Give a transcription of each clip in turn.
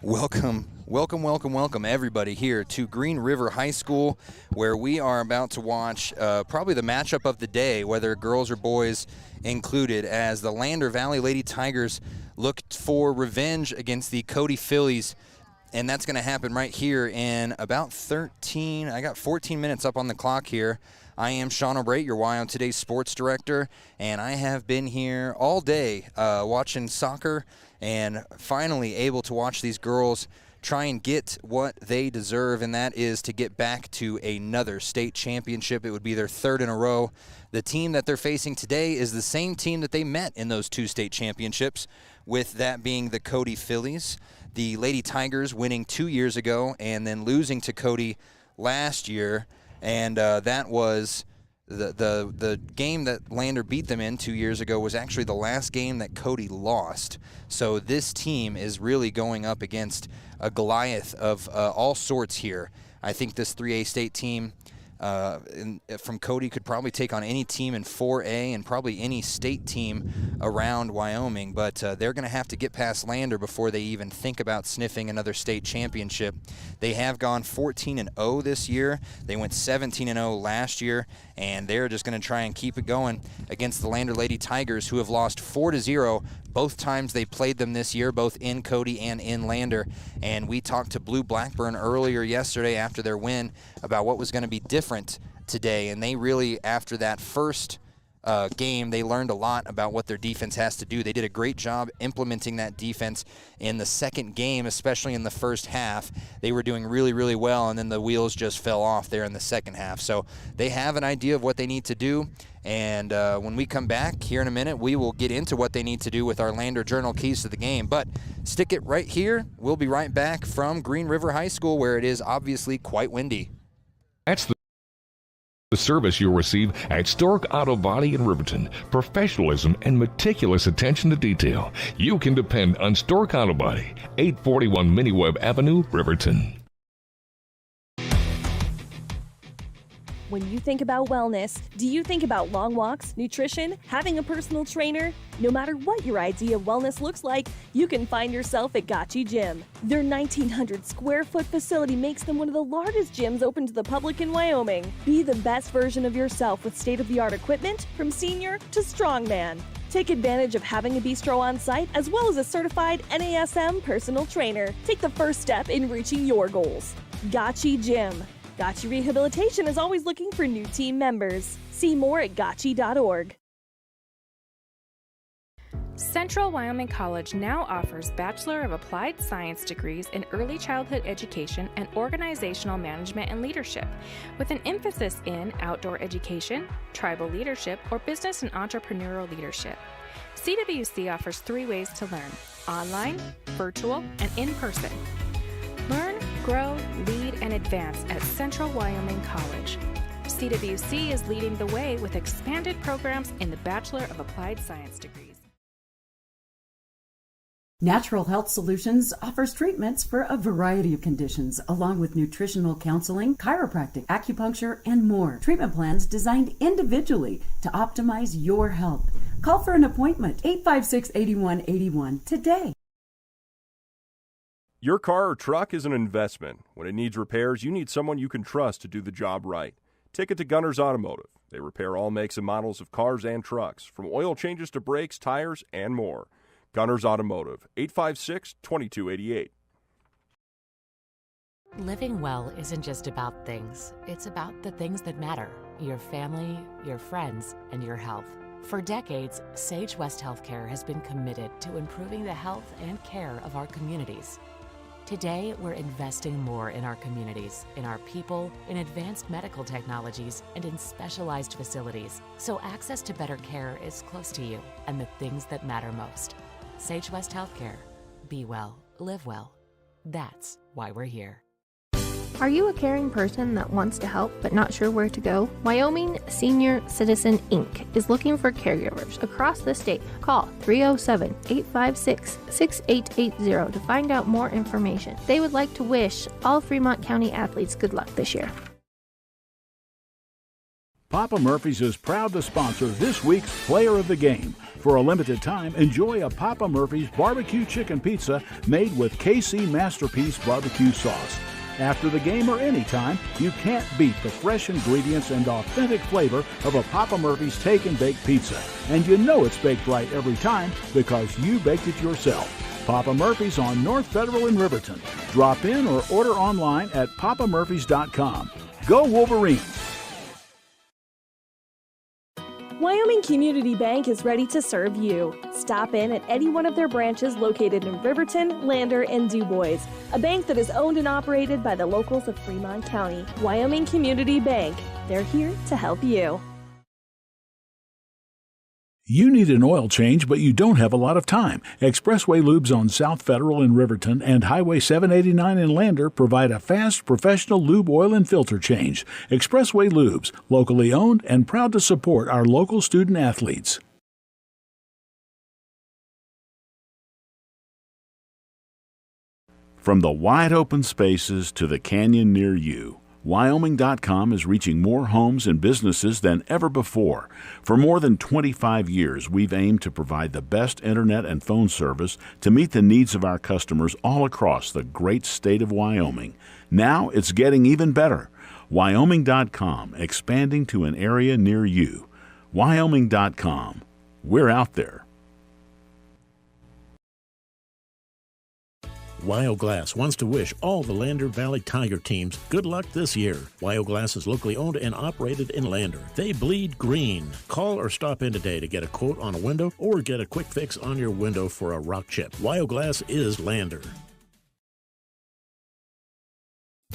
Welcome everybody here to Green River High School, where we are about to watch probably the matchup of the day, whether girls or boys included, as the Lander Valley Lady Tigers look for revenge against the Cody Fillies. And that's going to happen right here in about 14 minutes up on the clock here. I am Shawn O'Brate, your Y on Today's sports director, and I have been here all day watching soccer and finally able to watch these girls try and get what they deserve, and that is to get back to another state championship. It would be their third in a row. The team that they're facing today is the same team that they met in those two state championships, with that being the Cody Fillies. The Lady Tigers winning 2 years ago and then losing to Cody last year, and that was the game that Lander beat them in 2 years ago was actually the last game that Cody lost. So this team is really going up against a Goliath of all sorts here. I think this 3A state team from Cody could probably take on any team in 4A and probably any state team around Wyoming, but they're going to have to get past Lander before they even think about sniffing another state championship. They have gone 14-0 this year. They went 17-0 last year, and they're just going to try and keep it going against the Lander Lady Tigers, who have lost 4-0 both times they played them this year, both in Cody and in Lander. And we talked to Blue Blackburn earlier yesterday after their win about what was going to be different today, and they really, after that first game, they learned a lot about what their defense has to do. They did a great job implementing that defense in the second game, especially in the first half. They were doing really, really well, and then the wheels just fell off there in the second half. So they have an idea of what they need to do, and when we come back here in a minute, we will get into what they need to do with our Lander Journal keys to the game. But stick it right here. We'll be right back from Green River High School, where it is obviously quite windy. That's the service you'll receive at Stork Auto Body in Riverton. Professionalism and meticulous attention to detail. You can depend on Stork Auto Body, 841 Miniweb Avenue, Riverton. When you think about wellness, do you think about long walks, nutrition, having a personal trainer? No matter what your idea of wellness looks like, you can find yourself at Gotchi Gym. Their 1,900 square foot facility makes them one of the largest gyms open to the public in Wyoming. Be the best version of yourself with state-of-the-art equipment from senior to strongman. Take advantage of having a bistro on site as well as a certified NASM personal trainer. Take the first step in reaching your goals. Gotchi Gym. Gotchi Rehabilitation is always looking for new team members. See more at gotchi.org. Central Wyoming College now offers Bachelor of Applied Science degrees in Early Childhood Education and Organizational Management and Leadership, with an emphasis in outdoor education, tribal leadership, or business and entrepreneurial leadership. CWC offers 3 ways to learn: online, virtual, and in person. Learn, grow, lead, and advance at Central Wyoming College. CWC is leading the way with expanded programs in the Bachelor of Applied Science degrees. Natural Health Solutions offers treatments for a variety of conditions, along with nutritional counseling, chiropractic, acupuncture, and more. Treatment plans designed individually to optimize your health. Call for an appointment, 856-8181 today. Your car or truck is an investment. When it needs repairs, you need someone you can trust to do the job right. Take it to Gunner's Automotive. They repair all makes and models of cars and trucks, from oil changes to brakes, tires, and more. Gunner's Automotive, 856-2288. Living well isn't just about things. It's about the things that matter: your family, your friends, and your health. For decades, Sage West Healthcare has been committed to improving the health and care of our communities. Today, we're investing more in our communities, in our people, in advanced medical technologies, and in specialized facilities, so access to better care is close to you and the things that matter most. Sage West Healthcare. Be well, live well. That's why we're here. Are you a caring person that wants to help but not sure where to go? Wyoming Senior Citizen Inc. is looking for caregivers across the state. Call 307-856-6880 to find out more information. They would like to wish all Fremont County athletes good luck this year. Papa Murphy's is proud to sponsor this week's Player of the Game. For a limited time, enjoy a Papa Murphy's barbecue chicken pizza made with KC Masterpiece barbecue sauce. After the game or anytime, you can't beat the fresh ingredients and authentic flavor of a Papa Murphy's Take and Bake pizza. And you know it's baked right every time because you baked it yourself. Papa Murphy's on North Federal in Riverton. Drop in or order online at papamurphys.com. Go Wolverines! Wyoming Community Bank is ready to serve you. Stop in at any one of their branches located in Riverton, Lander, and DuBois. A bank that is owned and operated by the locals of Fremont County. Wyoming Community Bank. They're here to help you. You need an oil change, but you don't have a lot of time. Expressway Lubes on South Federal in Riverton and Highway 789 in Lander provide a fast, professional lube oil and filter change. Expressway Lubes, locally owned and proud to support our local student athletes. From the wide open spaces to the canyon near you, Wyoming.com is reaching more homes and businesses than ever before. For more than 25 years, we've aimed to provide the best internet and phone service to meet the needs of our customers all across the great state of Wyoming. Now it's getting even better. Wyoming.com, expanding to an area near you. Wyoming.com. We're out there. WyoGlass wants to wish all the Lander Valley Tiger teams good luck this year. WyoGlass is locally owned and operated in Lander. They bleed green. Call or stop in today to get a quote on a window or get a quick fix on your window for a rock chip. WyoGlass is Lander.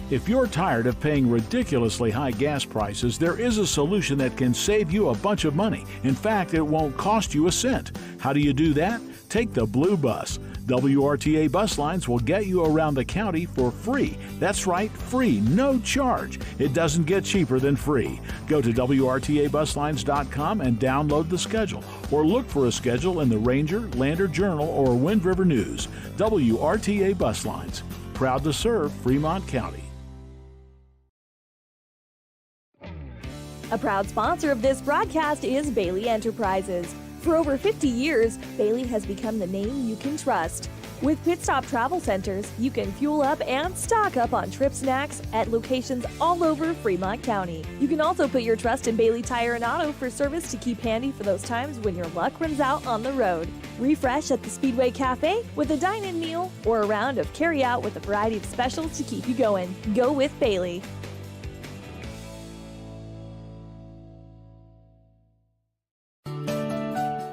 If you're tired of paying ridiculously high gas prices, there is a solution that can save you a bunch of money. In fact, it won't cost you a cent. How do you do that? Take the Blue Bus. WRTA bus lines will get you around the county for free. That's right, free, no charge. It doesn't get cheaper than free. Go to WRTAbuslines.com and download the schedule, or look for a schedule in the Ranger, Lander Journal, or Wind River News. WRTA Bus Lines, proud to serve Fremont County. A proud sponsor of this broadcast is Bailey Enterprises. For over 50 years, Bailey has become the name you can trust. With Pit Stop Travel Centers, you can fuel up and stock up on trip snacks at locations all over Fremont County. You can also put your trust in Bailey Tire and Auto for service to keep handy for those times when your luck runs out on the road. Refresh at the Speedway Cafe with a dine-in meal or a round of carry-out with a variety of specials to keep you going. Go with Bailey.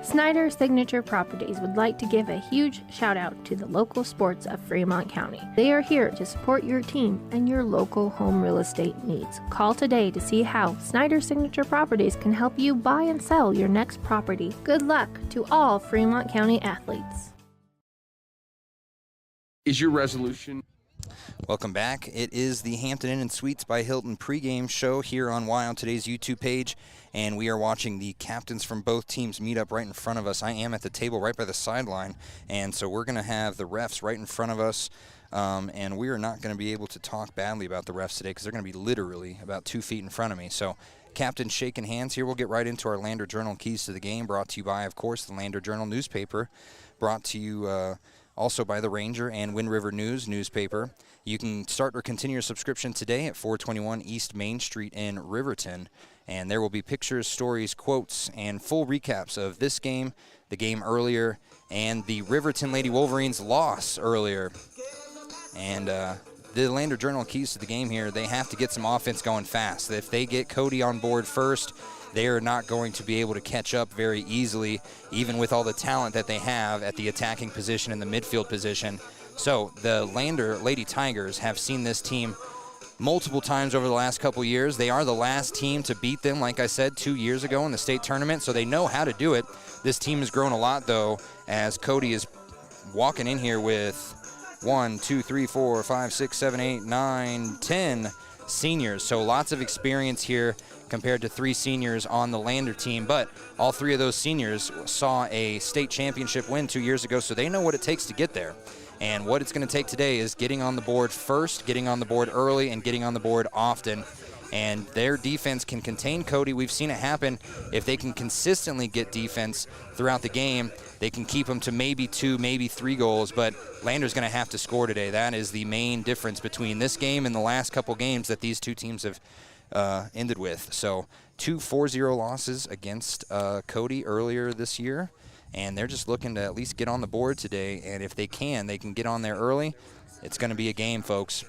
Snyder Signature Properties would like to give a huge shout out to the local sports of Fremont County. They are here to support your team and your local home real estate needs. Call today to see how Snyder Signature Properties can help you buy and sell your next property. Good luck to all Fremont County athletes. Is your resolution? Welcome back. It is the Hampton Inn and Suites by Hilton pregame show here on Why on today's YouTube page, and we are watching the captains from both teams meet up right in front of us. I am at the table right by the sideline, and so we're going to have the refs right in front of us, and we are not going to be able to talk badly about the refs today because they're going to be literally about 2 feet in front of me. So captains shaking hands here. We'll get right into our Lander Journal keys to the game, brought to you by, of course, the Lander Journal newspaper, brought to you also by the Ranger and Wind River News newspaper. You can start or continue your subscription today at 421 East Main Street in Riverton, and there will be pictures, stories, quotes, and full recaps of this game, the game earlier, and the Riverton Lady Wolverines loss earlier. And the Lander Journal keys to the game here, they have to get some offense going fast. If they get Cody on board first, they are not going to be able to catch up very easily, even with all the talent that they have at the attacking position and the midfield position. So the Lander Lady Tigers have seen this team multiple times over the last couple years. They are the last team to beat them, like I said, 2 years ago in the state tournament, so they know how to do it. This team has grown a lot, though, as Cody is walking in here with 1, 2, 3, 4, 5, 6, 7, 8, 9, 10 seniors. So lots of experience here compared to 3 seniors on the Lander team, but all 3 of those seniors saw a state championship win 2 years ago, so they know what it takes to get there. And what it's going to take today is getting on the board first, getting on the board early, and getting on the board often. and their defense can contain Cody. We've seen it happen. If they can consistently get defense throughout the game, they can keep them to maybe 2, maybe 3 goals, but Lander's going to have to score today. That is the main difference between this game and the last couple games that these two teams have ended with. So 2 4-0 losses against Cody earlier this year, and they're just looking to at least get on the board today, and if they can get on there early. It's going to be a game, folks.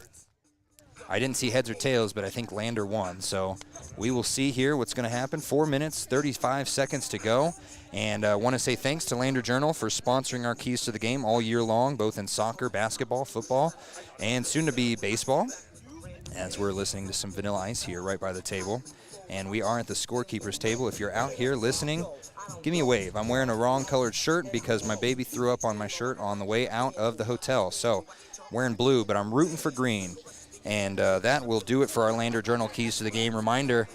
I didn't see heads or tails, but I think Lander won. So we will see here what's going to happen. 4 minutes, 35 seconds to go. And I want to say thanks to Lander Journal for sponsoring our Keys to the Game all year long, both in soccer, basketball, football, and soon to be baseball, as we're listening to some Vanilla Ice here right by the table. And we are at the scorekeeper's table. If you're out here listening, give me a wave. I'm wearing a wrong colored shirt because my baby threw up on my shirt on the way out of the hotel. So wearing blue, but I'm rooting for green. And that will do it for our Lander Journal Keys to the Game. Reminder,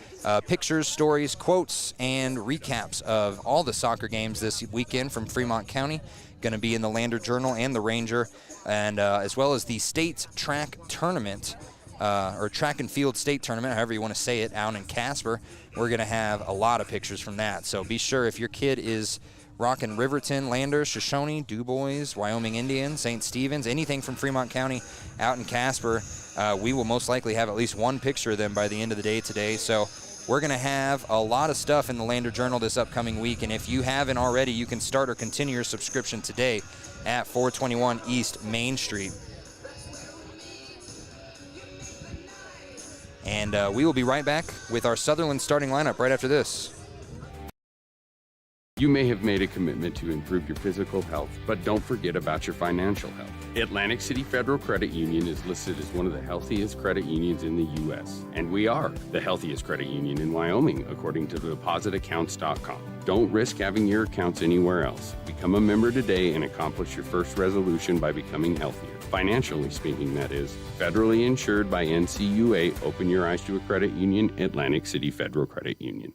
pictures, stories, quotes, and recaps of all the soccer games this weekend from Fremont County. Going to be in the Lander Journal and the Ranger, and as well as the state track tournament, or track and field state tournament, however you want to say it, out in Casper. We're going to have a lot of pictures from that. So be sure if your kid is rocking Riverton, Lander, Shoshone, DuBois, Wyoming Indian, St. Stephen's, anything from Fremont County out in Casper, we will most likely have at least one picture of them by the end of the day today. So we're going to have a lot of stuff in the Lander Journal this upcoming week, and if you haven't already, you can start or continue your subscription today at 421 East Main Street. And we will be right back with our Sutherland starting lineup right after this. You may have made a commitment to improve your physical health, but don't forget about your financial health. Atlantic City Federal Credit Union is listed as one of the healthiest credit unions in the U.S., and we are the healthiest credit union in Wyoming, according to depositaccounts.com. Don't risk having your accounts anywhere else. Become a member today and accomplish your first resolution by becoming healthier. Financially speaking, that is. Federally insured by NCUA. Open your eyes to a credit union. Atlantic City Federal Credit Union.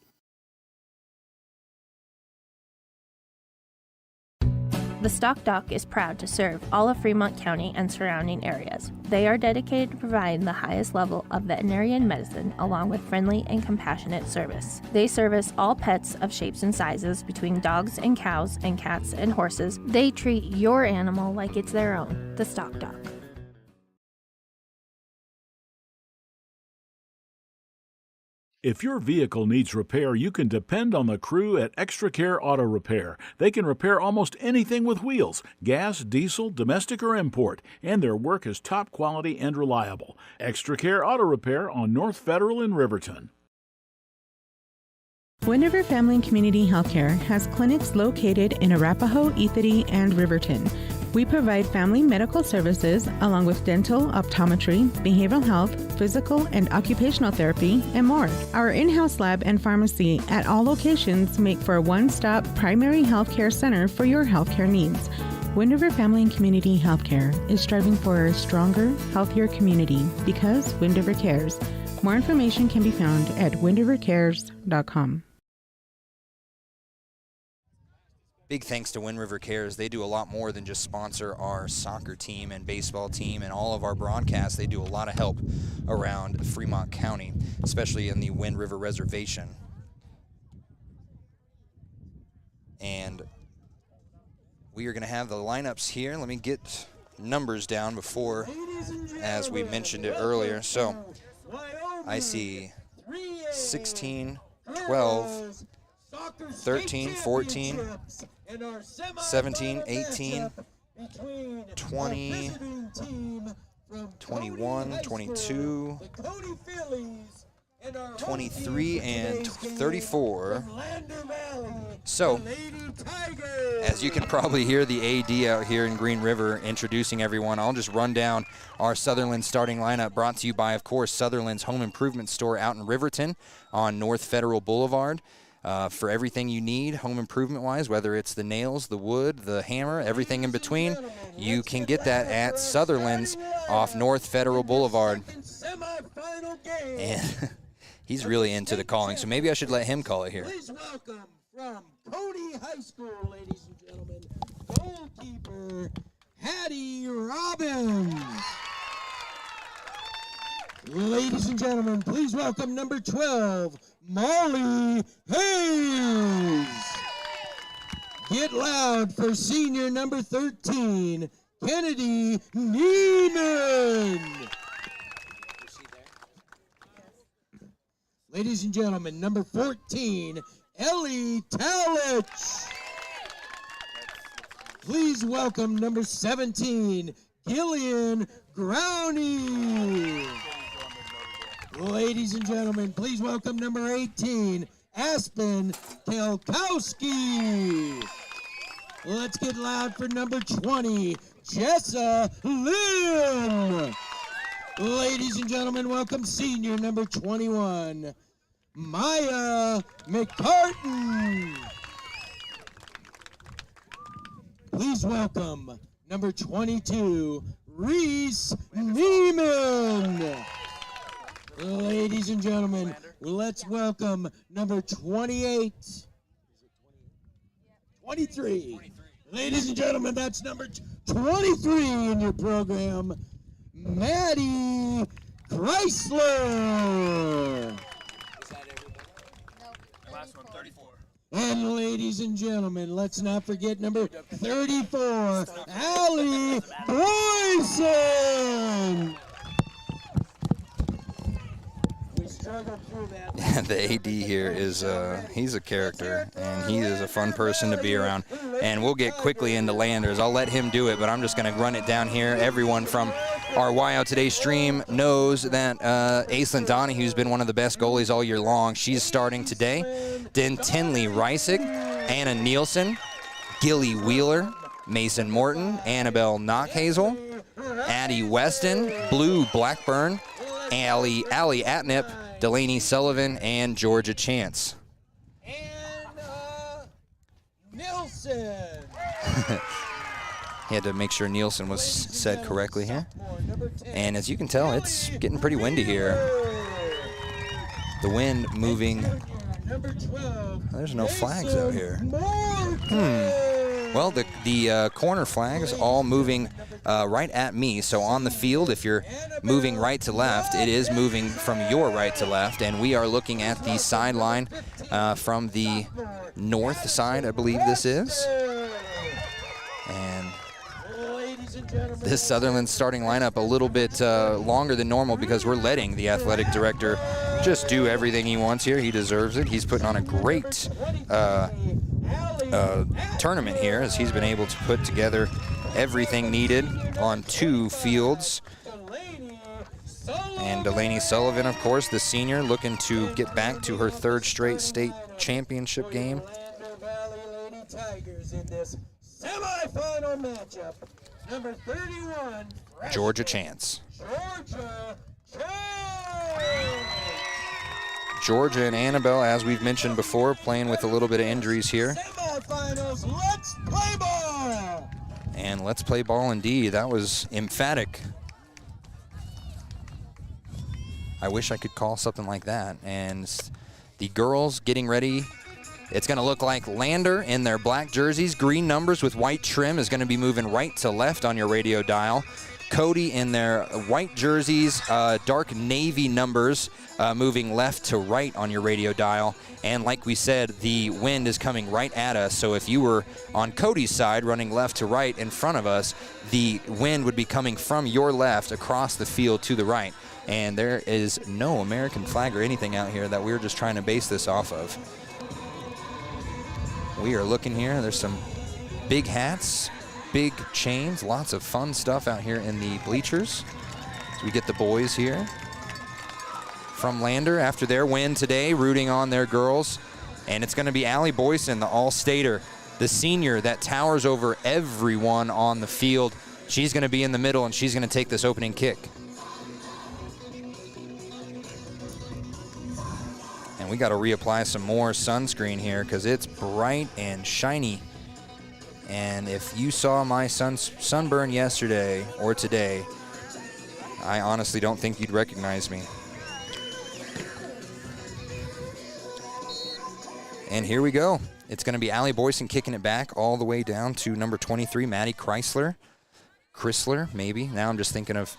The Stock Dock is proud to serve all of Fremont County and surrounding areas. They are dedicated to providing the highest level of veterinary medicine along with friendly and compassionate service. They service all pets of shapes and sizes between dogs and cows and cats and horses. They treat your animal like it's their own. The Stock Dock. If your vehicle needs repair, you can depend on the crew at Extra Care Auto Repair. They can repair almost anything with wheels, gas, diesel, domestic, or import, and their work is top quality and reliable. Extra Care Auto Repair on North Federal in Riverton. Wind River Family and Community Healthcare has clinics located in Arapahoe, Ethity, and Riverton. We provide family medical services along with dental, optometry, behavioral health, physical and occupational therapy, and more. Our in-house lab and pharmacy at all locations make for a one-stop primary healthcare center for your healthcare needs. Wind River Family and Community Healthcare is striving for a stronger, healthier community because Wind River cares. More information can be found at windrivercares.com. Big thanks to Wind River Cares. They do a lot more than just sponsor our soccer team and baseball team and all of our broadcasts. They do a lot of help around Fremont County, especially in the Wind River Reservation. And we are going to have the lineups here. Let me get numbers down before, as we mentioned it earlier. So I see 16, 12, 13, 14, 17, 18, 20, 21, 22, 23, and 34. So, as you can probably hear the AD out here in Green River introducing everyone, I'll just run down our Sutherland starting lineup, brought to you by, of course, Sutherland's Home Improvement Store out in Riverton on North Federal Boulevard. For everything you need home improvement-wise, whether it's the nails, the wood, the hammer, everything in between, you can get that at Sutherland's off North Federal Boulevard. And he's really into the calling, so maybe I should let him call it here. Please welcome from Cody High School, ladies and gentlemen, goalkeeper Hattie Robbins. Ladies and gentlemen, please welcome number 12, Molly Hayes. Get loud for senior number 13, Kennedy Neiman. Ladies and gentlemen, number 14, Ellie Talich. Please welcome number 17, Gillian Growney. Ladies and gentlemen, please welcome number 18, Aspen Kelkowski. Let's get loud for number 20, Jessa Lynn. Ladies and gentlemen, welcome senior number 21, Maya McCartan. Please welcome number 22, Reese Neiman. Ladies and gentlemen, let's welcome number 23. Ladies and gentlemen, that's number 23 in your program, Maddie Chrysler. Last one, 34. And ladies and gentlemen, let's not forget number 34, Allie Boyson. The AD here is, he's a character, and he is a fun person to be around. And we'll get quickly into Landers. I'll let him do it, but I'm just going to run it down here. Everyone from our YO Today stream knows that Aislinn Donahue's been one of the best goalies all year long. She's starting today. Then Tinley Reisig, Anna Nielsen, Gilly Wheeler, Mason Morton, Annabelle Knockhazel, Addie Weston, Blue Blackburn, Allie Atnip, Delaney Sullivan, and Georgia Chance. And Nielsen. He had to make sure Nielsen was said correctly here. And as you can tell, it's getting pretty windy here. The wind moving. There's no flags out here. Well, the corner flags all moving right at me. So on the field, if you're moving right to left, it is moving from your right to left. And we are looking at the sideline from the north side, I believe this is. And this Sutherland starting lineup a little bit longer than normal because we're letting the athletic director just do everything he wants here. He deserves it. He's putting on a great tournament here as he's been able to put together everything needed on 2 fields. And Delaney Sullivan, of course, the senior, looking to get back to her 3rd straight state championship game. Tigers in this semifinal matchup. Number 31, Georgia Chance. Georgia and Annabelle, as we've mentioned before, playing with a little bit of injuries here. Semifinals, let's play ball. And let's play ball indeed. That was emphatic. I wish I could call something like that. And the girls getting ready. It's going to look like Lander in their black jerseys. Green numbers with white trim is going to be moving right to left on your radio dial. Cody in their white jerseys, dark navy numbers, moving left to right on your radio dial. And like we said, the wind is coming right at us. So if you were on Cody's side running left to right in front of us, the wind would be coming from your left across the field to the right. And there is no American flag or anything out here that we're just trying to base this off of. We are looking here. There's some big hats, big chains, lots of fun stuff out here in the bleachers. So we get the boys here from Lander after their win today, rooting on their girls. And it's going to be Allie Boyson, the all-stater, the senior that towers over everyone on the field. She's going to be in the middle, and she's going to take this opening kick. We got to reapply some more sunscreen here because it's bright and shiny. And if you saw my sunburn yesterday or today, I honestly don't think you'd recognize me. And here we go. It's going to be Allie Boyson kicking it back all the way down to number 23, Maddie Chrysler, maybe. Now I'm just thinking of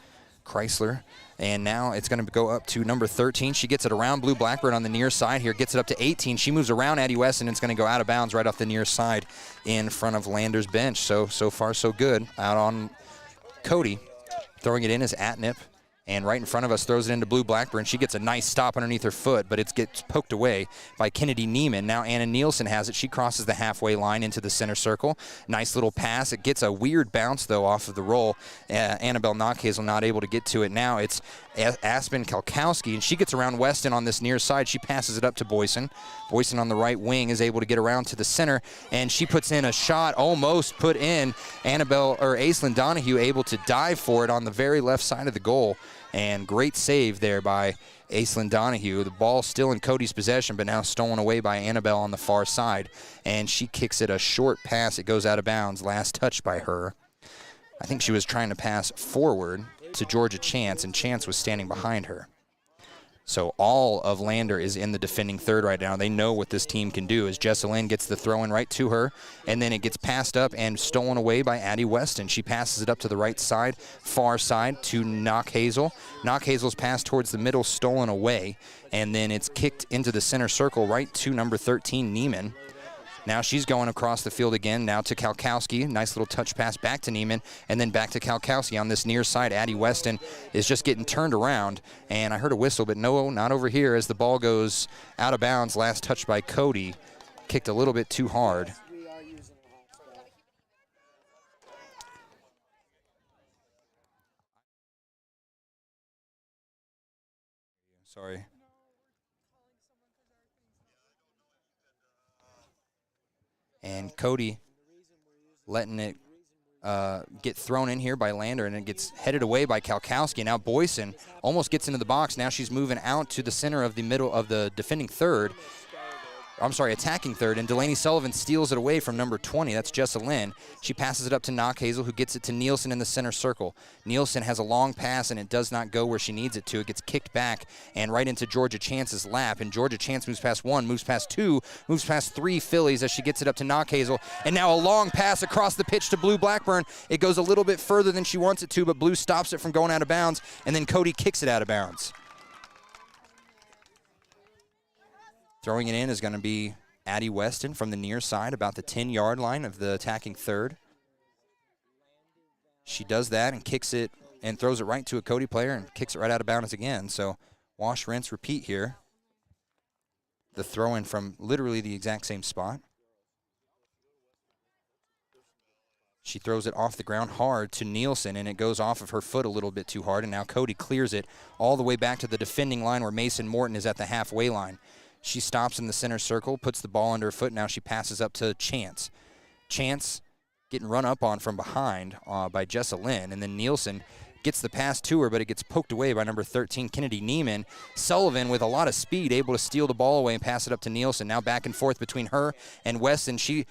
Chrysler. And now it's going to go up to number 13. She gets it around Blue Blackbird on the near side here, gets it up to 18. She moves around Addie West, and it's going to go out of bounds right off the near side in front of Lander's bench. So far, so good. Out on Cody. Throwing it in is Atnip. And right in front of us throws it into Blue Blackburn. She gets a nice stop underneath her foot, but it gets poked away by Kennedy Neiman. Now Anna Nielsen has it. She crosses the halfway line into the center circle. Nice little pass. It gets a weird bounce, though, off of the roll. Annabelle Knockhazel not able to get to it. Now it's Aspen Kalkowski, and she gets around Weston on this near side. She passes it up to Boyson. Boyson on the right wing is able to get around to the center, and she puts in a shot, almost put in. Aislinn Donahue able to dive for it on the very left side of the goal. And great save there by Aislinn Donahue. The ball still in Cody's possession, but now stolen away by Annabelle on the far side. And she kicks it a short pass. It goes out of bounds. Last touch by her. I think she was trying to pass forward to Georgia Chance, and Chance was standing behind her. So all of Lander is in the defending third right now. They know what this team can do as Jessalyn gets the throw in right to her, and then it gets passed up and stolen away by Addie Weston. She passes it up to the right side, far side to Knockhazel. Knockhazel's pass towards the middle, stolen away, and then it's kicked into the center circle right to number 13, Neiman. Now she's going across the field again, now to Kalkowski. Nice little touch pass back to Neiman, and then back to Kalkowski on this near side. Addie Weston is just getting turned around, and I heard a whistle, but no, not over here as the ball goes out of bounds. Last touch by Cody. Kicked a little bit too hard. Sorry. And Cody letting it get thrown in here by Lander, and it gets headed away by Kalkowski. Now Boyson almost gets into the box. Now she's moving out to the center of the middle of the defending third. Attacking third, and Delaney Sullivan steals it away from number 20. That's Jessalyn. She passes it up to Knockhazel, who gets it to Nielsen in the center circle. Nielsen has a long pass, and it does not go where she needs it to. It gets kicked back and right into Georgia Chance's lap, and Georgia Chance moves past one, moves past two, moves past three Fillies as she gets it up to Knockhazel, and now a long pass across the pitch to Blue Blackburn. It goes a little bit further than she wants it to, but Blue stops it from going out of bounds, and then Cody kicks it out of bounds. Throwing it in is going to be Addie Weston from the near side, about the 10-yard line of the attacking third. She does that and kicks it and throws it right to a Cody player and kicks it right out of bounds again. So wash, rinse, repeat here. The throw in from literally the exact same spot. She throws it off the ground hard to Nielsen, and it goes off of her foot a little bit too hard, and now Cody clears it all the way back to the defending line where Mason Morton is at the halfway line. She stops in the center circle, puts the ball under her foot. Now she passes up to Chance. Chance getting run up on from behind by Jessalyn, and then Nielsen gets the pass to her, but it gets poked away by number 13, Kennedy Neiman. Sullivan, with a lot of speed, able to steal the ball away and pass it up to Nielsen. Now back and forth between her and Weston. She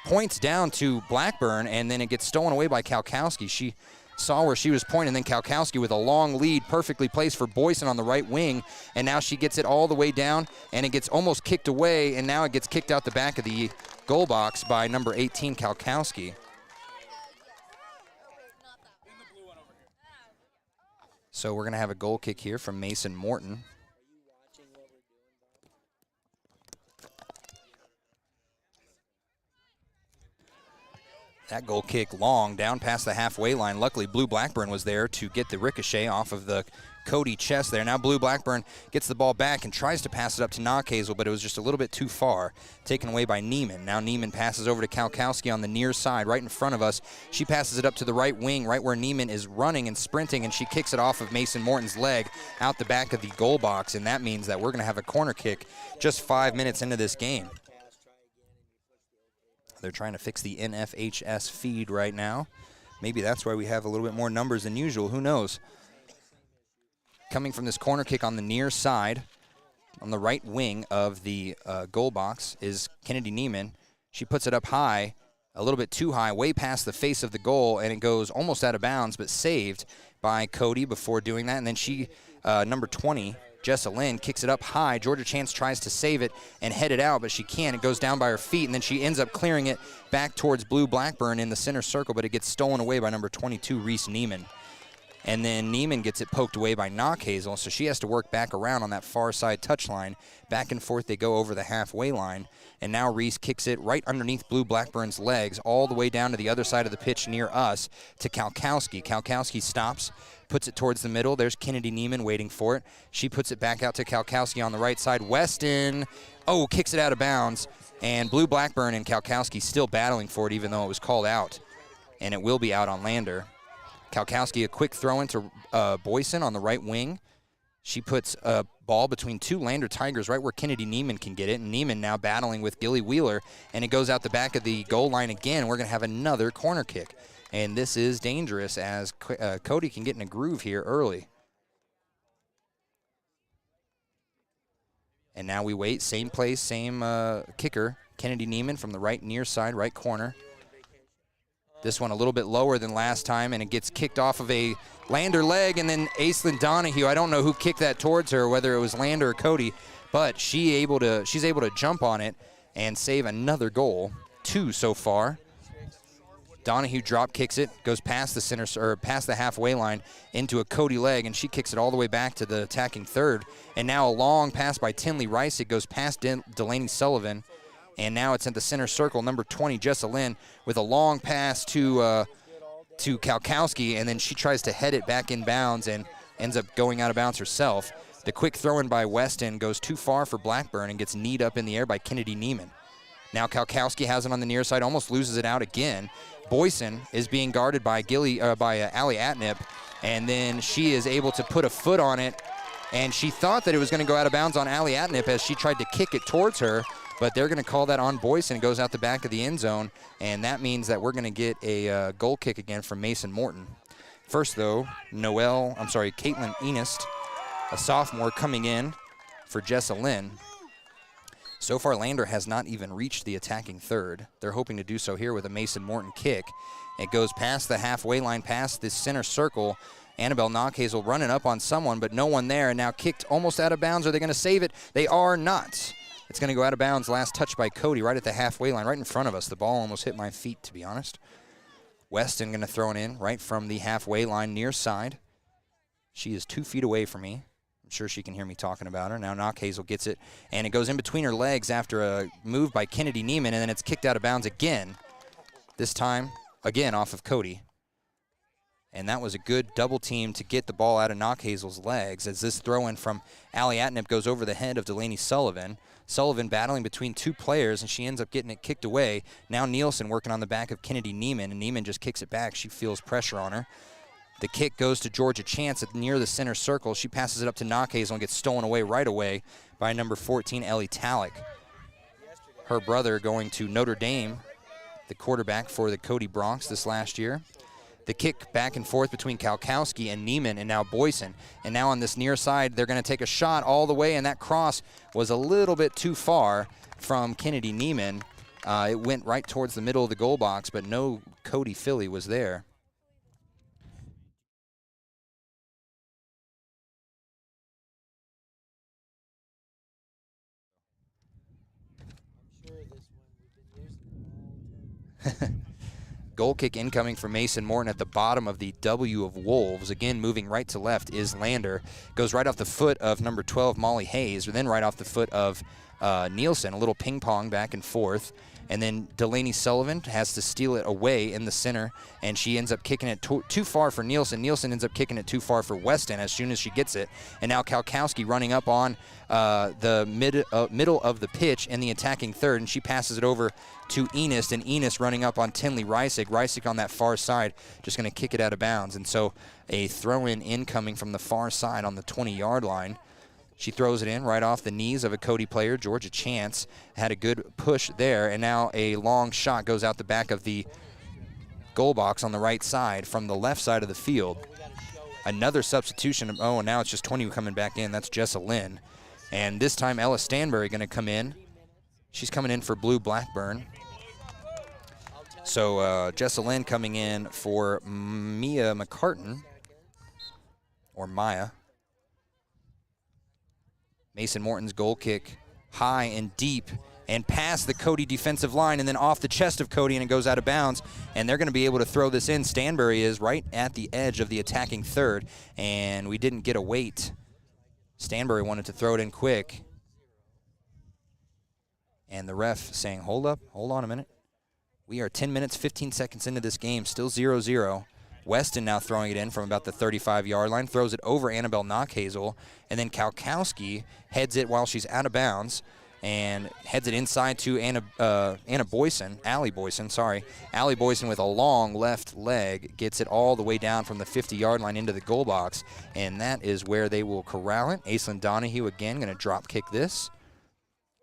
points down to Blackburn, and then it gets stolen away by Kalkowski. She saw where she was pointing, and then Kalkowski with a long lead, perfectly placed for Boyson on the right wing, and now she gets it all the way down, and it gets almost kicked away, and now it gets kicked out the back of the goal box by number 18, Kalkowski. So we're going to have a goal kick here from Mason Morton. That goal kick long, down past the halfway line. Luckily, Blue Blackburn was there to get the ricochet off of the Cody chest there. Now Blue Blackburn gets the ball back and tries to pass it up to Knockhazel, but it was just a little bit too far, taken away by Neiman. Now Neiman passes over to Kalkowski on the near side, right in front of us. She passes it up to the right wing, right where Neiman is running and sprinting, and she kicks it off of Mason Morton's leg out the back of the goal box, and that means that we're going to have a corner kick just 5 minutes into this game. They're trying to fix the LVHS feed right now. Maybe that's why we have a little bit more numbers than usual. Who knows? Coming from this corner kick on the near side, on the right wing of the goal box, is Kennedy Neiman. She puts it up high, a little bit too high, way past the face of the goal, and it goes almost out of bounds, but saved by Cody before doing that. And then she, number 20, Jessalyn, kicks it up high. Georgia Chance tries to save it and head it out, but she can't. It goes down by her feet, and then she ends up clearing it back towards Blue Blackburn in the center circle, but it gets stolen away by number 22, Reese Neiman. And then Neiman gets it poked away by Knockhazel, so she has to work back around on that far side touchline. Back and forth they go over the halfway line. And now Reese kicks it right underneath Blue Blackburn's legs all the way down to the other side of the pitch near us to Kalkowski. Kalkowski stops, puts it towards the middle. There's Kennedy Neiman waiting for it. She puts it back out to Kalkowski on the right side. Weston, kicks it out of bounds. And Blue Blackburn and Kalkowski still battling for it even though it was called out. And it will be out on Lander. Kalkowski, a quick throw into Boyson on the right wing. She puts a ball between two Lander Tigers right where Kennedy Neiman can get it. And Neiman now battling with Gilly Wheeler. And it goes out the back of the goal line again. We're going to have another corner kick. And this is dangerous as Cody can get in a groove here early. And now we wait. Same place, same kicker. Kennedy Neiman from the right near side, right corner. This one a little bit lower than last time, and it gets kicked off of a Lander leg, and then Aislinn Donahue, I don't know who kicked that towards her, whether it was Lander or Cody, but she's able to jump on it and save another goal. 2 so far. Donahue drop kicks it, goes past the center or past the halfway line into a Cody leg, and she kicks it all the way back to the attacking third. And now a long pass by Tinley Rice. It goes past Delaney Sullivan. And now it's at the center circle, number 20, Jessa Lynn, with a long pass to Kalkowski, and then she tries to head it back in bounds and ends up going out of bounds herself. The quick throw-in by Weston goes too far for Blackburn and gets kneed up in the air by Kennedy Neiman. Now Kalkowski has it on the near side, almost loses it out again. Boyson is being guarded by Allie Atnip, and then she is able to put a foot on it, and she thought that it was going to go out of bounds on Allie Atnip as she tried to kick it towards her, but they're going to call that on Boyson. It goes out the back of the end zone, and that means that we're going to get a goal kick again from Mason Morton. First, though, Caitlin Enist, a sophomore, coming in for Jessa Lynn. So far, Lander has not even reached the attacking third. They're hoping to do so here with a Mason Morton kick. It goes past the halfway line, past the center circle. Annabelle Knockhazel running up on someone, but no one there, and now kicked almost out of bounds. Are they going to save it? They are not. It's going to go out of bounds. Last touch by Cody right at the halfway line, right in front of us. The ball almost hit my feet, to be honest. Weston going to throw it in right from the halfway line near side. She is 2 feet away from me. I'm sure she can hear me talking about her. Now Knockhazel gets it, and it goes in between her legs after a move by Kennedy Neiman, and then it's kicked out of bounds again. This time, again, off of Cody. And that was a good double team to get the ball out of Knockhazel's legs as this throw-in from Allie Atnip goes over the head of Delaney Sullivan. Sullivan battling between two players, and she ends up getting it kicked away. Now Nielsen working on the back of Kennedy Neiman, and Neiman just kicks it back. She feels pressure on her. The kick goes to Georgia Chance at near the center circle. She passes it up to Knockhazel and gets stolen away right away by number 14, Ellie Tallick. Her brother going to Notre Dame, the quarterback for the Cody Bronx this last year. The kick back and forth between Kalkowski and Neiman, and now Boyson. And now on this near side, they're going to take a shot all the way, and that cross was a little bit too far from Kennedy Neiman. It went right towards the middle of the goal box, but no Cody Filly was there. Goal kick incoming for Mason Morton at the bottom of the W of Wolves. Again, moving right to left is Lander. Goes right off the foot of number 12, Molly Hayes, then right off the foot of Nielsen. A little ping pong back and forth. And then Delaney Sullivan has to steal it away in the center, and she ends up kicking it too far for Nielsen. Nielsen ends up kicking it too far for Weston as soon as she gets it. And now Kalkowski running up on the middle of the pitch in the attacking third, and she passes it over to Enist, and Enist running up on Tinley Reisig. Reisig on that far side, just going to kick it out of bounds. And so a throw-in incoming from the far side on the 20-yard line. She throws it in right off the knees of a Cody player. Georgia Chance had a good push there, and now a long shot goes out the back of the goal box on the right side from the left side of the field. Another substitution. Oh, now it's just 20 coming back in. That's Jessa Lynn. And this time Ella Stanbury going to come in. She's coming in for Blue Blackburn. So Jessa Lynn coming in for Mia McCartan, or Maya. Mason Morton's goal kick high and deep and past the Cody defensive line and then off the chest of Cody, and it goes out of bounds. And they're going to be able to throw this in. Stanbury is right at the edge of the attacking third, and we didn't get a wait. Stanbury wanted to throw it in quick. And the ref saying, hold on a minute. We are 10 minutes, 15 seconds into this game, still 0-0. Weston now throwing it in from about the 35-yard line, throws it over Annabelle Knockhazel, and then Kalkowski heads it while she's out of bounds and heads it inside to Allie Boyson with a long left leg, gets it all the way down from the 50-yard line into the goal box, and that is where they will corral it. Aislinn Donahue again going to drop kick this,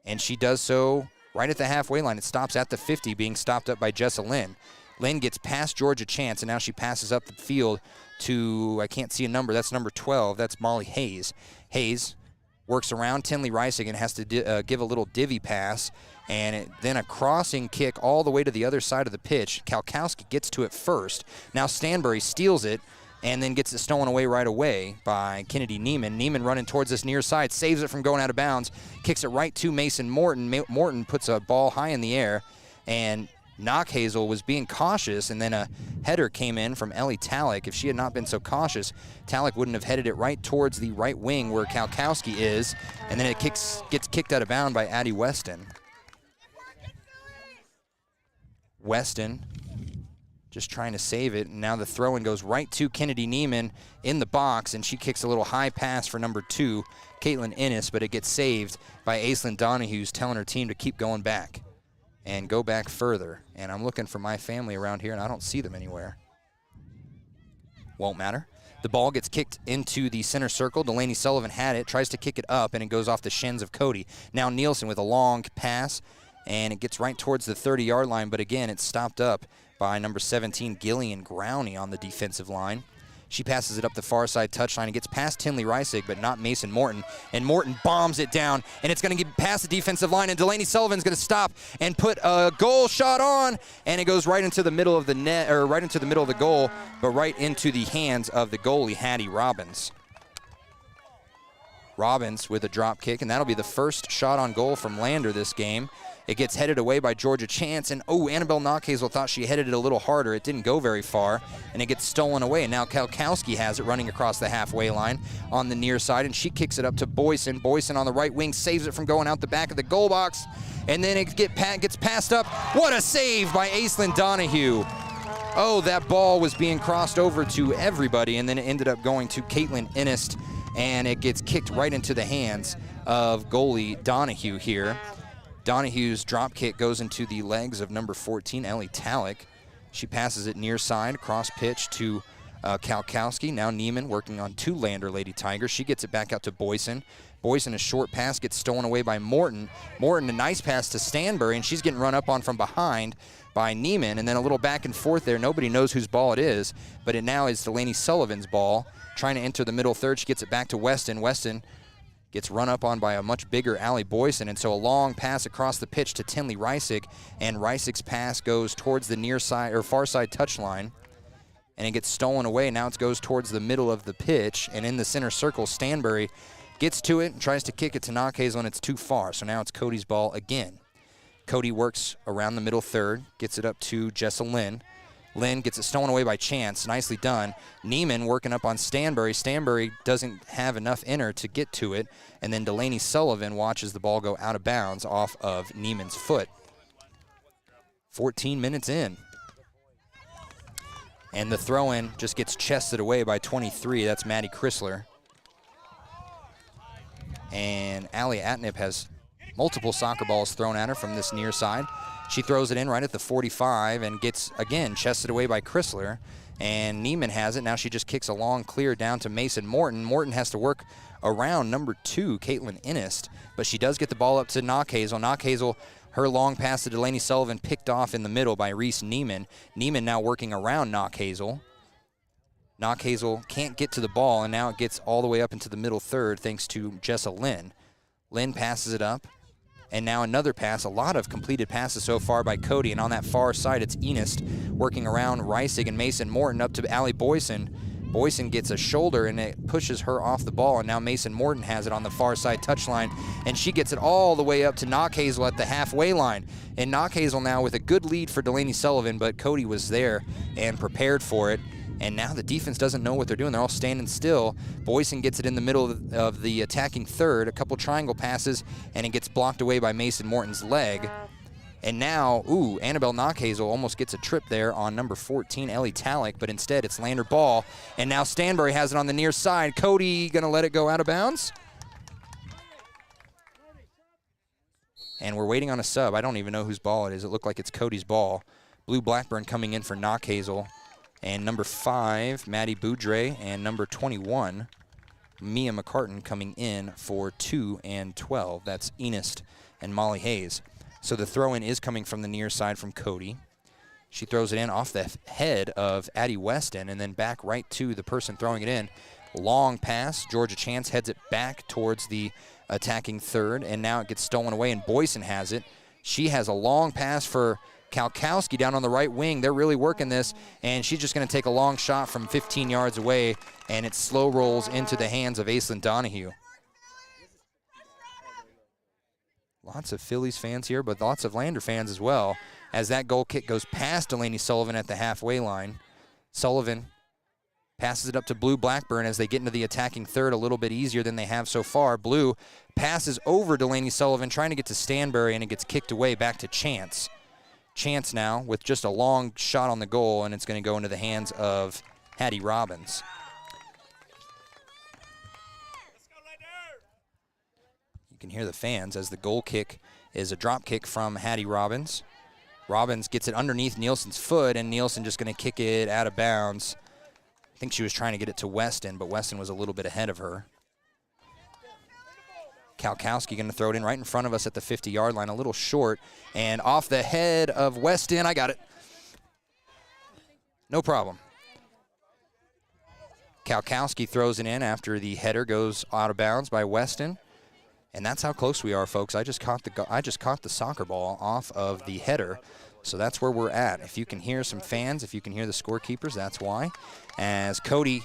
and she does so right at the halfway line. It stops at the 50, being stopped up by Jessa Lynn. Lynn gets past Georgia Chance, and now she passes up the field to, I can't see a number, that's number 12, that's Molly Hayes. Hayes works around Tinley Reisig and has to give a little divvy pass, and then a crossing kick all the way to the other side of the pitch. Kalkowski gets to it first. Now Stanbury steals it and then gets it stolen away right away by Kennedy Neiman. Neiman running towards this near side, saves it from going out of bounds, kicks it right to Mason Morton. Morton puts a ball high in the air, and Knockhazel was being cautious, and then a header came in from Ellie Talek. If she had not been so cautious, Talek wouldn't have headed it right towards the right wing where Kalkowski is, and then it gets kicked out of bounds by Addie Weston. Weston just trying to save it, and now the throw-in goes right to Kennedy Neiman in the box, and she kicks a little high pass for number 2, Caitlin Innes, but it gets saved by Aislinn Donahue, who's telling her team to keep going back and go back further. And I'm looking for my family around here, and I don't see them anywhere. Won't matter. The ball gets kicked into the center circle. Delaney Sullivan had it, tries to kick it up, and it goes off the shins of Cody. Now Nielsen with a long pass, and it gets right towards the 30-yard line, but again, it's stopped up by number 17, Gillian Growney on the defensive line. She passes it up the far side touchline and gets past Tinley Reisig, but not Mason Morton. And Morton bombs it down, and it's going to get past the defensive line, and Delaney Sullivan's going to stop and put a goal shot on, and it goes right into the middle of the net, or right into the middle of the goal, but right into the hands of the goalie, Hattie Robbins. Robbins with a drop kick, and that'll be the first shot on goal from Lander this game. It gets headed away by Georgia Chance, and Annabelle Knockhazel thought she headed it a little harder. It didn't go very far, and it gets stolen away. And now Kalkowski has it running across the halfway line on the near side, and she kicks it up to Boyson. Boyson on the right wing saves it from going out the back of the goal box, and then it gets passed up. What a save by Aislinn Donahue. Oh, that ball was being crossed over to everybody, and then it ended up going to Caitlin Innes, and it gets kicked right into the hands of goalie Donahue here. Donahue's drop kick goes into the legs of number 14, Ellie Talek. She passes it near side, cross pitch to Kalkowski. Now Neiman working on 2 Lander Lady Tigers. She gets it back out to Boyson. Boyson, a short pass, gets stolen away by Morton. Morton, a nice pass to Stanbury, and she's getting run up on from behind by Neiman, and then a little back and forth there. Nobody knows whose ball it is, but it now is Delaney Sullivan's ball. Trying to enter the middle third. She gets it back to Weston. Weston gets run up on by a much bigger Allie Boyson, and so a long pass across the pitch to Tinley Reisig, and Reisig's pass goes towards the near side or far side touchline, and it gets stolen away. Now it goes towards the middle of the pitch, and in the center circle, Stanbury gets to it and tries to kick it to Knockhazel, and it's too far, so now it's Cody's ball again. Cody works around the middle third, gets it up to Jessa Lynn. Lynn gets it stolen away by Chance. Nicely done. Neiman working up on Stanbury. Stanbury doesn't have enough in her to get to it. And then Delaney Sullivan watches the ball go out of bounds off of Neiman's foot. 14 minutes in. And the throw-in just gets chested away by 23. That's Maddie Chrysler. And Allie Atnip has multiple soccer balls thrown at her from this near side. She throws it in right at the 45 and gets, again, chested away by Chrysler. And Neiman has it. Now she just kicks a long clear down to Mason Morton. Morton has to work around number 2, Caitlin Innes. But she does get the ball up to Knockhazel. Knockhazel, her long pass to Delaney Sullivan picked off in the middle by Reese Neiman. Neiman now working around Knockhazel. Knockhazel can't get to the ball, and now it gets all the way up into the middle third thanks to Jessa Lynn. Lynn passes it up. And now another pass, a lot of completed passes so far by Cody. And on that far side, it's Enist working around Reisig and Mason Morton up to Allie Boyson. Boyson gets a shoulder, and it pushes her off the ball, and now Mason Morton has it on the far side touchline, and she gets it all the way up to Knockhazel at the halfway line. And Knockhazel now with a good lead for Delaney Sullivan, but Cody was there and prepared for it. And now the defense doesn't know what they're doing. They're all standing still. Boyson gets it in the middle of the attacking third, a couple triangle passes, and it gets blocked away by Mason Morton's leg. And now, Annabelle Knockhazel almost gets a trip there on number 14, Ellie Talick, but instead it's Lander ball. And now Stanbury has it on the near side. Cody gonna let it go out of bounds? And we're waiting on a sub. I don't even know whose ball it is. It looked like it's Cody's ball. Blue Blackburn coming in for Knockhazel. And number 5, Maddie Boudre, and number 21, Mia McCartan coming in for 2 and 12. That's Enist and Molly Hayes. So the throw-in is coming from the near side from Cody. She throws it in off the head of Addie Weston and then back right to the person throwing it in. Long pass. Georgia Chance heads it back towards the attacking third, and now it gets stolen away, and Boyson has it. She has a long pass for Kalkowski down on the right wing. They're really working this, and she's just going to take a long shot from 15 yards away, and it slow rolls into the hands of Aislinn Donahue. Lots of Phillies fans here, but lots of Lander fans as well, as that goal kick goes past Delaney Sullivan at the halfway line. Sullivan passes it up to Blue Blackburn as they get into the attacking third a little bit easier than they have so far. Blue passes over Delaney Sullivan, trying to get to Stanbury, and it gets kicked away back to Chance. Chance now with just a long shot on the goal, and it's going to go into the hands of Hattie Robbins. You can hear the fans as the goal kick is a drop kick from Hattie Robbins. Robbins gets it underneath Nielsen's foot, and Nielsen just going to kick it out of bounds. I think she was trying to get it to Weston, but Weston was a little bit ahead of her. Kalkowski going to throw it in right in front of us at the 50-yard line, a little short, and off the head of Weston. I got it. No problem. Kalkowski throws it in after the header goes out of bounds by Weston. And that's how close we are, folks. I just caught the soccer ball off of the header, so that's where we're at. If you can hear some fans, if you can hear the scorekeepers, that's why. As Cody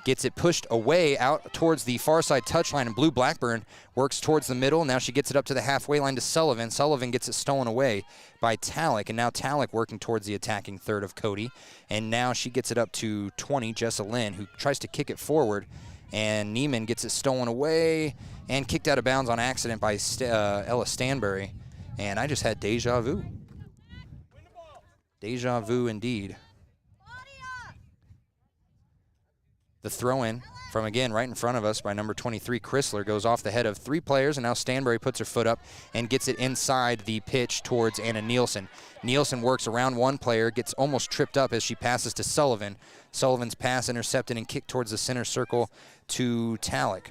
gets it pushed away out towards the far side touchline, and Blue Blackburn works towards the middle. Now she gets it up to the halfway line to Sullivan. Sullivan gets it stolen away by Talick, and now Talick working towards the attacking third of Cody. And now she gets it up to 20, Jessa Lynn, who tries to kick it forward, and Neiman gets it stolen away and kicked out of bounds on accident by Ella Stanbury. And I just had deja vu. Deja vu indeed. The throw-in from, again, right in front of us by number 23, Chrysler, goes off the head of 3 players, and now Stanbury puts her foot up and gets it inside the pitch towards Anna Nielsen. Nielsen works around one player, gets almost tripped up as she passes to Sullivan. Sullivan's pass intercepted and kicked towards the center circle to Talick.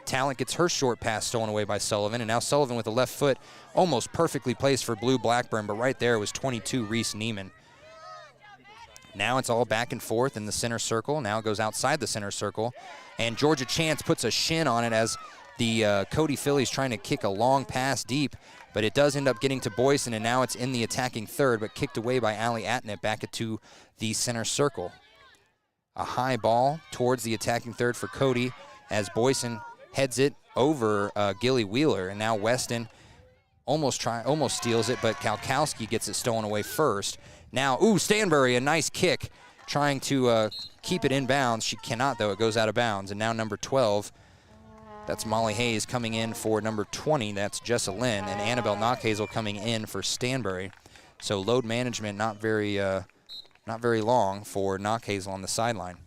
Talick gets her short pass stolen away by Sullivan, and now Sullivan with the left foot almost perfectly placed for Blue Blackburn, but right there was 22, Reese Neiman. Now it's all back and forth in the center circle. Now it goes outside the center circle, and Georgia Chance puts a shin on it as the Cody Phillies trying to kick a long pass deep, but it does end up getting to Boyson, and now it's in the attacking third, but kicked away by Allie Atnett back into the center circle. A high ball towards the attacking third for Cody as Boyson heads it over Gilly Wheeler, and now Weston almost steals it, but Kalkowski gets it stolen away first. Now, Stanbury, a nice kick, trying to keep it in bounds. She cannot, though. It goes out of bounds. And now number 12, that's Molly Hayes, coming in for number 20. That's Jessa Lynn, and Annabelle Knockhazel coming in for Stanbury. So load management not very long for Knockhazel on the sideline.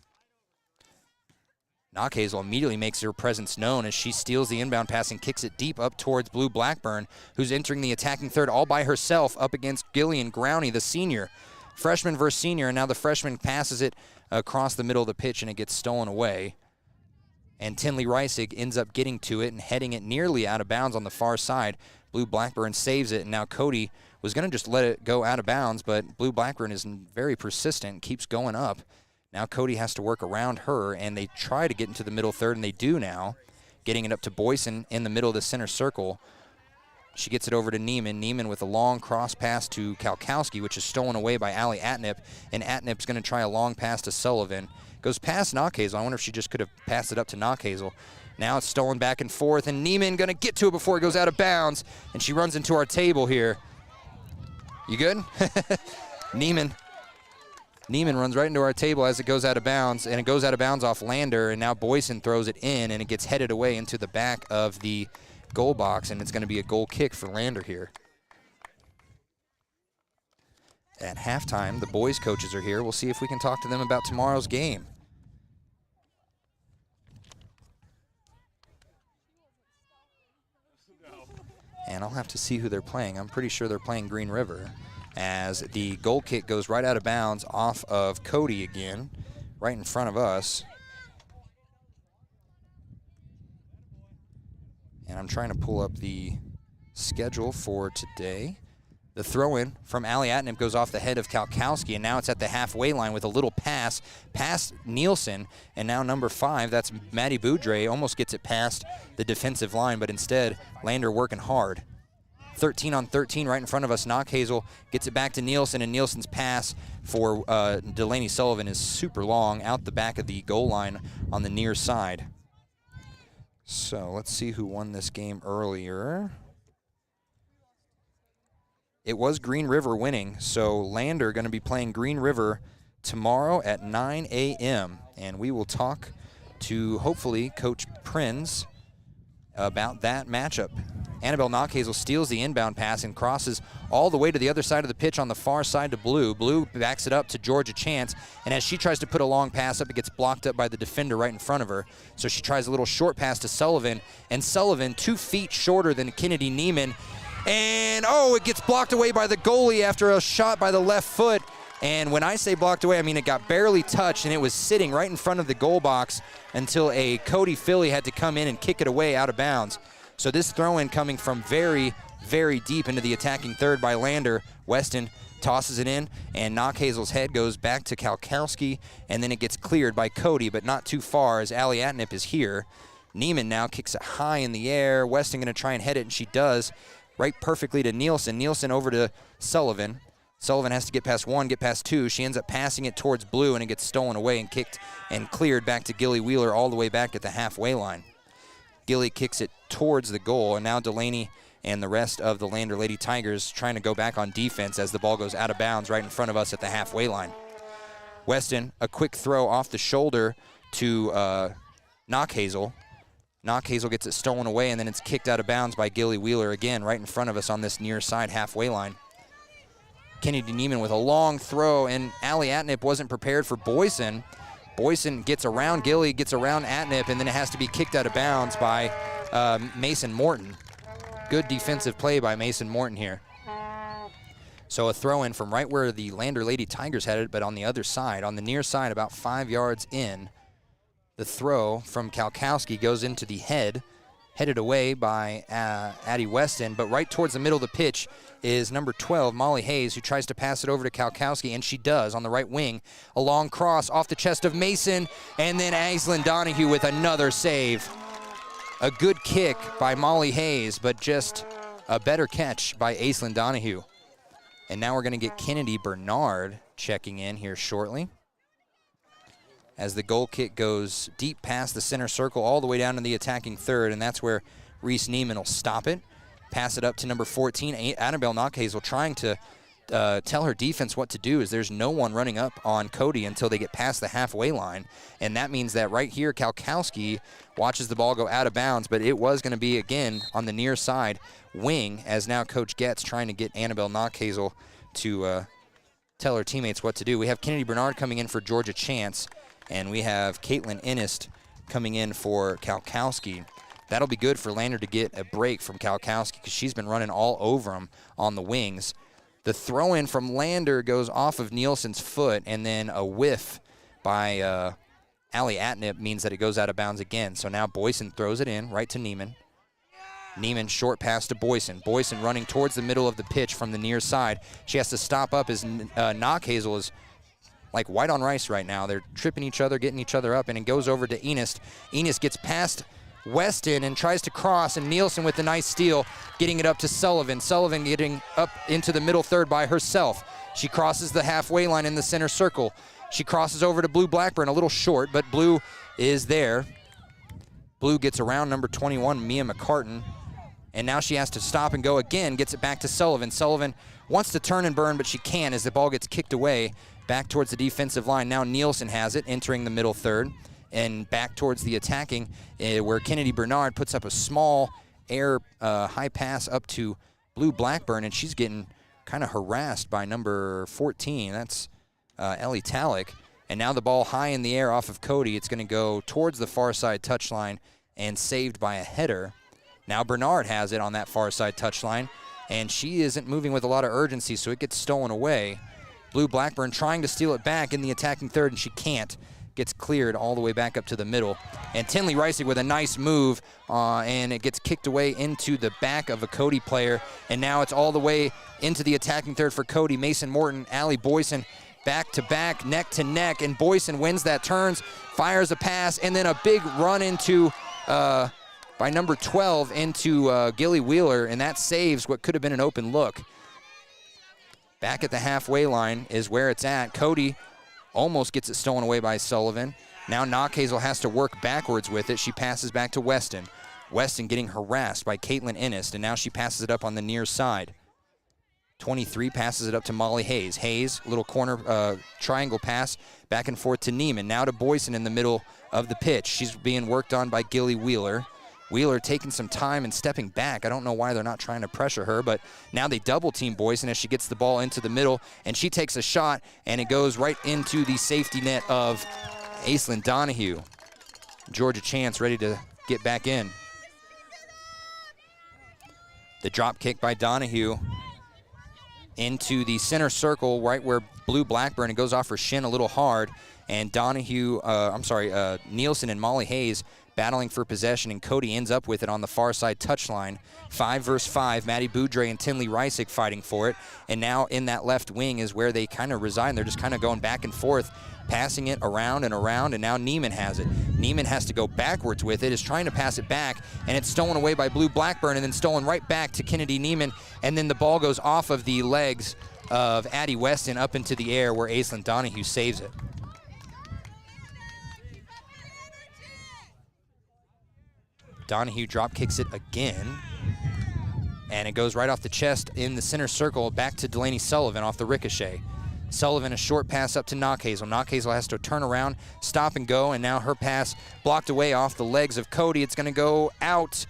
Knockhazel immediately makes her presence known as she steals the inbound pass and kicks it deep up towards Blue Blackburn, who's entering the attacking third all by herself up against Gillian Growney, the senior. Freshman versus senior, and now the freshman passes it across the middle of the pitch, and it gets stolen away. And Tinley Reisig ends up getting to it and heading it nearly out of bounds on the far side. Blue Blackburn saves it, and now Cody was going to just let it go out of bounds, but Blue Blackburn is very persistent, keeps going up. Now Cody has to work around her, and they try to get into the middle third, and they do now, getting it up to Boyson in the middle of the center circle. She gets it over to Neiman. Neiman with a long cross pass to Kalkowski, which is stolen away by Allie Atnip. And Atnip's going to try a long pass to Sullivan. Goes past Knockhazel. I wonder if she just could have passed it up to Knockhazel. Now it's stolen back and forth, and Neiman going to get to it before it goes out of bounds. And she runs into our table here. You good? Neiman runs right into our table as it goes out of bounds, and it goes out of bounds off Lander, and now Boyson throws it in, and it gets headed away into the back of the goal box, and it's going to be a goal kick for Lander here. At halftime, the boys' coaches are here. We'll see if we can talk to them about tomorrow's game. And I'll have to see who they're playing. I'm pretty sure they're playing Green River, as the goal kick goes right out of bounds off of Cody again, right in front of us. And I'm trying to pull up the schedule for today. The throw-in from Allie Atnip goes off the head of Kalkowski, and now it's at the halfway line with a little pass past Nielsen, and now number 5, that's Maddie Boudre, almost gets it past the defensive line, but instead, Lander working hard. 13 on 13 right in front of us. Knockhazel gets it back to Nielsen, and Nielsen's pass for Delaney Sullivan is super long out the back of the goal line on the near side. So let's see who won this game earlier. It was Green River winning, so Lander going to be playing Green River tomorrow at 9 a.m. And we will talk to, hopefully, Coach Prinz about that matchup. Annabelle Knockhazel steals the inbound pass and crosses all the way to the other side of the pitch on the far side to Blue. Blue backs it up to Georgia Chance, and as she tries to put a long pass up, it gets blocked up by the defender right in front of her. So she tries a little short pass to Sullivan, and Sullivan, 2 feet shorter than Kennedy Neiman, and it gets blocked away by the goalie after a shot by the left foot. And when I say blocked away, I mean it got barely touched, and it was sitting right in front of the goal box until a Cody Filly had to come in and kick it away out of bounds. So this throw-in coming from very, very deep into the attacking third by Lander. Weston tosses it in, and Knockhazel's head goes back to Kalkowski, and then it gets cleared by Cody, but not too far as Allie Atnip is here. Neiman now kicks it high in the air. Weston going to try and head it, and she does. Right perfectly to Nielsen. Nielsen over to Sullivan. Sullivan has to get past 1, get past 2. She ends up passing it towards Blue, and it gets stolen away and kicked and cleared back to Gilly Wheeler all the way back at the halfway line. Gilly kicks it towards the goal, and now Delaney and the rest of the Lander Lady Tigers trying to go back on defense as the ball goes out of bounds right in front of us at the halfway line. Weston, a quick throw off the shoulder to Knockhazel. Knockhazel gets it stolen away, and then it's kicked out of bounds by Gilly Wheeler again right in front of us on this near side halfway line. Kennedy Neiman with a long throw, and Allie Atnip wasn't prepared for Boyson. Boyson gets around Gilly, gets around Atnip, and then it has to be kicked out of bounds by Mason Morton. Good defensive play by Mason Morton here. So a throw-in from right where the Lander Lady Tigers had it, but on the other side, on the near side, about 5 yards in. The throw from Kalkowski goes into the head, headed away by Addie Weston, but right towards the middle of the pitch is number 12, Molly Hayes, who tries to pass it over to Kalkowski, and she does on the right wing. A long cross off the chest of Mason, and then Aislinn Donahue with another save. A good kick by Molly Hayes, but just a better catch by Aislinn Donahue. And now we're going to get Kennedy Bernard checking in here shortly, as the goal kick goes deep past the center circle all the way down to the attacking third, and that's where Reese Neiman will stop it. Pass it up to number 14, Annabelle Knockhazel, trying to tell her defense what to do, as there's no one running up on Cody until they get past the halfway line. And that means that right here, Kalkowski watches the ball go out of bounds, but it was going to be, again, on the near side wing, as now Coach Getz trying to get Annabelle Knockhazel to tell her teammates what to do. We have Kennedy Bernard coming in for Georgia Chance, and we have Caitlin Innist coming in for Kalkowski. That'll be good for Lander to get a break from Kalkowski, because she's been running all over him on the wings. The throw-in from Lander goes off of Nielsen's foot, and then a whiff by Allie Atnip means that it goes out of bounds again. So now Boyson throws it in right to Neiman. Neiman short pass to Boyson. Boyson running towards the middle of the pitch from the near side. She has to stop up as Knockhazel is like white on rice right now. They're tripping each other, getting each other up, and it goes over to Enist. Enist gets past Weston and tries to cross, and Nielsen with a nice steal, getting it up to Sullivan. Sullivan getting up into the middle third by herself. She crosses the halfway line in the center circle. She crosses over to Blue Blackburn, a little short, but Blue is there. Blue gets around number 21, Mia McCartan, and now she has to stop and go again, gets it back to Sullivan. Sullivan wants to turn and burn, but she can't as the ball gets kicked away back towards the defensive line. Now Nielsen has it, entering the middle third, and back towards the attacking, where Kennedy Bernard puts up a small air high pass up to Blue Blackburn, and she's getting kind of harassed by number 14. That's Ellie Talick. And now the ball high in the air off of Cody. It's going to go towards the far side touchline and saved by a header. Now Bernard has it on that far side touchline, and she isn't moving with a lot of urgency, so it gets stolen away. Blue Blackburn trying to steal it back in the attacking third, and she can't. Gets cleared all the way back up to the middle. And Tinley Reisig with a nice move, and it gets kicked away into the back of a Cody player. And now it's all the way into the attacking third for Cody. Mason Morton, Allie Boyson, back to back, neck to neck, and Boyson wins that, turns, fires a pass, and then a big run into, by number 12, into Gilly Wheeler, and that saves what could have been an open look. Back at the halfway line is where it's at. Cody almost gets it stolen away by Sullivan. Now Knockhazel has to work backwards with it. She passes back to Weston. Weston getting harassed by Caitlin Ennis, and now she passes it up on the near side. 23 passes it up to Molly Hayes. Hayes, little corner triangle pass back and forth to Neiman. Now to Boyson in the middle of the pitch. She's being worked on by Gilly Wheeler. Wheeler taking some time and stepping back. I don't know why they're not trying to pressure her, but now they double team Boyson as she gets the ball into the middle, and she takes a shot, and it goes right into the safety net of Aislinn Donahue. Georgia Chance ready to get back in. The drop kick by Donahue into the center circle right where Blue Blackburn, it goes off her shin a little hard, and Nielsen and Molly Hayes battling for possession, and Cody ends up with it on the far side touchline. 5 versus 5, Maddie Boudre and Tinley Reisig fighting for it, and now in that left wing is where they kind of reside. They're just kind of going back and forth, passing it around and around, and now Neiman has it. Neiman has to go backwards with it, is trying to pass it back, and it's stolen away by Blue Blackburn, and then stolen right back to Kennedy Neiman, and then the ball goes off of the legs of Addie Weston up into the air where Aislinn Donahue saves it. Donahue drop kicks it again, and it goes right off the chest in the center circle back to Delaney Sullivan off the ricochet. Sullivan, a short pass up to Knockhazel. Knockhazel has to turn around, stop and go, and now her pass blocked away off the legs of Cody. It's going to go out,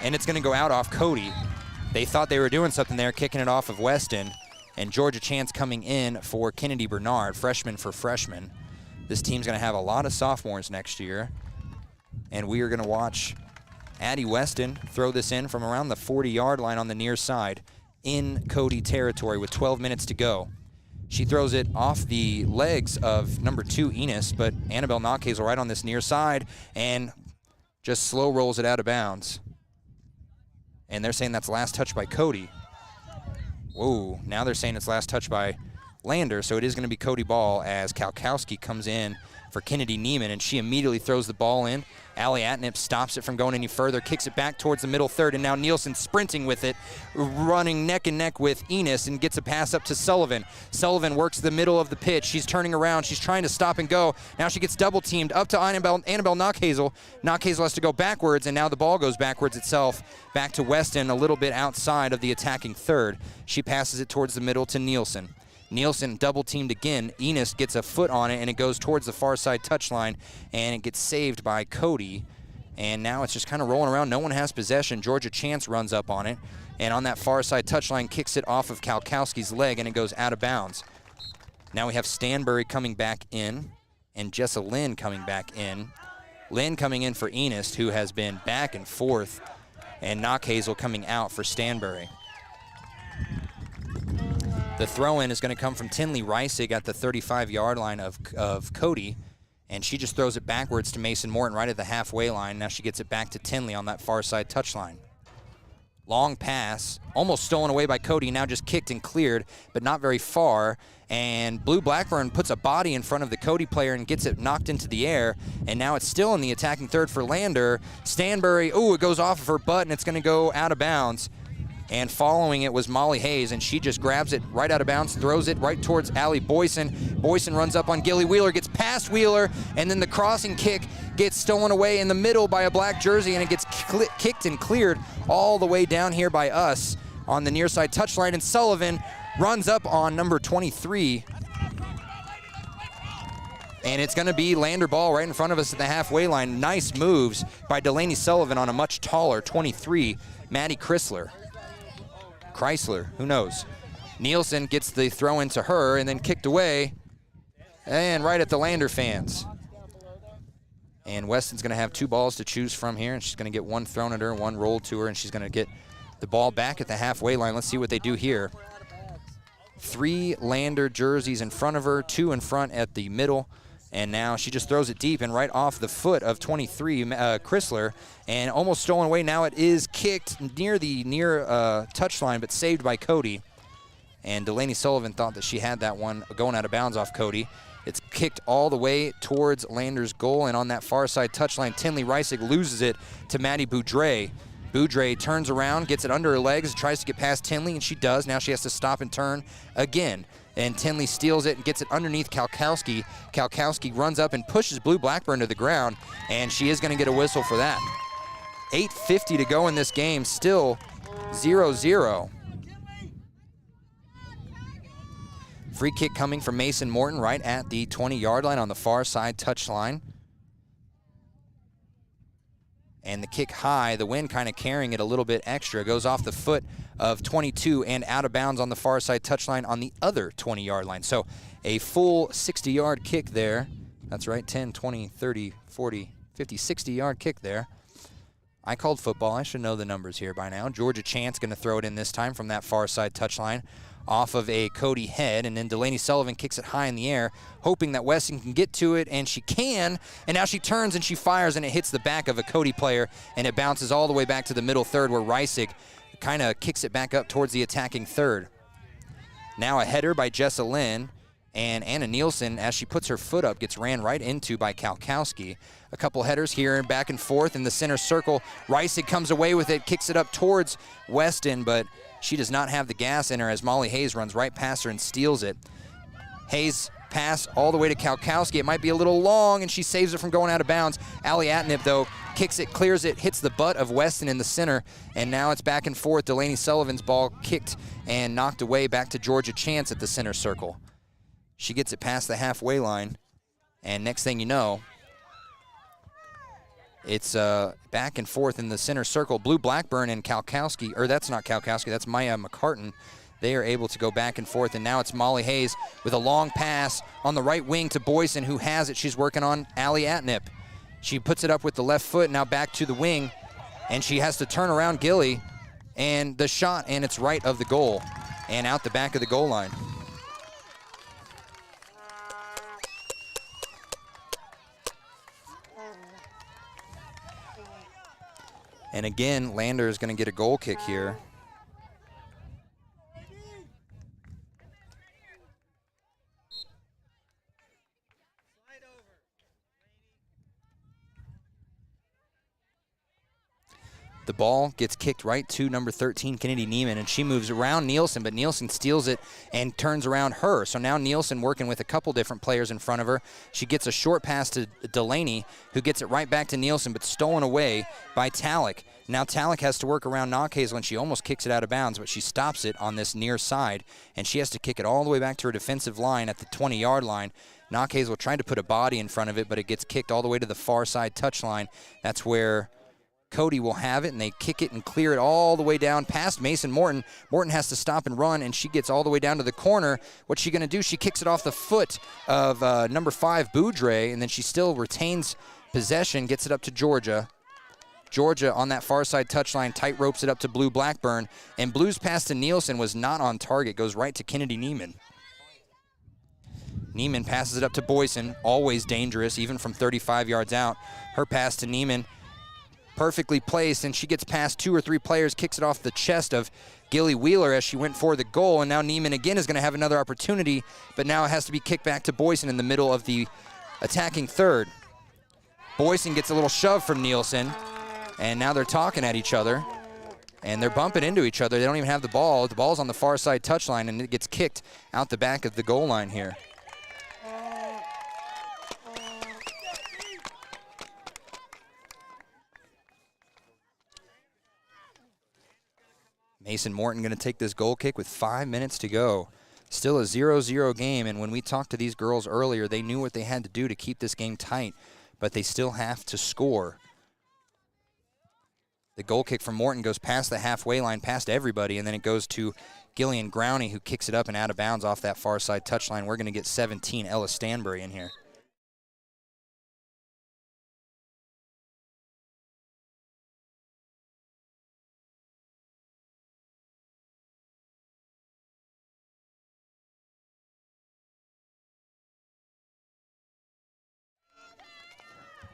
and it's going to go out off Cody. They thought they were doing something there, kicking it off of Weston, and Georgia Chance coming in for Kennedy Bernard, freshman for freshman. This team's going to have a lot of sophomores next year, and we are going to watch Addie Weston throw this in from around the 40-yard line on the near side in Cody territory with 12 minutes to go. She throws it off the legs of number 2, Enos, but Annabelle Knockhazel right on this near side and just slow rolls it out of bounds. And they're saying that's last touch by Cody. Whoa, now they're saying it's last touch by Lander, so it is going to be Cody ball as Kalkowski comes in for Kennedy Neiman, and she immediately throws the ball in. Allie Atnip stops it from going any further, kicks it back towards the middle third, and now Nielsen sprinting with it, running neck and neck with Enos, and gets a pass up to Sullivan. Sullivan works the middle of the pitch. She's turning around. She's trying to stop and go. Now she gets double teamed up to Annabelle Knockhazel. Knockhazel has to go backwards, and now the ball goes backwards itself back to Weston, a little bit outside of the attacking third. She passes it towards the middle to Nielsen. Nielsen double teamed again. Enos gets a foot on it, and it goes towards the far side touchline, and it gets saved by Cody. And now it's just kind of rolling around. No one has possession. Georgia Chance runs up on it, and on that far side touchline kicks it off of Kalkowski's leg, and it goes out of bounds. Now we have Stanbury coming back in and Jessa Lynn coming back in. Lynn coming in for Enos, who has been back and forth, and Knockhazel coming out for Stanbury. The throw-in is going to come from Tinley Reisig at the 35-yard line of Cody, and she just throws it backwards to Mason Morton right at the halfway line. Now she gets it back to Tinley on that far side touchline. Long pass, almost stolen away by Cody, now just kicked and cleared, but not very far. And Blue Blackburn puts a body in front of the Cody player and gets it knocked into the air. And now it's still in the attacking third for Lander. Stanbury, it goes off of her butt, and it's going to go out of bounds. And following it was Molly Hayes, and she just grabs it right out of bounds, throws it right towards Allie Boyson. Boyson runs up on Gilly Wheeler, gets past Wheeler, and then the crossing kick gets stolen away in the middle by a black jersey, and it gets kicked and cleared all the way down here by us on the near side touchline. And Sullivan runs up on number 23. And it's going to be Lander ball right in front of us at the halfway line. Nice moves by Delaney Sullivan on a much taller 23, Maddie Chrysler, who knows. Nielsen gets the throw into her and then kicked away and right at the Lander fans. And Weston's going to have 2 balls to choose from here, and she's going to get one thrown at her, one rolled to her, and she's going to get the ball back at the halfway line. Let's see what they do here. 3 Lander jerseys in front of her, 2 in front at the middle. And now she just throws it deep and right off the foot of 23, Chrysler, and almost stolen away. Now it is kicked near the touchline, but saved by Cody. And Delaney Sullivan thought that she had that one going out of bounds off Cody. It's kicked all the way towards Lander's goal, and on that far side touchline, Tinley Reisig loses it to Maddie Boudre. Boudre turns around, gets it under her legs, tries to get past Tinley, and she does. Now she has to stop and turn again. And Tinley steals it and gets it underneath Kalkowski. Kalkowski runs up and pushes Blue Blackburn to the ground, and she is going to get a whistle for that. 8:50 to go in this game, still 0-0. Free kick coming from Mason Morton right at the 20-yard line on the far side touchline. And the kick high, the wind kind of carrying it a little bit extra, goes off the foot of 22 and out of bounds on the far side touchline on the other 20-yard line. So a full 60-yard kick there. That's right, 10, 20, 30, 40, 50, 60-yard kick there. I called football. I should know the numbers here by now. Georgia Chance going to throw it in this time from that far side touchline off of a Cody head, and then Delaney Sullivan kicks it high in the air, hoping that Weston can get to it, and she can, and now she turns and she fires, and it hits the back of a Cody player, and it bounces all the way back to the middle third where Reisig kind of kicks it back up towards the attacking third. Now a header by Jessa Lynn, and Anna Nielsen, as she puts her foot up, gets ran right into by Kalkowski. A couple headers here and back and forth in the center circle. Reisig comes away with it, kicks it up towards Weston, but she does not have the gas in her as Molly Hayes runs right past her and steals it. Hayes pass all the way to Kalkowski. It might be a little long, and she saves it from going out of bounds. Allie Atnip, though, kicks it, clears it, hits the butt of Weston in the center, and now it's back and forth. Delaney Sullivan's ball kicked and knocked away back to Georgia Chance at the center circle. She gets it past the halfway line, and next thing you know, it's back and forth in the center circle. Blue Blackburn and Kalkowski, or that's not Kalkowski, that's Maya McCartan. They are able to go back and forth, and now it's Molly Hayes with a long pass on the right wing to Boyson, who has it. She's working on Allie Atnip. She puts it up with the left foot, now back to the wing, and she has to turn around Gilly, and the shot, and it's right of the goal, and out the back of the goal line. And again, Lander is going to get a goal kick here. The ball gets kicked right to number 13, Kennedy Neiman, and she moves around Nielsen, but Nielsen steals it and turns around her. So now Nielsen working with a couple different players in front of her. She gets a short pass to Delaney, who gets it right back to Nielsen, but stolen away by Talek. Now Talek has to work around Knockhazel, and she almost kicks it out of bounds, but she stops it on this near side, and she has to kick it all the way back to her defensive line at the 20-yard line. Knockhazel tried to put a body in front of it, but it gets kicked all the way to the far side touchline. That's where Cody will have it, and they kick it and clear it all the way down past Mason Morton. Morton has to stop and run, and she gets all the way down to the corner. What's she going to do? She kicks it off the foot of number 5, Boudre, and then she still retains possession, gets it up to Georgia. Georgia on that far side touchline tight ropes it up to Blue Blackburn, and Blue's pass to Nielsen was not on target, goes right to Kennedy Neiman. Neiman passes it up to Boyson, always dangerous, even from 35 yards out. Her pass to Neiman perfectly placed, and she gets past 2 or 3 players, kicks it off the chest of Gilly Wheeler as she went for the goal, and now Neiman again is going to have another opportunity, but now it has to be kicked back to Boyson in the middle of the attacking third. Boyson gets a little shove from Nielsen, and now they're talking at each other, and they're bumping into each other. They don't even have the ball. The ball's on the far side touchline, and it gets kicked out the back of the goal line here. Mason Morton going to take this goal kick with 5 minutes to go. Still a 0-0 game, and when we talked to these girls earlier, they knew what they had to do to keep this game tight, but they still have to score. The goal kick from Morton goes past the halfway line, past everybody, and then it goes to Gillian Growney, who kicks it up and out of bounds off that far side touchline. We're going to get 17 Ella Stanbury in here.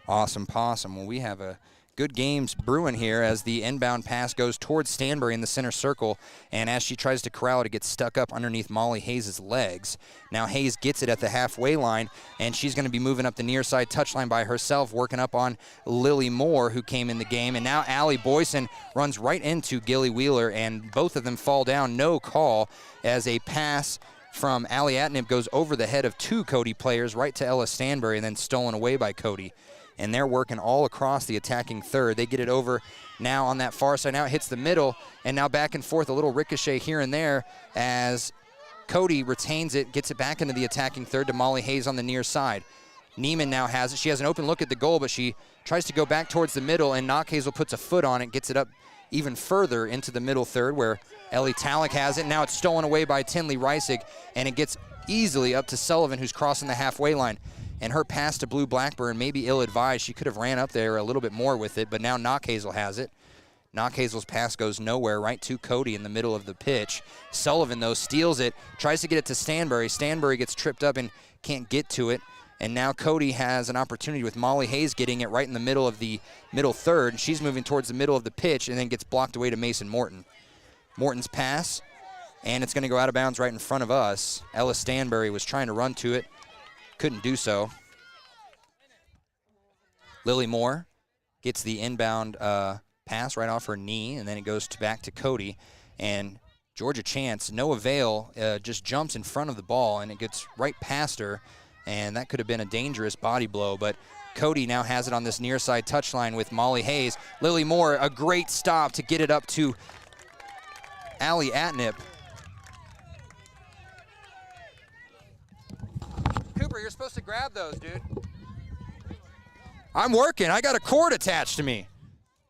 Awesome possum. Well, we have a good games brewing here as the inbound pass goes towards Stanbury in the center circle, and as she tries to corral it, it gets stuck up underneath Molly Hayes' legs. Now Hayes gets it at the halfway line, and she's going to be moving up the near side touchline by herself, working up on Lily Moore, who came in the game, and now Allie Boyson runs right into Gilly Wheeler, and both of them fall down. No call as a pass from Allie Atnip goes over the head of 2 Cody players right to Ella Stanbury and then stolen away by Cody. And they're working all across the attacking third. They get it over now on that far side. Now it hits the middle, and now back and forth, a little ricochet here and there as Cody retains it, gets it back into the attacking third to Molly Hayes on the near side. Neiman now has it. She has an open look at the goal, but she tries to go back towards the middle, and Knockhazel puts a foot on it, gets it up even further into the middle third where Ellie Talek has it. Now it's stolen away by Tinley Reisig, and it gets easily up to Sullivan, who's crossing the halfway line. And her pass to Blue Blackburn may be ill-advised. She could have ran up there a little bit more with it, but now Knockhazel has it. Knockhazel's pass goes nowhere, right to Cody in the middle of the pitch. Sullivan, though, steals it, tries to get it to Stanbury. Stanbury gets tripped up and can't get to it. And now Cody has an opportunity with Molly Hayes getting it right in the middle of the middle third. She's moving towards the middle of the pitch and then gets blocked away to Mason Morton. Morton's pass, and it's going to go out of bounds right in front of us. Ella Stanbury was trying to run to it. Couldn't do so. Lily Moore gets the inbound pass right off her knee, and then it goes back to Cody. And Georgia Chance, no avail, just jumps in front of the ball, and it gets right past her, and that could have been a dangerous body blow. But Cody now has it on this near side touchline with Molly Hayes. Lily Moore, a great stop to get it up to Allie Atnip. Cooper, you're supposed to grab those, dude. I'm working. I got a cord attached to me.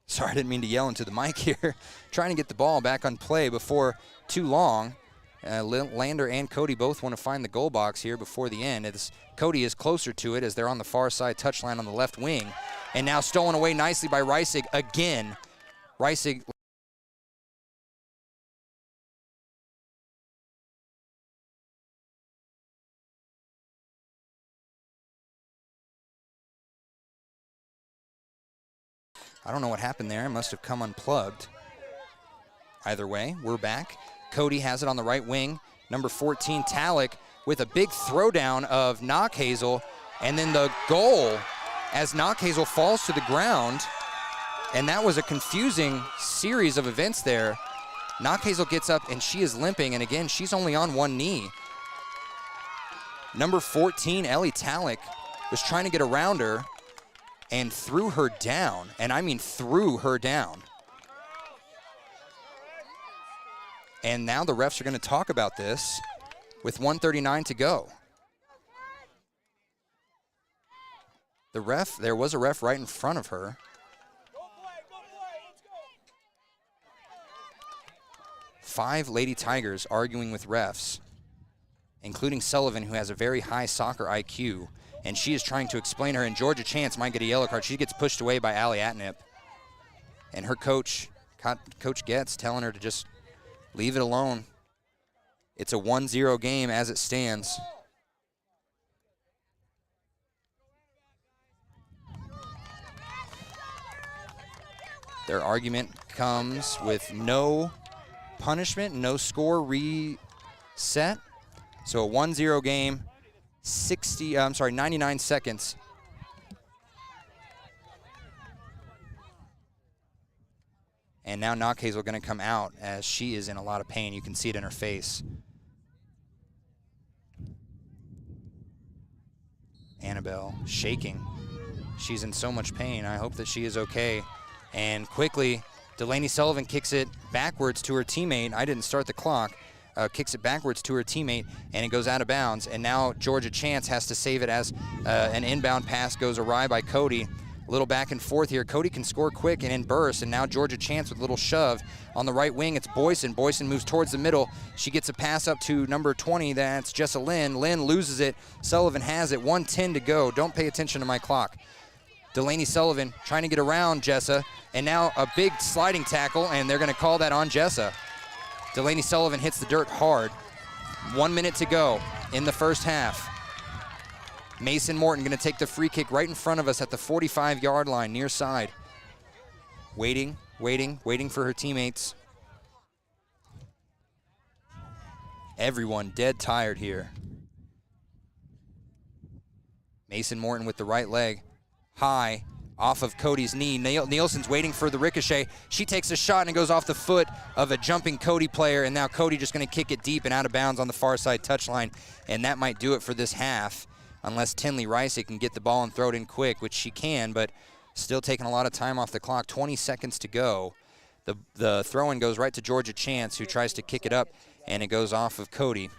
Sorry, I didn't mean to yell into the mic here. Trying to get the ball back on play before too long. Lander and Cody both want to find the goal box here before the end. Cody is closer to it as they're on the far side touchline on the left wing. And now stolen away nicely by Reisig again. Reisig. I don't know what happened there. It must have come unplugged. Either way, we're back. Cody has it on the right wing. Number 14, Talek, with a big throwdown of Knockhazel, and then the goal as Knockhazel falls to the ground. And that was a confusing series of events there. Knockhazel gets up, and she is limping, and again, she's only on one knee. Number 14, Ellie Talek, was trying to get around her and threw her down, and I mean threw her down. And now the refs are going to talk about this with 1:39 to go. There was a ref right in front of her. Five Lady Tigers arguing with refs, including Sullivan, who has a very high soccer IQ. And she is trying to explain her, and Georgia Chance might get a yellow card. She gets pushed away by Allie Atnip. And her coach, Coach Getz, telling her to just leave it alone. It's a 1-0 game as it stands. Their argument comes with no punishment, no score reset. So a 1-0 game, 99 seconds. And now Knockhazel going to come out as she is in a lot of pain. You can see it in her face. Annabelle shaking. She's in so much pain. I hope that she is okay. And quickly, Delaney Sullivan kicks it backwards to her teammate. I didn't start the clock. Kicks it backwards to her teammate, and it goes out of bounds. And now Georgia Chance has to save it as an inbound pass goes awry by Cody. A little back and forth here. Cody can score quick and in bursts, and now Georgia Chance with a little shove. On the right wing, it's Boyson. Boyson moves towards the middle. She gets a pass up to number 20. That's Jessa Lynn. Lynn loses it. Sullivan has it. 1:10 to go. Don't pay attention to my clock. Delaney Sullivan trying to get around Jessa, and now a big sliding tackle, and they're going to call that on Jessa. Delaney Sullivan hits the dirt hard. 1 minute to go in the first half. Mason Morton going to take the free kick right in front of us at the 45-yard line, near side. Waiting for her teammates. Everyone dead tired here. Mason Morton with the right leg. High, off of Cody's knee. Nielsen's waiting for the ricochet. She takes a shot and it goes off the foot of a jumping Cody player, and now Cody just going to kick it deep and out of bounds on the far side touchline, and that might do it for this half. Unless Tinley Rice can get the ball and throw it in quick, which she can, but still taking a lot of time off the clock. 20 seconds to go. The throw-in goes right to Georgia Chance, who tries to kick it up, and it goes off of Cody.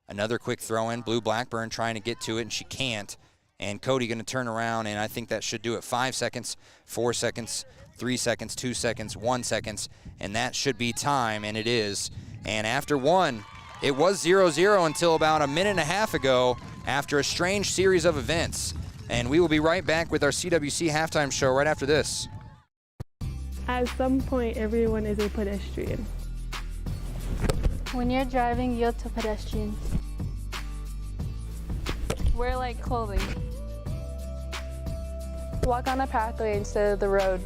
Another quick throw-in. Blue Blackburn trying to get to it, and she can't. And Cody going to turn around, and I think that should do it. 5 seconds, 4 seconds, 3 seconds, 2 seconds, 1 second, and that should be time, and it is. And after one, it was 0-0 until about a minute and a half ago after a strange series of events. And we will be right back with our CWC halftime show right after this. At some point, everyone is a pedestrian. When you're driving, yield to pedestrians. Wear light clothing. Walk on a pathway instead of the road.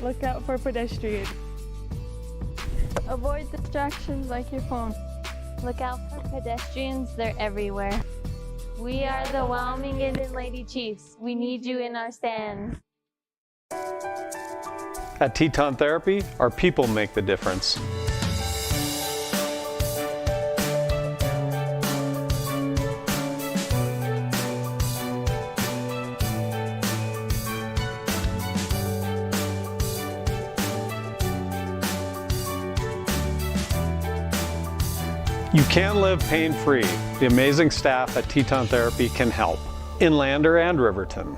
Look out for pedestrians. Avoid distractions like your phone. Look out for pedestrians, they're everywhere. We are the Wyoming Indian Lady Chiefs. We need you in our stand. At Teton Therapy, our people make the difference. You can live pain-free. The amazing staff at Teton Therapy can help. In Lander and Riverton.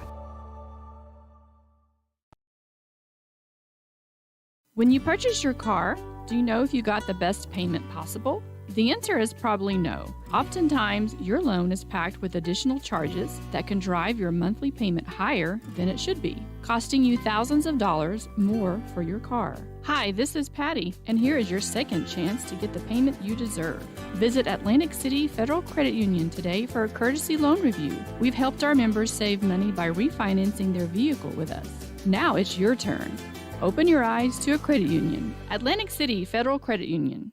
When you purchase your car, do you know if you got the best payment possible? The answer is probably no. Oftentimes, your loan is packed with additional charges that can drive your monthly payment higher than it should be, costing you thousands of dollars more for your car. Hi, this is Patty, and here is your second chance to get the payment you deserve. Visit Atlantic City Federal Credit Union today for a courtesy loan review. We've helped our members save money by refinancing their vehicle with us. Now it's your turn. Open your eyes to a credit union. Atlantic City Federal Credit Union.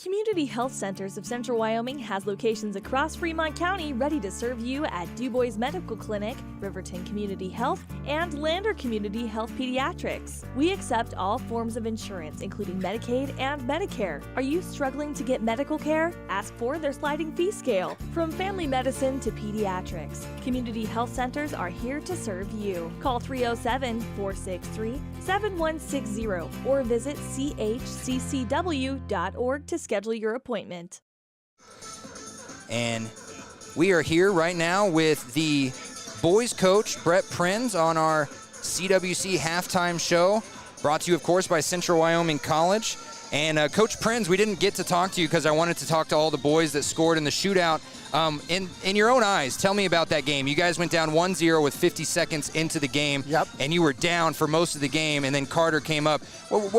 Community Health Centers of Central Wyoming has locations across Fremont County ready to serve you at DuBois Medical Clinic, Riverton Community Health, and Lander Community Health Pediatrics. We accept all forms of insurance, including Medicaid and Medicare. Are you struggling to get medical care? Ask for their sliding fee scale. From family medicine to pediatrics, Community Health Centers are here to serve you. Call 307-463-7160 or visit chccw.org to schedule your appointment. And we are here right now with the boys coach, Brett Prinz, on our CWC halftime show, brought to you, of course, by Central Wyoming College. And Coach Prinz, we didn't get to talk to you because I wanted to talk to all the boys that scored in the shootout. In your own eyes, tell me about that game. You guys went down 1-0 with 50 seconds into the game. Yep. And you were down for most of the game, and then Carter came up.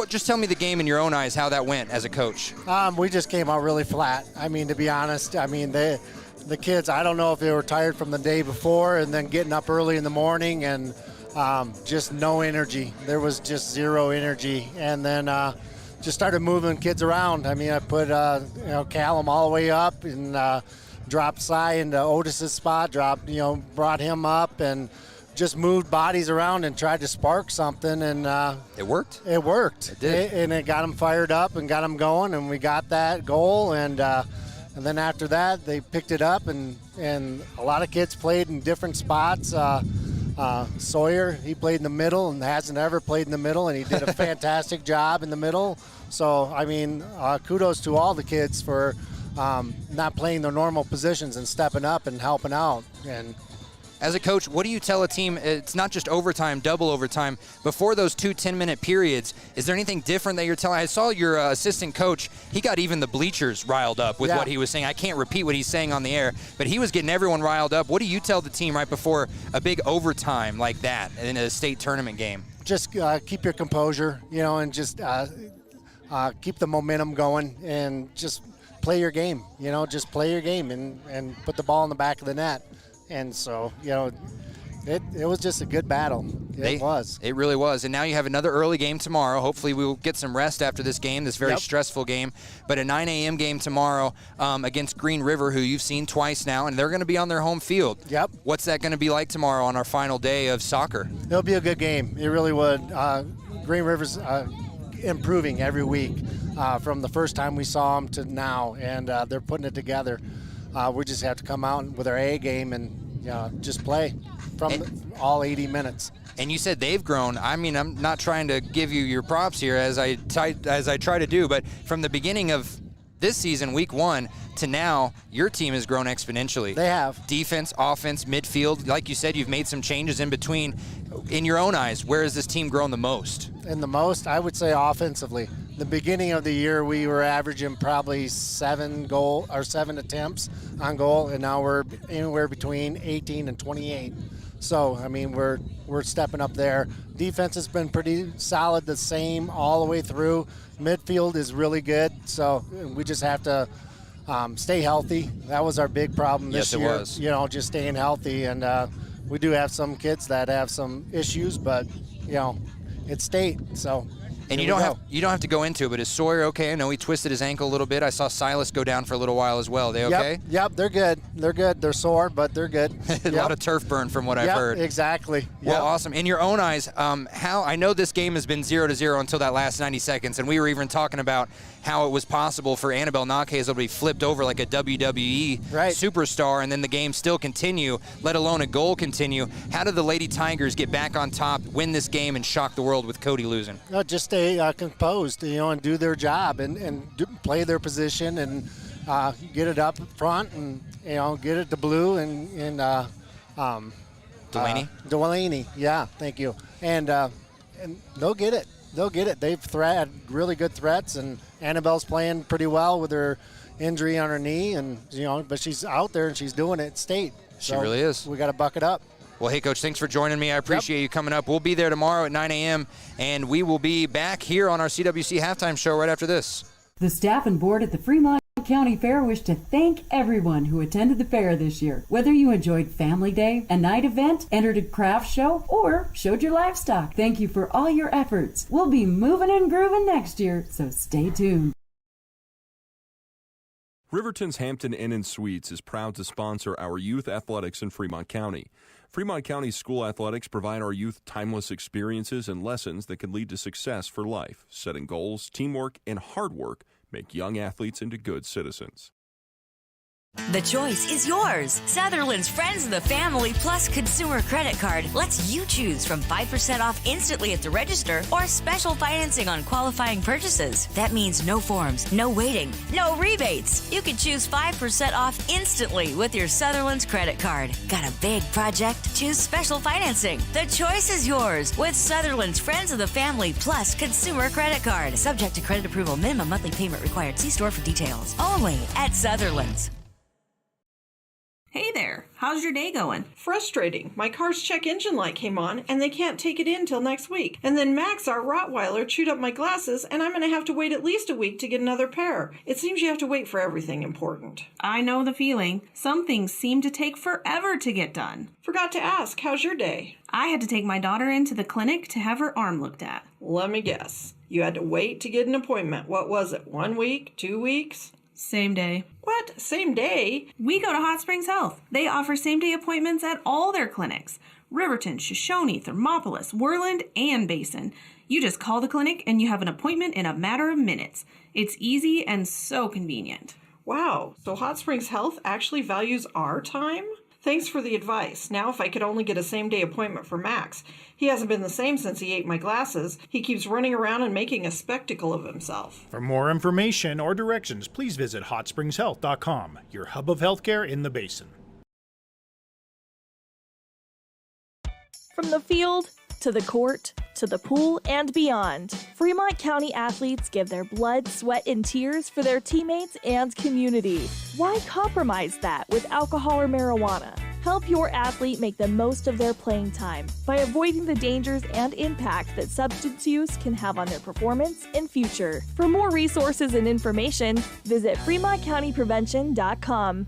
Just tell me the game in your own eyes, how that went as a coach. We just came out really flat. I mean, to be honest, I mean, they the kids, I don't know if they were tired from the day before and then getting up early in the morning and just no energy. There was just zero energy. And then just started moving kids around. I mean, I put Callum all the way up and dropped Cy into Otis's spot, brought him up and just moved bodies around and tried to spark something, and it worked. It worked. It did. And it got them fired up and got them going, and we got that goal. And then after that, they picked it up, and a lot of kids played in different spots. Sawyer, he played in the middle and hasn't ever played in the middle, and he did a fantastic job in the middle. So, I mean, kudos to all the kids for not playing their normal positions and stepping up and helping out. And as a coach, what do you tell a team? It's not just overtime, double overtime. Before those 2 10-minute periods, is there anything different that you're telling? I saw your assistant coach. He got even the bleachers riled up with what he was saying. I can't repeat what he's saying on the air, but he was getting everyone riled up. What do you tell the team right before a big overtime like that in a state tournament game? Just keep your composure, and just keep the momentum going and just play your game. Just play your game and put the ball in the back of the net. And so, it was just a good battle. It was. It really was. And now you have another early game tomorrow. Hopefully we will get some rest after this game, this very stressful game. But a 9 a.m. game tomorrow against Green River, who you've seen twice now, and they're going to be on their home field. Yep. What's that going to be like tomorrow on our final day of soccer? It'll be a good game. It really would. Green River's improving every week from the first time we saw them to now, and they're putting it together. We just have to come out with our A game and just play from all 80 minutes. And you said they've grown. I mean, I'm not trying to give you your props here as I try to do, but from the beginning of this season, week 1, to now, your team has grown exponentially. They have. Defense, offense, midfield. Like you said, you've made some changes in between. In your own eyes, where has this team grown the most? In the most, I would say offensively. The beginning of the year, we were averaging probably 7 attempts on goal, and now we're anywhere between 18 and 28. So, I mean, we're stepping up there. Defense has been pretty solid, the same all the way through. Midfield is really good, so we just have to stay healthy. That was our big problem this year. Yes, it was. Just staying healthy, and we do have some kids that have some issues, but it's state, so. And you don't have to go into it, but is Sawyer okay? I know he twisted his ankle a little bit. I saw Silas go down for a little while as well. They okay? Yep, they're good. They're good. They're sore, but they're good. A lot of turf burn from what I've heard. Exactly. Well, awesome. In your own eyes, how I know this game has been 0-0 until that last 90 seconds, and we were even talking about how it was possible for Annabelle Nachhazel to be flipped over like a WWE superstar, and then the game still continue, let alone a goal continue. How did the Lady Tigers get back on top, win this game, and shock the world with Cody losing? Just stay composed, and do their job and play their position and get it up front and get it to Blue and Delaney. Delaney, yeah, thank you. And they'll get it. They'll get it. They've had really good threats, and Annabelle's playing pretty well with her injury on her knee, and but she's out there and she's doing it state. She really is. We got to buck it up. Well, hey, Coach, thanks for joining me. I appreciate you coming up. We'll be there tomorrow at 9 a.m., and we will be back here on our CWC halftime show right after this. The staff and board at the Fremont County Fair wish to thank everyone who attended the fair this year. Whether you enjoyed Family Day, a night event, entered a craft show, or showed your livestock, thank you for all your efforts. We'll be moving and grooving next year, so stay tuned. Riverton's Hampton Inn & Suites is proud to sponsor our youth athletics in Fremont County. Fremont County school athletics provide our youth timeless experiences and lessons that can lead to success for life. Setting goals, teamwork, and hard work make young athletes into good citizens. The choice is yours. Sutherland's Friends of the Family Plus Consumer Credit Card lets you choose from 5% off instantly at the register or special financing on qualifying purchases. That means no forms, no waiting, no rebates. You can choose 5% off instantly with your Sutherland's credit card. Got a big project? Choose special financing. The choice is yours with Sutherland's Friends of the Family Plus Consumer Credit Card. Subject to credit approval. Minimum monthly payment required. See store for details. Only at Sutherland's. Hey there, how's your day going? Frustrating. My car's check engine light came on, and they can't take it in till next week. And then Max, our Rottweiler, chewed up my glasses, and I'm going to have to wait at least a week to get another pair. It seems you have to wait for everything important. I know the feeling. Some things seem to take forever to get done. Forgot to ask, how's your day? I had to take my daughter into the clinic to have her arm looked at. Let me guess. You had to wait to get an appointment. What was it, 1 week, 2 weeks? Same day. What? Same day? We go to Hot Springs Health. They offer same-day appointments at all their clinics. Riverton, Shoshone, Thermopolis, Worland, and Basin. You just call the clinic and you have an appointment in a matter of minutes. It's easy and so convenient. Wow, so Hot Springs Health actually values our time? Thanks for the advice. Now if I could only get a same-day appointment for Max. He hasn't been the same since he ate my glasses. He keeps running around and making a spectacle of himself. For more information or directions, please visit hotspringshealth.com, your hub of healthcare in the Basin. From the field to the court to the pool and beyond, Fremont County athletes give their blood, sweat, and tears for their teammates and community. Why compromise that with alcohol or marijuana? Help your athlete make the most of their playing time by avoiding the dangers and impact that substance use can have on their performance and future. For more resources and information, visit FremontCountyPrevention.com.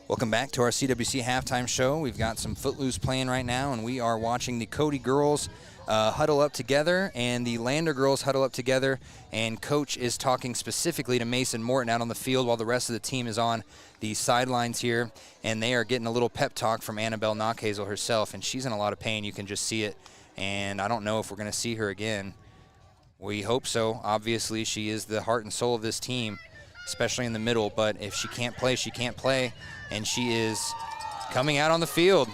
Welcome back to our CWC halftime show. We've got some Footloose playing right now, and we are watching the Cody girls huddle up together and the Lander girls huddle up together, and Coach is talking specifically to Mason Morton out on the field while the rest of the team is on the sidelines here, and they are getting a little pep talk from Annabelle Knockhazel herself, and she's in a lot of pain. You can just see it, and I don't know if we're going to see her again. We hope so. Obviously, she is the heart and soul of this team, especially in the middle, but if she can't play, she can't play, and she is coming out on the field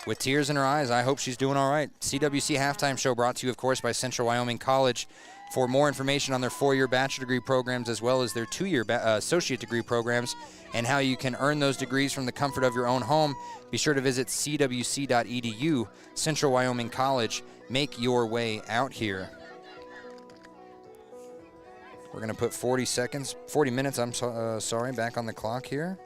with tears in her eyes. I hope she's doing all right. CWC halftime show brought to you, of course, by Central Wyoming College. For more information on their 4-year bachelor degree programs as well as their 2-year associate degree programs and how you can earn those degrees from the comfort of your own home, be sure to visit cwc.edu. Central Wyoming College. Make your way out here. We're going to put 40 minutes, back on the clock here.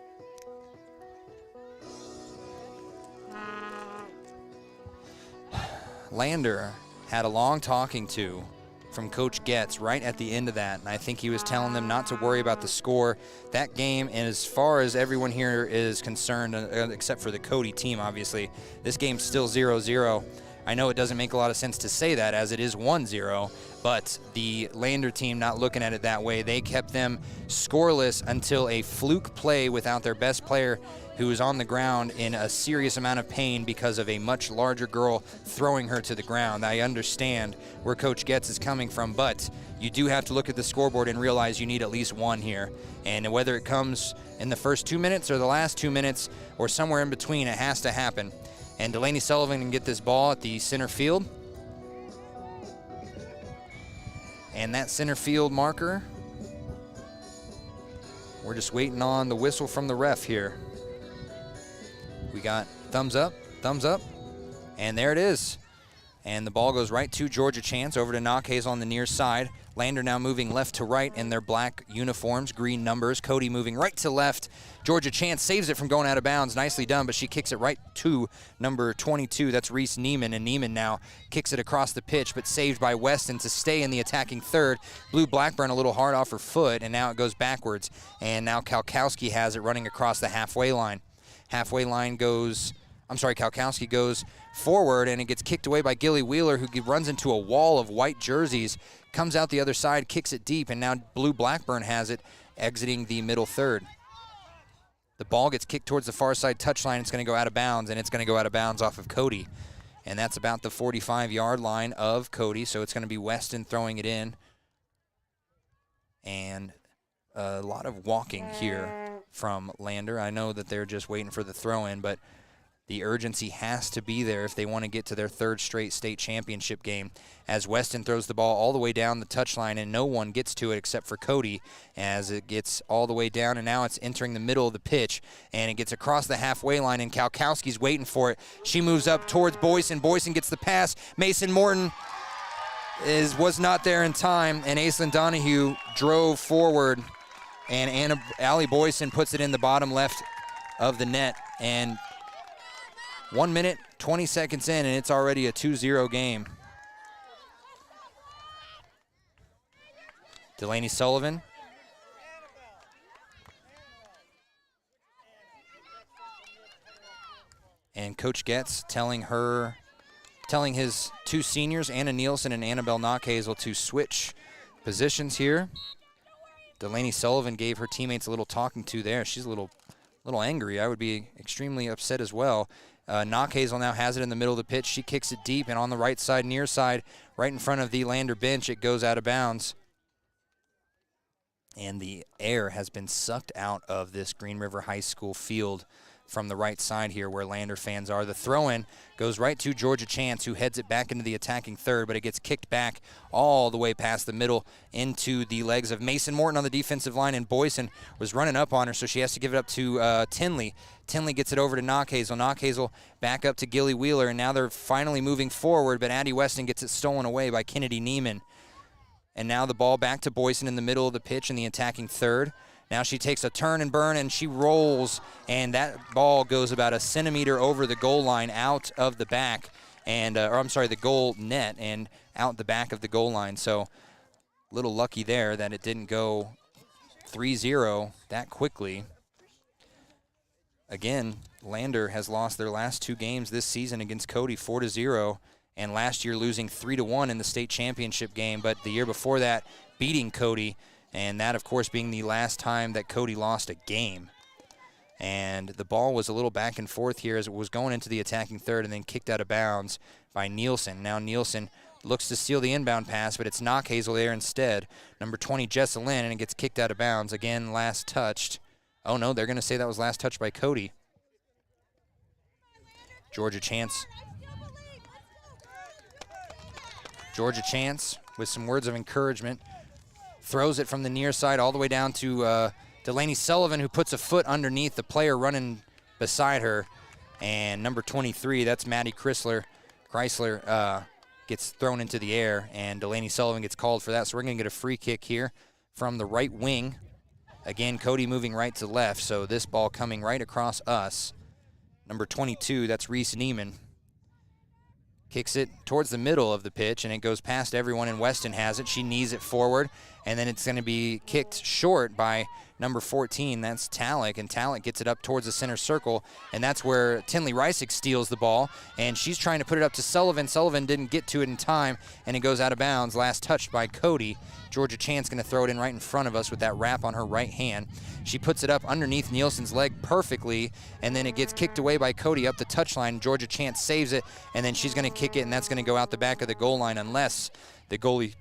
Lander had a long talking to from Coach Getz right at the end of that, and I think he was telling them not to worry about the score. That game, and as far as everyone here is concerned, except for the Cody team, obviously, this game's still 0-0. I know it doesn't make a lot of sense to say that as it is 1-0, but the Lander team not looking at it that way. They kept them scoreless until a fluke play without their best player, who was on the ground in a serious amount of pain because of a much larger girl throwing her to the ground. I understand where Coach Getz is coming from, but you do have to look at the scoreboard and realize you need at least one here. And whether it comes in the first 2 minutes or the last 2 minutes or somewhere in between, it has to happen. And Delaney Sullivan can get this ball at the center field. And that center field marker, we're just waiting on the whistle from the ref here. We got thumbs up, and there it is. And the ball goes right to Georgia Chance, over to Knockhazel on the near side. Lander now moving left to right in their black uniforms, green numbers. Cody moving right to left. Georgia Chance saves it from going out of bounds. Nicely done, but she kicks it right to number 22. That's Reese Neiman, and Neiman now kicks it across the pitch, but saved by Weston to stay in the attacking third. Blue Blackburn a little hard off her foot, and now it goes backwards. And now Kalkowski has it running across the halfway line. Kalkowski goes forward, and it gets kicked away by Gilly Wheeler, who runs into a wall of white jerseys, comes out the other side, kicks it deep, and now Blue Blackburn has it, exiting the middle third. The ball gets kicked towards the far side touchline. It's going to go out of bounds, and it's going to go out of bounds off of Cody. And that's about the 45-yard line of Cody, so it's going to be Weston throwing it in. And a lot of walking here from Lander. I know that they're just waiting for the throw-in, but the urgency has to be there if they want to get to their third straight state championship game, as Weston throws the ball all the way down the touchline, and no one gets to it except for Cody as it gets all the way down, and now it's entering the middle of the pitch, and it gets across the halfway line, and Kalkowski's waiting for it. She moves up towards Boyson. Boyson gets the pass. Mason Morton was not there in time, and Aislinn Donahue drove forward And Allie Boyson puts it in the bottom left of the net. And 1 minute, 20 seconds in, and it's already a 2-0 game. Delaney Sullivan. And Coach Getz telling his two seniors, Anna Nielsen and Annabelle Knockhazel, to switch positions here. Delaney Sullivan gave her teammates a little talking to there. She's a little angry. I would be extremely upset as well. Knockhazel now has it in the middle of the pitch. She kicks it deep, and on the right side, near side, right in front of the Lander bench, it goes out of bounds. And the air has been sucked out of this Green River High School field from the right side here where Lander fans are. The throw-in goes right to Georgia Chance, who heads it back into the attacking third, but it gets kicked back all the way past the middle into the legs of Mason Morton on the defensive line, and Boyson was running up on her, so she has to give it up to Tinley. Tinley gets it over to Knockhazel. Knockhazel back up to Gilly Wheeler, and now they're finally moving forward, but Addie Weston gets it stolen away by Kennedy Neiman. And now the ball back to Boyson in the middle of the pitch in the attacking third. Now she takes a turn and burn, and she rolls, and that ball goes about a centimeter over the goal line out of the back, and the goal net and out the back of the goal line. So a little lucky there that it didn't go 3-0 that quickly. Again, Lander has lost their last two games this season against Cody 4-0, and last year losing 3-1 in the state championship game, but the year before that beating Cody, and that, of course, being the last time that Cody lost a game. And the ball was a little back and forth here as it was going into the attacking third and then kicked out of bounds by Nielsen. Now Nielsen looks to steal the inbound pass, but it's Knockhazel there instead. Number 20, Jessa Lynn, and it gets kicked out of bounds. Again, last touched. Oh, no, they're going to say that was last touched by Cody. Georgia Chance with some words of encouragement. Throws it from the near side all the way down to Delaney Sullivan, who puts a foot underneath the player running beside her. And number 23, that's Maddie Chrysler, gets thrown into the air, and Delaney Sullivan gets called for that. So we're going to get a free kick here from the right wing. Again, Cody moving right to left, so this ball coming right across us. Number 22, that's Reese Neiman. Kicks it towards the middle of the pitch, and it goes past everyone, and Weston has it. She knees it forward, and then it's going to be kicked short by number 14. That's Talick, and Talick gets it up towards the center circle, and that's where Tinley Reisick steals the ball, and she's trying to put it up to Sullivan. Sullivan didn't get to it in time, and it goes out of bounds. Last touched by Cody. Georgia Chance going to throw it in right in front of us with that wrap on her right hand. She puts it up underneath Nielsen's leg perfectly, and then it gets kicked away by Cody up the touchline. Georgia Chance saves it, and then she's going to kick it, and that's going to go out the back of the goal line unless the goalie,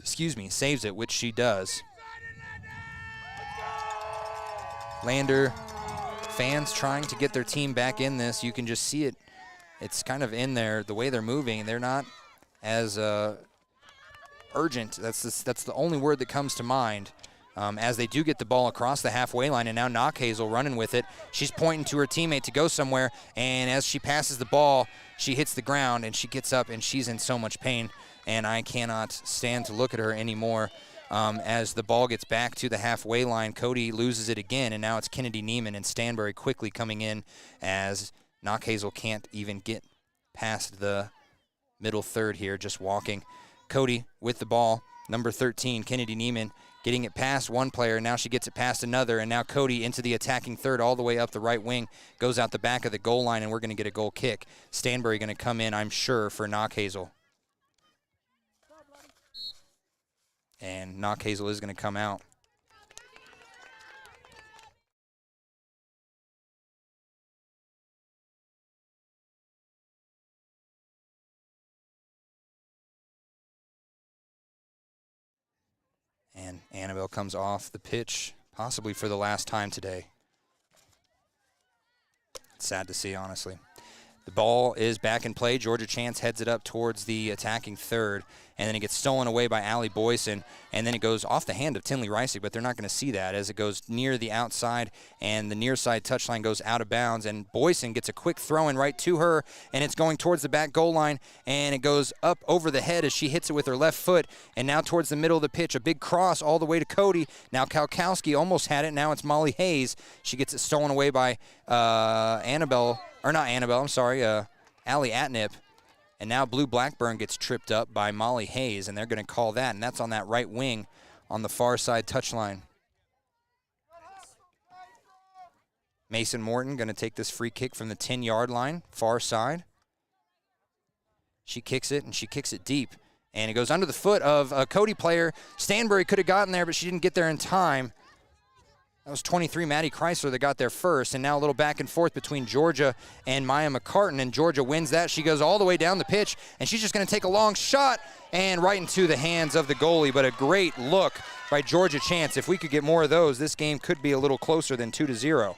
saves it, which she does. Lander fans trying to get their team back in this. You can just see it. It's kind of in there, the way they're moving. They're not as urgent. That's the only word that comes to mind. As they do get the ball across the halfway line, and now Knockhazel running with it. She's pointing to her teammate to go somewhere, and as she passes the ball, she hits the ground, and she gets up, and she's in so much pain, and I cannot stand to look at her anymore. As the ball gets back to the halfway line, Cody loses it again, and now it's Kennedy Neiman and Stanbury quickly coming in as Knockhazel can't even get past the middle third here, just walking. Cody with the ball, number 13, Kennedy Neiman, getting it past one player. Now she gets it past another, and now Cody into the attacking third all the way up the right wing, goes out the back of the goal line, and we're going to get a goal kick. Stanbury going to come in, I'm sure, for Knockhazel. And Knockhazel is going to come out. And Annabelle comes off the pitch, possibly for the last time today. It's sad to see, honestly. The ball is back in play. Georgia Chance heads it up towards the attacking third, and then it gets stolen away by Allie Boyson, and then it goes off the hand of Tinley Reisig, but they're not going to see that as it goes near the outside, and the near side touchline goes out of bounds, and Boyson gets a quick throw in right to her, and it's going towards the back goal line, and it goes up over the head as she hits it with her left foot, and now towards the middle of the pitch, a big cross all the way to Cody. Now Kalkowski almost had it. Now it's Molly Hayes. She gets it stolen away by Allie Atnip. And now Blue Blackburn gets tripped up by Molly Hayes, and they're going to call that, and that's on that right wing on the far side touchline. Mason Morton going to take this free kick from the 10-yard line, far side. She kicks it, and she kicks it deep, and it goes under the foot of a Cody player. Stanbury could have gotten there, but she didn't get there in time. That was 23, Maddie Chrysler, that got there first, and now a little back and forth between Georgia and Maya McCartan, and Georgia wins that. She goes all the way down the pitch, and she's just going to take a long shot and right into the hands of the goalie, but a great look by Georgia Chance. If we could get more of those, this game could be a little closer than 2-0.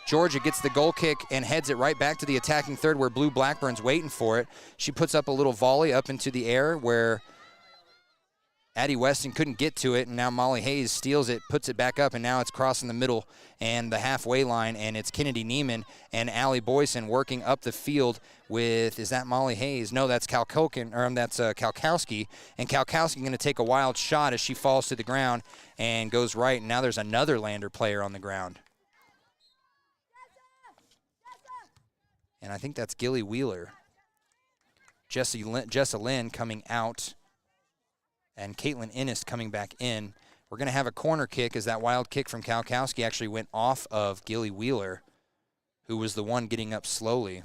Georgia gets the goal kick and heads it right back to the attacking third where Blue Blackburn's waiting for it. She puts up a little volley up into the air where Addie Weston couldn't get to it, and now Molly Hayes steals it, puts it back up, and now it's crossing the middle and the halfway line, and it's Kennedy Neiman and Allie Boyson working up the field with, is that Molly Hayes? No, that's Kalkowski, and Kalkowski going to take a wild shot as she falls to the ground and goes right, and now there's another Lander player on the ground. And I think that's Gilly Wheeler. Jessa Lynn coming out, and Caitlin Innes coming back in. We're going to have a corner kick as that wild kick from Kalkowski actually went off of Gilly Wheeler, who was the one getting up slowly.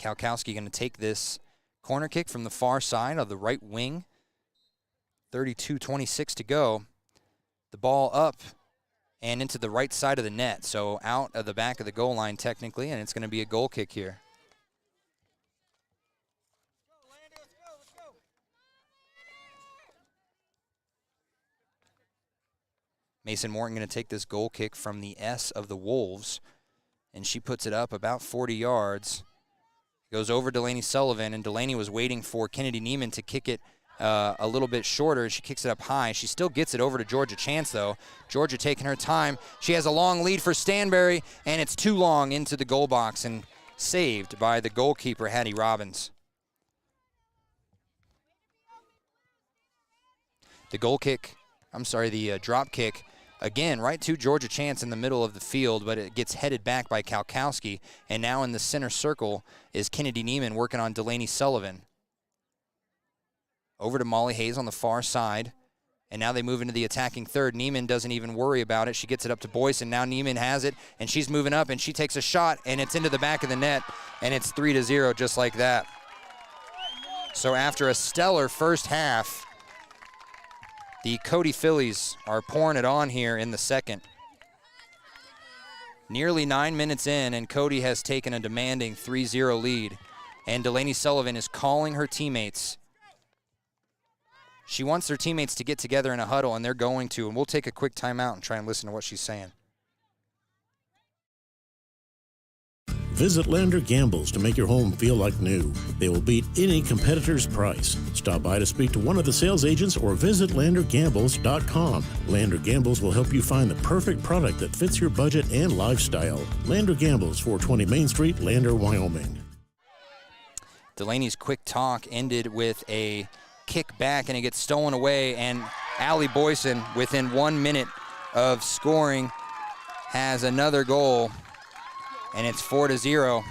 Kalkowski going to take this corner kick from the far side of the right wing. 32:26 to go. The ball up and into the right side of the net, so out of the back of the goal line technically, and it's going to be a goal kick here. Mason Morton going to take this goal kick from the S of the Wolves, and she puts it up about 40 yards. Goes over Delaney Sullivan, and Delaney was waiting for Kennedy Neiman to kick it a little bit shorter. She kicks it up high. She still gets it over to Georgia Chance, though. Georgia taking her time. She has a long lead for Stanbury, and it's too long into the goal box and saved by the goalkeeper, Hattie Robbins. The drop kick, again, right to Georgia Chance in the middle of the field, but it gets headed back by Kalkowski, and now in the center circle is Kennedy Neiman working on Delaney Sullivan. Over to Molly Hayes on the far side, and now they move into the attacking third. Neiman doesn't even worry about it. She gets it up to Boyce, and now Neiman has it, and she's moving up, and she takes a shot, and it's into the back of the net, and it's 3-0 just like that. So after a stellar first half, the Cody Fillies are pouring it on here in the second. Nearly 9 minutes in, and Cody has taken a demanding 3-0 lead, and Delaney Sullivan is calling her teammates. She wants their teammates to get together in a huddle, and they're going to, and we'll take a quick timeout and try and listen to what she's saying. Visit Lander Gambles to make your home feel like new. They will beat any competitor's price. Stop by to speak to one of the sales agents or visit LanderGambles.com. Lander Gambles will help you find the perfect product that fits your budget and lifestyle. Lander Gambles, 420 Main Street, Lander, Wyoming. Delaney's quick talk ended with a kick back, and it gets stolen away, and Allie Boyson, within 1 minute of scoring, has another goal, and it's 4-0,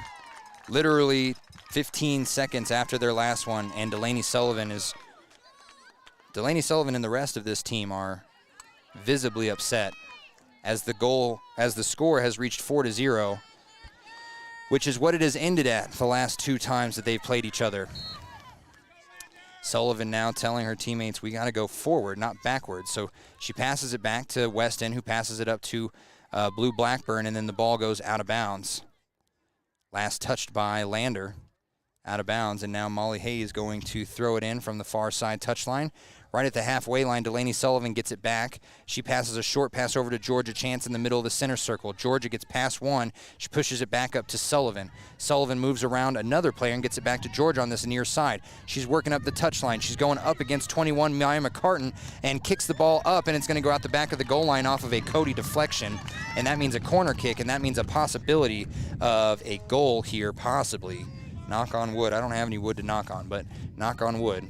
literally 15 seconds after their last one, and Delaney Sullivan and the rest of this team are visibly upset as the score has reached 4-0, which is what it has ended at the last two times that they've played each other. Sullivan now telling her teammates, we got to go forward, not backwards. So she passes it back to Weston, who passes it up to Blue Blackburn, and then the ball goes out of bounds. Last touched by Lander, out of bounds, and now Molly Hayes going to throw it in from the far side touchline, Right at the halfway line, Delaney Sullivan gets it back. She passes a short pass over to Georgia Chance in the middle of the center circle. Georgia gets past one. She pushes it back up to Sullivan. Sullivan moves around another player and gets it back to Georgia on this near side. She's working up the touchline. She's going up against 21 Maya McCartan and kicks the ball up, and it's going to go out the back of the goal line off of a Cody deflection, and that means a corner kick, and that means a possibility of a goal here, possibly. Knock on wood. I don't have any wood to knock on, but knock on wood.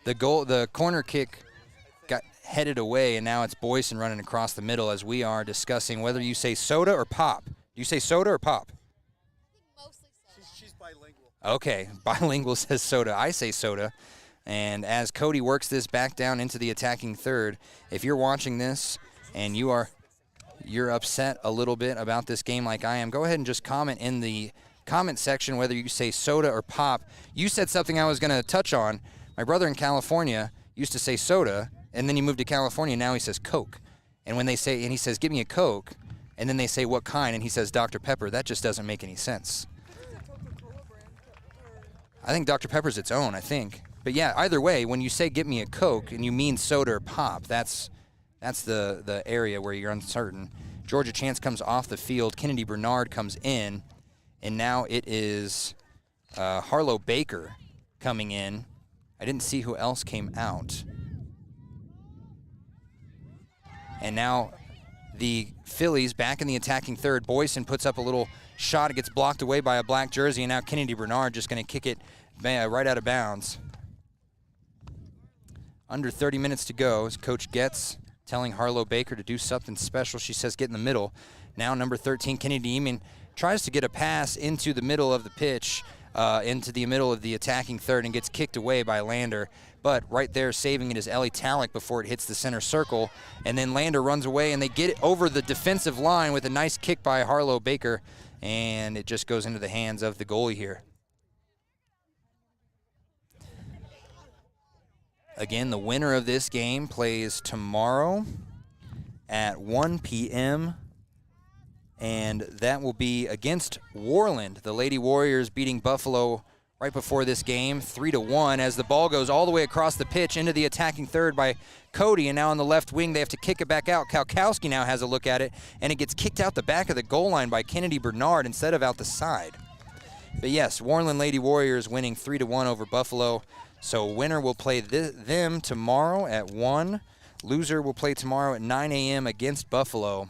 The corner kick got headed away, and now it's Boyson running across the middle as we are discussing whether you say soda or pop. Do you say soda or pop? Mostly soda. She's bilingual. Okay, bilingual says soda. I say soda. And as Cody works this back down into the attacking third, if you're watching this and you're upset a little bit about this game like I am, go ahead and just comment in the comment section whether you say soda or pop. You said something I was going to touch on. My brother in California used to say soda, and then he moved to California. Now he says Coke. And when they say, and he says, give me a Coke, and then they say, what kind? And he says, Dr. Pepper. That just doesn't make any sense. I think Dr. Pepper's its own, I think. But yeah, either way, when you say give me a Coke and you mean soda or pop, that's the area where you're uncertain. Georgia Chance comes off the field. Kennedy Bernard comes in. And now it is Harlow Baker coming in. I didn't see who else came out. And now the Fillies back in the attacking third. Boyson puts up a little shot. It gets blocked away by a black jersey, and now Kennedy Bernard just going to kick it right out of bounds. Under 30 minutes to go as Coach Getz telling Harlow Baker to do something special. She says get in the middle. Now number 13, Kennedy Eamon, tries to get a pass into the middle of the pitch, into the middle of the attacking third, and gets kicked away by Lander. But right there saving it is Ellie Talek before it hits the center circle. And then Lander runs away, and they get it over the defensive line with a nice kick by Harlow Baker. And it just goes into the hands of the goalie here. Again, the winner of this game plays tomorrow at 1 p.m., and that will be against Warland. The Lady Warriors beating Buffalo right before this game, 3-1, as the ball goes all the way across the pitch into the attacking third by Cody, and now on the left wing they have to kick it back out. Kalkowski now has a look at it, and it gets kicked out the back of the goal line by Kennedy Bernard instead of out the side. But yes, Warland Lady Warriors winning 3-1 over Buffalo. So winner will play them tomorrow at 1. Loser will play tomorrow at 9 a.m. against Buffalo.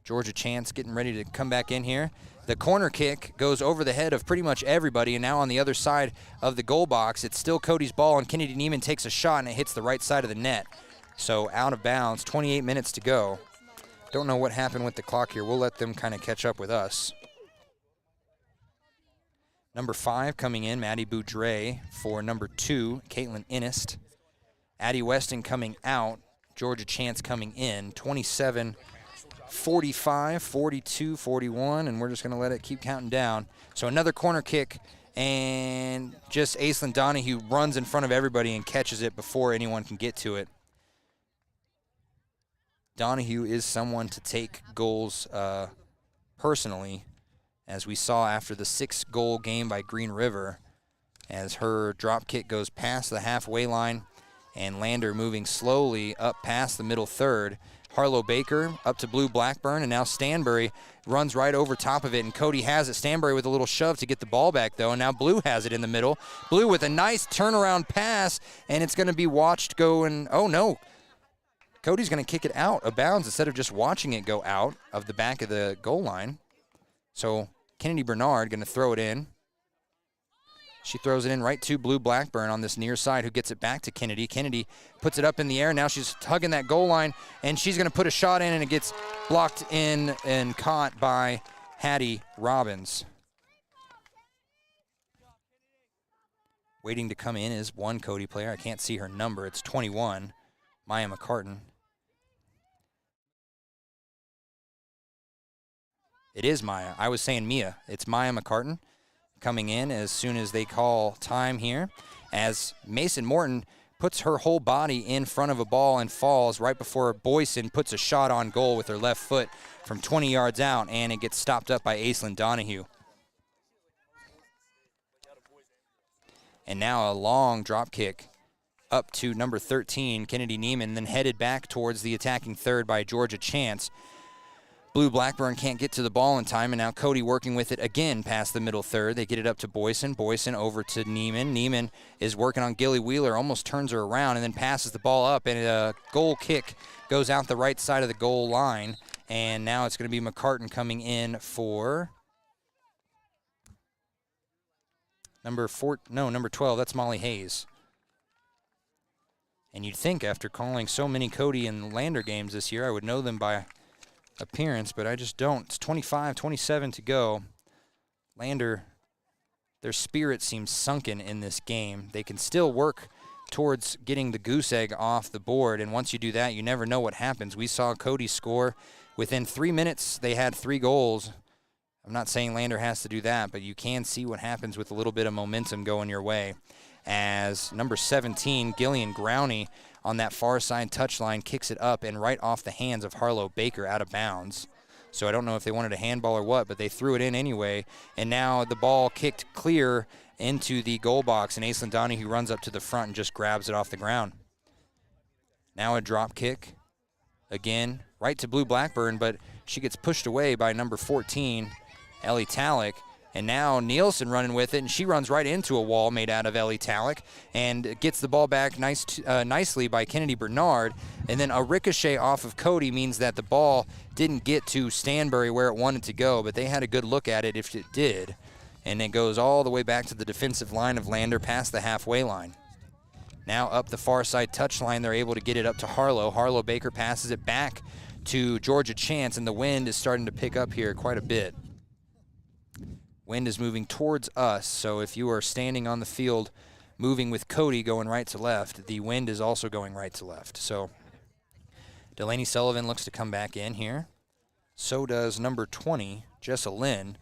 Georgia Chance getting ready to come back in here. The corner kick goes over the head of pretty much everybody, and now on the other side of the goal box, it's still Cody's ball, and Kennedy Neiman takes a shot, and it hits the right side of the net. So out of bounds, 28 minutes to go. Don't know what happened with the clock here. We'll let them kind of catch up with us. Number 5 coming in, Maddie Boudre for number 2, Caitlin Innist. Addie Weston coming out, Georgia Chance coming in, 27 45, 42, 41, and we're just going to let it keep counting down. So another corner kick, and just Aislinn Donahue runs in front of everybody and catches it before anyone can get to it. Donahue is someone to take goals personally, as we saw after the 6-goal game by Green River, as her drop kick goes past the halfway line, and Lander moving slowly up past the middle third. Harlow Baker up to Blue Blackburn, and now Stanbury runs right over top of it, and Cody has it. Stanbury with a little shove to get the ball back, though, and now Blue has it in the middle. Blue with a nice turnaround pass, and it's going to be watched go, and oh no. Cody's going to kick it out of bounds instead of just watching it go out of the back of the goal line. So Kennedy Bernard going to throw it in. She throws it in right to Blue Blackburn on this near side, who gets it back to Kennedy. Kennedy puts it up in the air. Now she's hugging that goal line, and she's going to put a shot in, and it gets blocked in and caught by Hattie Robbins. Waiting to come in is one Cody player. I can't see her number. It's 21, Maya McCartan. It is Maya. I was saying Mia. It's Maya McCartan coming in as soon as they call time here, as Mason Morton puts her whole body in front of a ball and falls right before Boyson puts a shot on goal with her left foot from 20 yards out, and it gets stopped up by Aislinn Donahue. And now a long drop kick up to number 13, Kennedy Neiman, then headed back towards the attacking third by Georgia Chance. Blue Blackburn can't get to the ball in time, and now Cody working with it again past the middle third. They get it up to Boyson. Boyson over to Neiman. Neiman is working on Gilly Wheeler, almost turns her around and then passes the ball up, and a goal kick goes out the right side of the goal line. And now it's going to be McCartan coming in for number 12. That's Molly Hayes. And you'd think after calling so many Cody and Lander games this year, I would know them by appearance, but I just don't. It's 25-27 to go. Lander, their spirit seems sunken in this game. They can still work towards getting the goose egg off the board, and once you do that, you never know what happens. We saw Cody score. Within 3 minutes, they had 3 goals. I'm not saying Lander has to do that, but you can see what happens with a little bit of momentum going your way. As number 17, Gillian Growney, on that far side touchline, kicks it up and right off the hands of Harlow Baker out of bounds. So I don't know if they wanted a handball or what, but they threw it in anyway. And now the ball kicked clear into the goal box, and Aislinn Donahue runs up to the front and just grabs it off the ground. Now a drop kick, again, right to Blue Blackburn, but she gets pushed away by number 14, Ellie Tallick. And now Nielsen running with it, and she runs right into a wall made out of Ellie Tallick and gets the ball back nicely by Kennedy Bernard. And then a ricochet off of Cody means that the ball didn't get to Stanbury where it wanted to go, but they had a good look at it if it did. And it goes all the way back to the defensive line of Lander past the halfway line. Now up the far side touchline, they're able to get it up to Harlow. Harlow Baker passes it back to Georgia Chance, and the wind is starting to pick up here quite a bit. Wind is moving towards us, so if you are standing on the field moving with Cody going right to left, the wind is also going right to left. So Delaney Sullivan looks to come back in here. So does number 20, Jessa Lynn.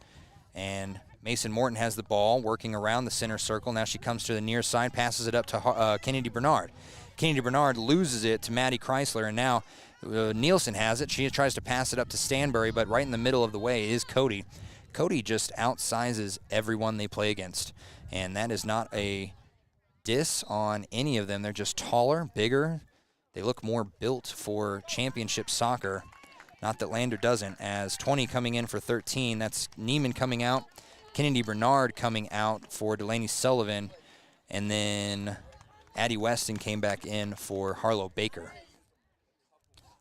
And Mason Morton has the ball working around the center circle. Now she comes to the near side, passes it up to Kennedy Bernard. Kennedy Bernard loses it to Maddie Chrysler, and now Nielsen has it. She tries to pass it up to Stanbury, but right in the middle of the way is Cody. Cody just outsizes everyone they play against, and that is not a diss on any of them. They're just taller, bigger. They look more built for championship soccer. Not that Lander doesn't, as 20 coming in for 13. That's Neiman coming out, Kennedy Bernard coming out for Delaney Sullivan, and then Addie Weston came back in for Harlow Baker.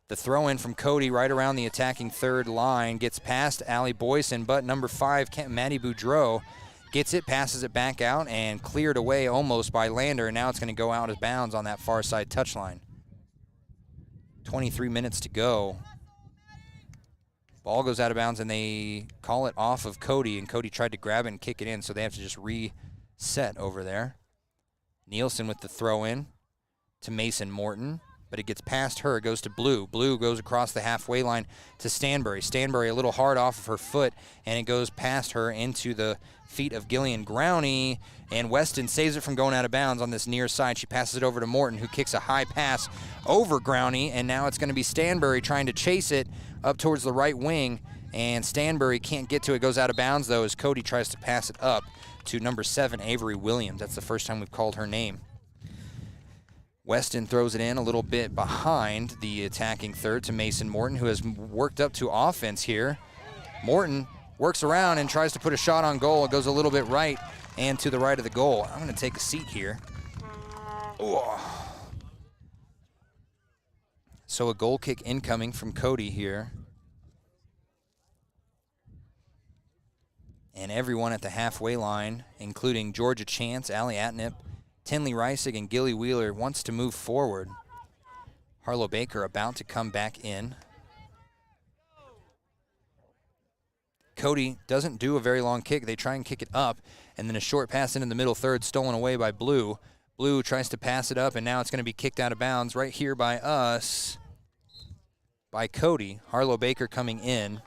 The throw-in from Cody right around the attacking third line gets past Allie Boyson, but number 5, Maddie Boudreau, gets it, passes it back out, and cleared away almost by Lander, and now it's going to go out of bounds on that far side touchline. 23 minutes to go. Ball goes out of bounds, and they call it off of Cody, and Cody tried to grab it and kick it in, so they have to just reset over there. Nielsen with the throw-in to Mason Morton. But it gets past her, it goes to Blue. Blue goes across the halfway line to Stanbury. Stanbury a little hard off of her foot, and it goes past her into the feet of Gillian Growney, and Weston saves it from going out of bounds on this near side. She passes it over to Morton, who kicks a high pass over Growney, and now it's going to be Stanbury trying to chase it up towards the right wing, and Stanbury can't get to it. Goes out of bounds, though, as Cody tries to pass it up to number 7, Avery Williams. That's the first time we've called her name. Weston throws it in a little bit behind the attacking third to Mason Morton, who has worked up to offense here. Morton works around and tries to put a shot on goal. It goes a little bit right and to the right of the goal. I'm going to take a seat here. Ooh. So a goal kick incoming from Cody here. And everyone at the halfway line, including Georgia Chance, Allie Atnip, Tinley Reisig, and Gilly Wheeler, wants to move forward. Harlow Baker about to come back in. Cody doesn't do a very long kick. They try and kick it up, and then a short pass into the middle third, stolen away by Blue. Blue tries to pass it up, and now it's going to be kicked out of bounds right here by us, by Cody. Harlow Baker coming in.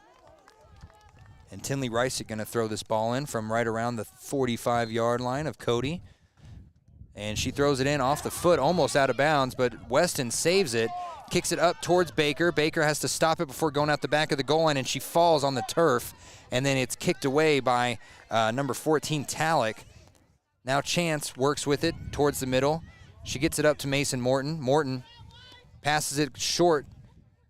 And Tinley Rice is going to throw this ball in from right around the 45-yard line of Cody. And she throws it in off the foot, almost out of bounds, but Weston saves it, kicks it up towards Baker. Baker has to stop it before going out the back of the goal line, and she falls on the turf. And then it's kicked away by number 14, Talick. Now Chance works with it towards the middle. She gets it up to Mason Morton. Morton passes it short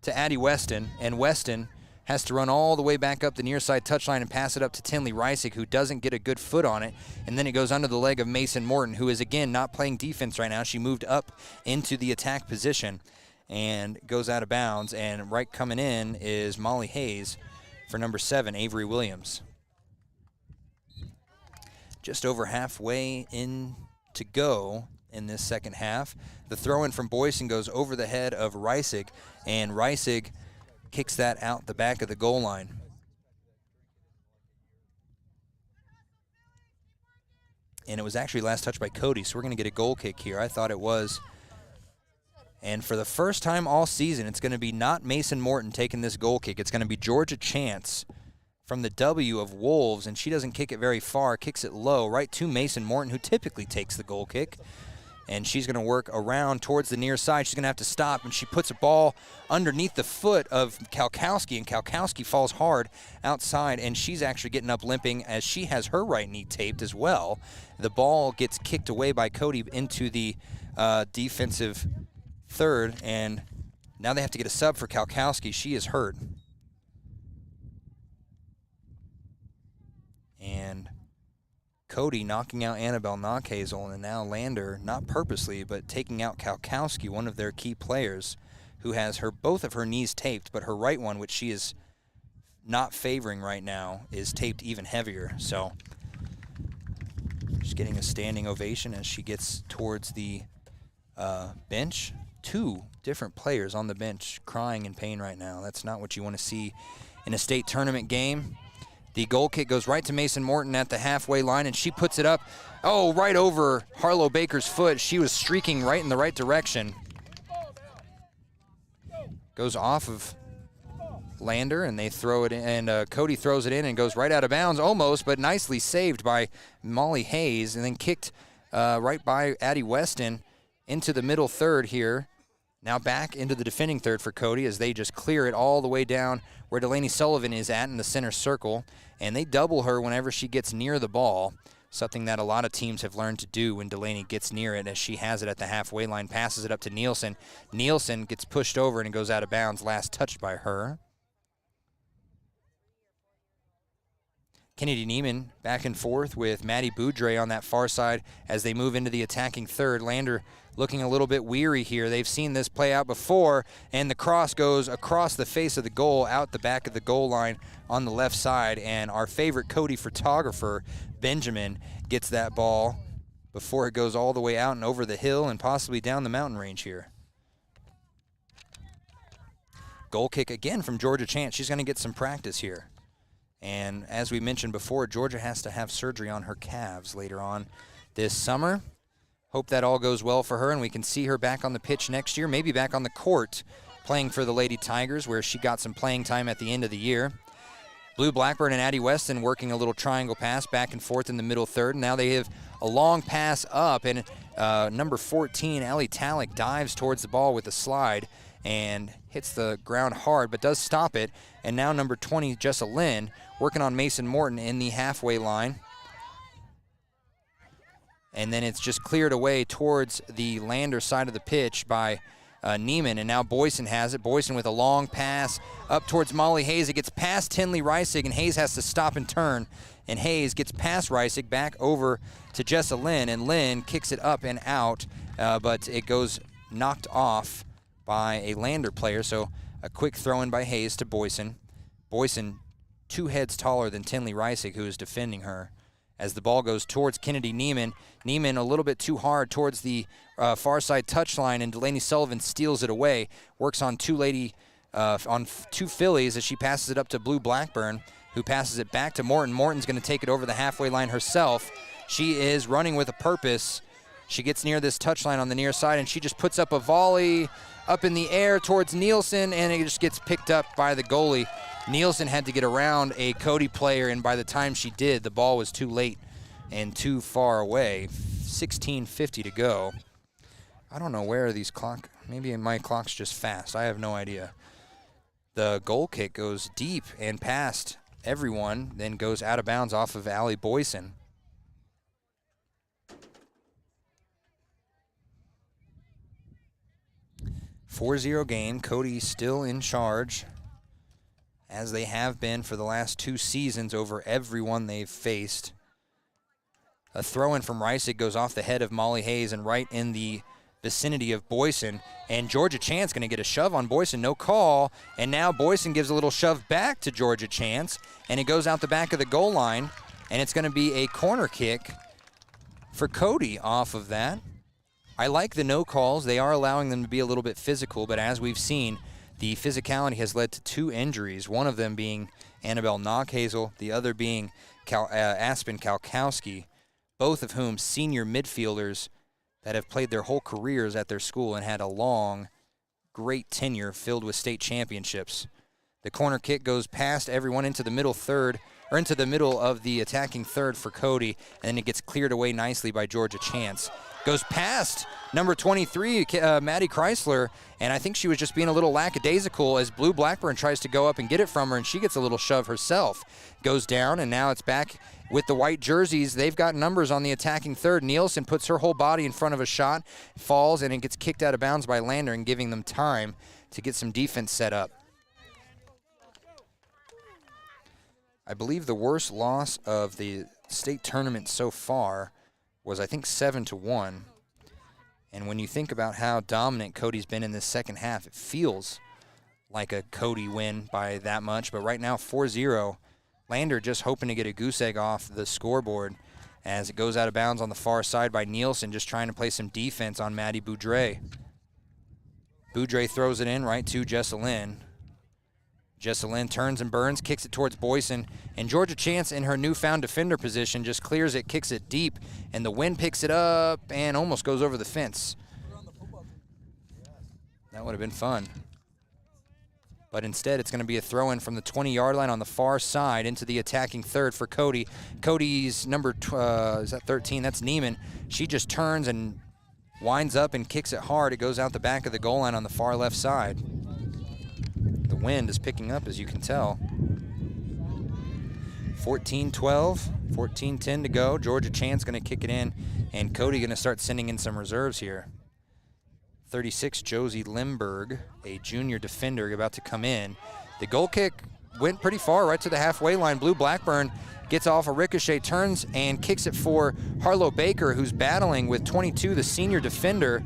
to Addie Weston, and Weston has to run all the way back up the near side touchline and pass it up to Tinley Reisig, who doesn't get a good foot on it. And then it goes under the leg of Mason Morton, who is, again, not playing defense right now. She moved up into the attack position and goes out of bounds. And right coming in is Molly Hayes for number 7, Avery Williams. Just over halfway in to go in this second half. The throw-in from Boyson goes over the head of Reisig, and Reisig kicks that out the back of the goal line. And it was actually last touched by Cody, so we're going to get a goal kick here. I thought it was. And for the first time all season, it's going to be not Mason Morton taking this goal kick. It's going to be Georgia Chance from the W of Wolves, and she doesn't kick it very far, kicks it low right to Mason Morton, who typically takes the goal kick. And she's going to work around towards the near side. She's going to have to stop, and she puts a ball underneath the foot of Kalkowski, and Kalkowski falls hard outside, and she's actually getting up limping as she has her right knee taped as well. The ball gets kicked away by Cody into the defensive third, and now they have to get a sub for Kalkowski. She is hurt. And Cody knocking out Annabelle Knockhazel, and now Lander, not purposely, but taking out Kalkowski, one of their key players, who has both of her knees taped, but her right one, which she is not favoring right now, is taped even heavier. So she's getting a standing ovation as she gets towards the bench. 2 different players on the bench crying in pain right now. That's not what you want to see in a state tournament game. The goal kick goes right to Mason Morton at the halfway line, and she puts it up, right over Harlow Baker's foot. She was streaking right in the right direction. Goes off of Lander, and they throw it in, and Cody throws it in and goes right out of bounds almost, but nicely saved by Molly Hayes, and then kicked right by Addie Weston into the middle third here. Now back into the defending third for Cody as they just clear it all the way down where Delaney Sullivan is at in the center circle, and they double her whenever she gets near the ball, something that a lot of teams have learned to do when Delaney gets near it, as she has it at the halfway line, passes it up to Nielsen. Nielsen gets pushed over and it goes out of bounds, last touched by her. Kennedy Neiman back and forth with Maddie Boudre on that far side as they move into the attacking third. Lander looking a little bit weary here. They've seen this play out before, and the cross goes across the face of the goal, out the back of the goal line on the left side, and our favorite Cody photographer, Benjamin, gets that ball before it goes all the way out and over the hill and possibly down the mountain range here. Goal kick again from Georgia Chance. She's going to get some practice here. And as we mentioned before, Georgia has to have surgery on her calves later on this summer. Hope that all goes well for her and we can see her back on the pitch next year, maybe back on the court playing for the Lady Tigers, where she got some playing time at the end of the year. Blue Blackburn and Addie Weston working a little triangle pass back and forth in the middle third. Now they have a long pass up, and number 14, Allie Talick, dives towards the ball with a slide and hits the ground hard, but does stop it. And now number 20, Jessa Lynn, working on Mason Morton in the halfway line. And then it's just cleared away towards the Lander side of the pitch by Neiman, and now Boyson has it. Boyson with a long pass up towards Molly Hayes. It gets past Tinley Reisig, and Hayes has to stop and turn. And Hayes gets past Reisig back over to Jessa Lynn, and Lynn kicks it up and out, but it goes knocked off by a Lander player. So a quick throw-in by Hayes to Boyson. Boyson 2 heads taller than Tinley Reisig, who is defending her. As the ball goes towards Kennedy Neiman. Neiman a little bit too hard towards the far side touchline, and Delaney Sullivan steals it away. Works on two Fillies as she passes it up to Blue Blackburn, who passes it back to Morton. Morton's going to take it over the halfway line herself. She is running with a purpose. She gets near this touchline on the near side, and she just puts up a volley up in the air towards Nielsen, and it just gets picked up by the goalie, Nielsen had to get around a Cody player, and by the time she did, the ball was too late and too far away. 16:50 to go. I don't know where these maybe my clock's just fast. I have no idea. The goal kick goes deep and past everyone, then goes out of bounds off of Allie Boyson. .40 game. Cody still in charge, as they have been for the last 2 seasons over everyone they've faced. A throw-in from Rice. It goes off the head of Molly Hayes and right in the vicinity of Boyson. And Georgia Chance going to get a shove on Boyson. No call. And now Boyson gives a little shove back to Georgia Chance. And it goes out the back of the goal line. And it's going to be a corner kick for Cody off of that. I like the no calls. They are allowing them to be a little bit physical. But as we've seen, the physicality has led to 2 injuries. One of them being Annabelle Knockhazel. The other being Aspen Kalkowski. Both of whom senior midfielders that have played their whole careers at their school and had a long, great tenure filled with state championships. The corner kick goes past everyone into the middle third, or into the middle of the attacking third for Cody, and then it gets cleared away nicely by Georgia Chance. Goes past number 23, Maddie Chrysler, and I think she was just being a little lackadaisical as Blue Blackburn tries to go up and get it from her, and she gets a little shove herself. Goes down, and now it's back with the white jerseys. They've got numbers on the attacking third. Nielsen puts her whole body in front of a shot, falls, and it gets kicked out of bounds by Lander, and giving them time to get some defense set up. I believe the worst loss of the state tournament so far was, I think, 7-1. And when you think about how dominant Cody's been in this second half, it feels like a Cody win by that much. But right now, 4-0. Lander just hoping to get a goose egg off the scoreboard as it goes out of bounds on the far side by Nielsen, just trying to play some defense on Maddie Boudre. Boudre throws it in right to Jessalyn. Jessalyn turns and burns, kicks it towards Boyson, and Georgia Chance in her newfound defender position just clears it, kicks it deep, and the wind picks it up and almost goes over the fence. That would have been fun. But instead, it's going to be a throw-in from the 20-yard line on the far side into the attacking third for Cody. Cody's number, is that 13? That's Neiman. She just turns and winds up and kicks it hard. It goes out the back of the goal line on the far left side. The wind is picking up, as you can tell. 14-12, 14-10 to go. Georgia Chance going to kick it in, and Cody going to start sending in some reserves here. 36, Josie Limberg, a junior defender, about to come in. The goal kick went pretty far, right to the halfway line. Blue Blackburn gets off a ricochet, turns and kicks it for Harlow Baker, who's battling with 22, the senior defender,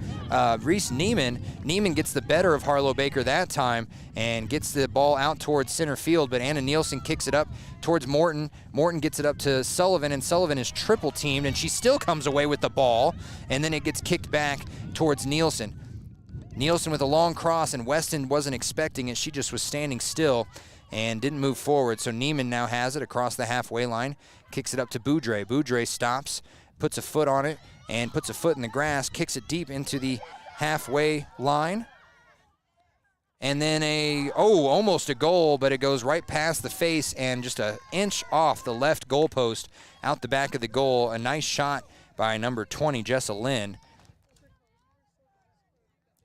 Reese Neiman. Neiman gets the better of Harlow Baker that time and gets the ball out towards center field, but Anna Nielsen kicks it up towards Morton. Morton gets it up to Sullivan, and Sullivan is triple teamed, and she still comes away with the ball, and then it gets kicked back towards Nielsen. Nielsen with a long cross, and Weston wasn't expecting it. She just was standing still and didn't move forward. So Neiman now has it across the halfway line, kicks it up to Boudre. Boudre stops, puts a foot on it, and puts a foot in the grass, kicks it deep into the halfway line. And then almost a goal, but it goes right past the face and just an inch off the left goalpost out the back of the goal. A nice shot by number 20, Jessa Lynn.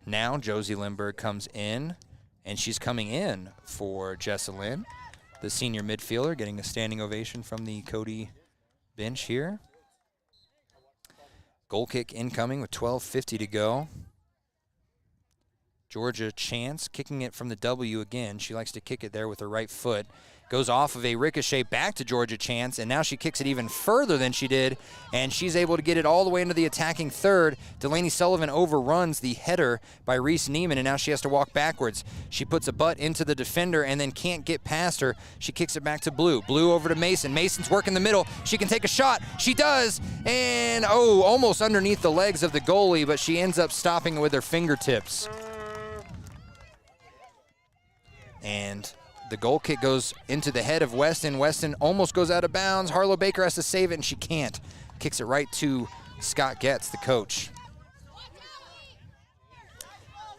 Now Josie Lindbergh comes in, and she's coming in for Jessalyn, the senior midfielder, getting a standing ovation from the Cody bench here. Goal kick incoming with 12:50 to go. Georgia Chance kicking it from the W again. She likes to kick it there with her right foot. Goes off of a ricochet back to Georgia Chance, and now she kicks it even further than she did, and she's able to get it all the way into the attacking third. Delaney Sullivan overruns the header by Reese Neiman, and now she has to walk backwards. She puts a butt into the defender and then can't get past her. She kicks it back to Blue. Blue over to Mason. Mason's working the middle. She can take a shot. She does, and almost underneath the legs of the goalie, but she ends up stopping it with her fingertips. And the goal kick goes into the head of Weston. Weston almost goes out of bounds. Harlow Baker has to save it, and she can't. Kicks it right to Scott Getz, the coach.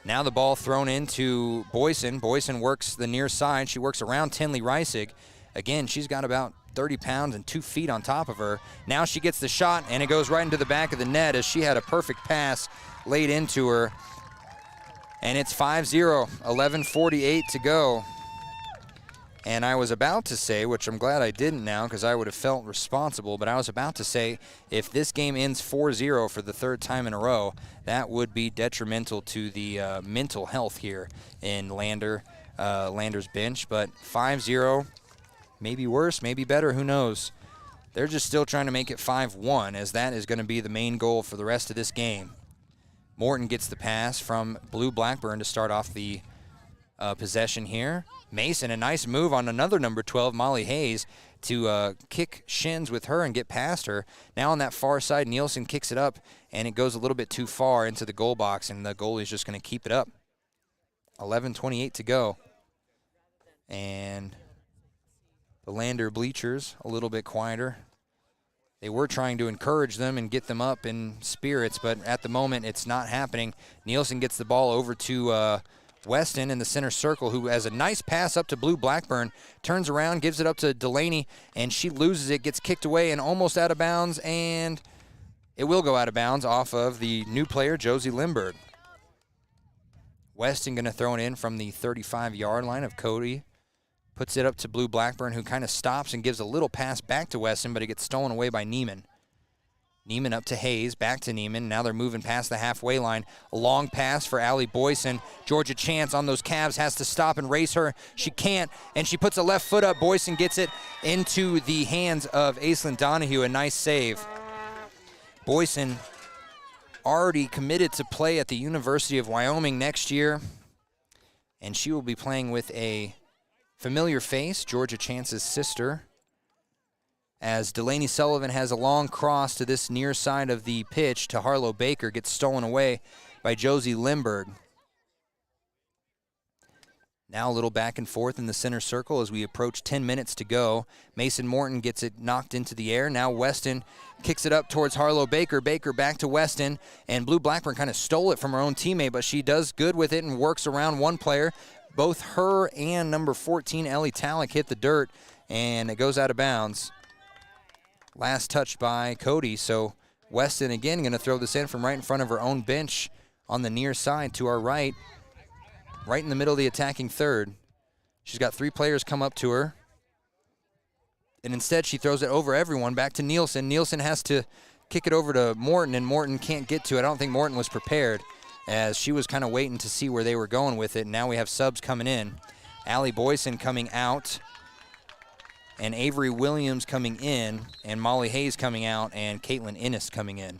Now the ball thrown into Boyson. Boyson works the near side. She works around Tinley Reisig. Again, she's got about 30 pounds and 2 feet on top of her. Now she gets the shot, and it goes right into the back of the net as she had a perfect pass laid into her. And it's 5-0, 11:48 to go. And I was about to say, which I'm glad I didn't now because I would have felt responsible, but I was about to say if this game ends 4-0 for the third time in a row, that would be detrimental to the mental health here in Lander's bench. But 5-0, maybe worse, maybe better, who knows. They're just still trying to make it 5-1 as that is going to be the main goal for the rest of this game. Morton gets the pass from Blue Blackburn to start off the possession here. Mason, a nice move on another number 12, Molly Hayes, to kick shins with her and get past her. Now on that far side, Nielsen kicks it up, and it goes a little bit too far into the goal box, and the goalie's just going to keep it up. 11:28 to go. And the Lander bleachers a little bit quieter. They were trying to encourage them and get them up in spirits, but at the moment it's not happening. Nielsen gets the ball over to Weston in the center circle, who has a nice pass up to Blue Blackburn, turns around, gives it up to Delaney, and she loses it, gets kicked away and almost out of bounds, and it will go out of bounds off of the new player, Josie Lindberg. Weston going to throw it in from the 35-yard line of Cody. Puts it up to Blue Blackburn, who kind of stops and gives a little pass back to Weston, but it gets stolen away by Neiman. Neiman up to Hayes, back to Neiman. Now they're moving past the halfway line. A long pass for Allie Boyson. Georgia Chance on those calves has to stop and race her. She can't, and she puts a left foot up. Boyson gets it into the hands of Aislinn Donahue. A nice save. Boyson already committed to play at the University of Wyoming next year, and she will be playing with a familiar face, Georgia Chance's sister, as Delaney Sullivan has a long cross to this near side of the pitch to Harlow Baker, gets stolen away by Josie Lindberg. Now a little back and forth in the center circle as we approach 10 minutes to go. Mason Morton gets it knocked into the air. Now Weston kicks it up towards Harlow Baker. Baker back to Weston, and Blue Blackburn kind of stole it from her own teammate, but she does good with it and works around one player. Both her and number 14, Ellie Tallick, hit the dirt, and it goes out of bounds. Last touch by Cody, so Weston again going to throw this in from right in front of her own bench on the near side to our right in the middle of the attacking third. She's got 3 players come up to her, and instead she throws it over everyone back to Nielsen. Nielsen has to kick it over to Morton, and Morton can't get to it. I don't think Morton was prepared, as she was kind of waiting to see where they were going with it. And now we have subs coming in. Allie Boyson coming out, and Avery Williams coming in, and Molly Hayes coming out, and Caitlin Innes coming in.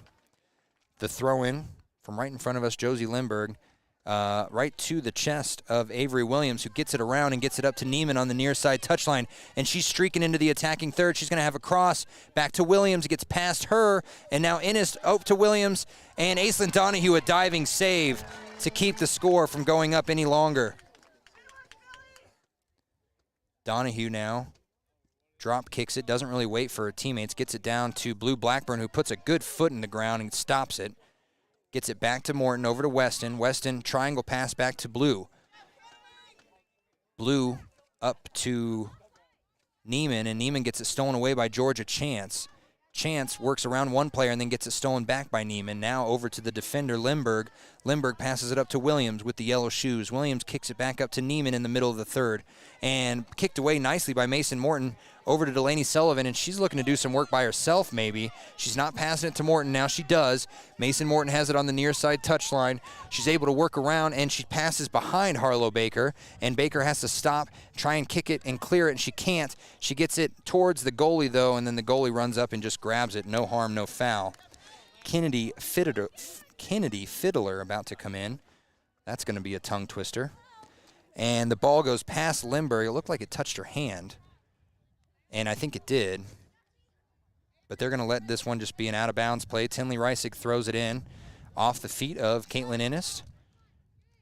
The throw-in from right in front of us, Josie Lindberg, right to the chest of Avery Williams, who gets it around and gets it up to Neiman on the near side touchline, and she's streaking into the attacking third. She's going to have a cross back to Williams. It gets past her, and now Innes up to Williams, and Aislinn Donahue a diving save to keep the score from going up any longer. Donahue now drop kicks it, doesn't really wait for her teammates, gets it down to Blue Blackburn, who puts a good foot in the ground and stops it. Gets it back to Morton, over to Weston. Weston, triangle pass back to Blue. Blue up to Neiman, and Neiman gets it stolen away by Georgia Chance. Chance works around one player and then gets it stolen back by Neiman. Now over to the defender, Lindberg. Lindberg passes it up to Williams with the yellow shoes. Williams kicks it back up to Neiman in the middle of the third, and kicked away nicely by Mason Morton over to Delaney Sullivan, and she's looking to do some work by herself maybe. She's not passing it to Morton now. She does. Mason Morton has it on the near side touchline. She's able to work around, and she passes behind Harlow Baker, and Baker has to stop, try and kick it and clear it, and she can't. She gets it towards the goalie, though, and then the goalie runs up and just grabs it. No harm, no foul. Kennedy Fiddler about to come in. That's going to be a tongue twister. And the ball goes past Lindberg. It looked like it touched her hand, and I think it did. But they're going to let this one just be an out-of-bounds play. Tinley Reisig throws it in off the feet of Caitlin Innes.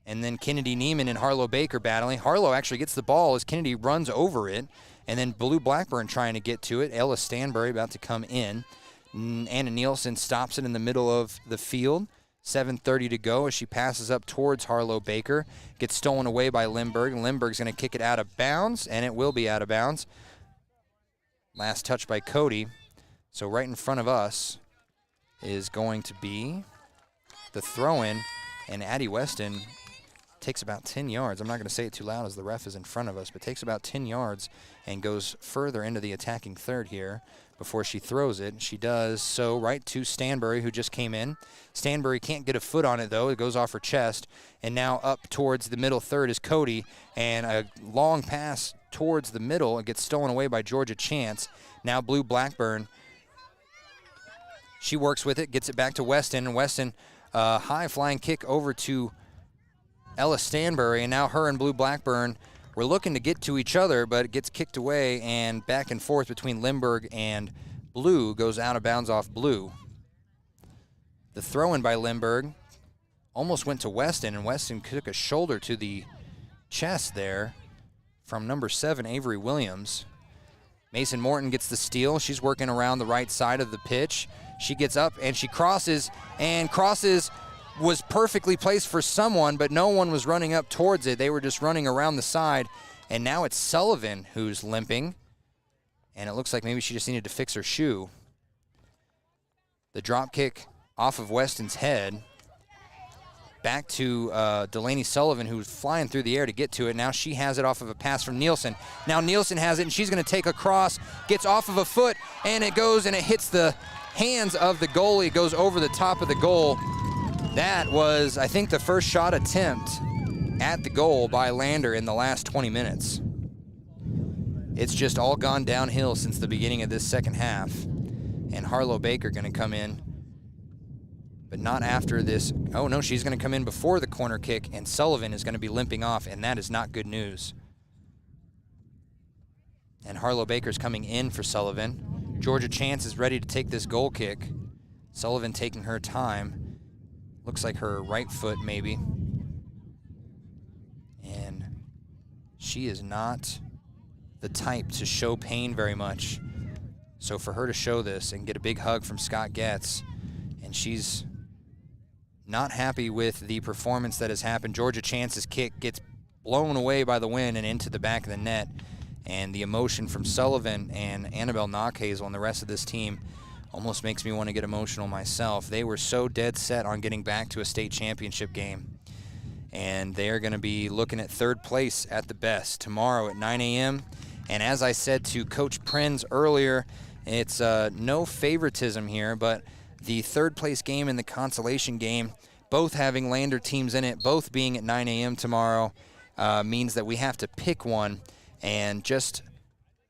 And then Kennedy Neiman and Harlow Baker battling. Harlow actually gets the ball as Kennedy runs over it. And then Blue Blackburn trying to get to it. Ella Stanbury about to come in. Anna Nielsen stops it in the middle of the field. 7:30 to go as she passes up towards Harlow Baker. Gets stolen away by Lindbergh. Lindbergh's going to kick it out of bounds, and it will be out of bounds. Last touch by Cody. So right in front of us is going to be the throw-in, and Addie Weston takes about 10 yards. I'm not going to say it too loud as the ref is in front of us, but takes about 10 yards and goes further into the attacking third here before she throws it. She does so right to Stanbury, who just came in. Stanbury can't get a foot on it, though. It goes off her chest. And now up towards the middle third is Cody, and a long pass towards the middle. It gets stolen away by Georgia Chance. Now Blue Blackburn. She works with it, gets it back to Weston, and Weston, high flying kick over to Ella Stanbury, and now her and Blue Blackburn were looking to get to each other, but it gets kicked away, and back and forth between Lindbergh and Blue goes out of bounds off Blue. The throw-in by Lindbergh almost went to Weston, and Weston took a shoulder to the chest there from number 7, Avery Williams. Mason Morton gets the steal. She's working around the right side of the pitch. She gets up, and she crosses, was perfectly placed for someone, but no one was running up towards it. They were just running around the side, and now it's Sullivan who's limping, and it looks like maybe she just needed to fix her shoe. The drop kick off of Weston's head, back to Delaney Sullivan, who's flying through the air to get to it. Now she has it off of a pass from Nielsen. Now Nielsen has it, and she's going to take a cross, gets off of a foot, and it goes and it hits the hands of the goalie. It goes over the top of the goal. That was, I think, the first shot attempt at the goal by Lander in the last 20 minutes. It's just all gone downhill since the beginning of this second half. And Harlow Baker going to come in, but not after this. Oh, no, she's going to come in before the corner kick, and Sullivan is going to be limping off, and that is not good news. And Harlow Baker's coming in for Sullivan. Georgia Chance is ready to take this goal kick. Sullivan taking her time. Looks like her right foot, maybe. And she is not the type to show pain very much. So for her to show this and get a big hug from Scott Getz, and she's not happy with the performance that has happened. Georgia Chance's kick gets blown away by the wind and into the back of the net. And the emotion from Sullivan and Annabelle Knockhazel and the rest of this team almost makes me want to get emotional myself. They were so dead set on getting back to a state championship game. And they're going to be looking at third place at the best tomorrow at 9 a.m. And as I said to Coach Prinz earlier, it's no favoritism here, but the third place game and the consolation game, both having Lander teams in it, both being at 9 a.m. tomorrow, means that we have to pick one. And just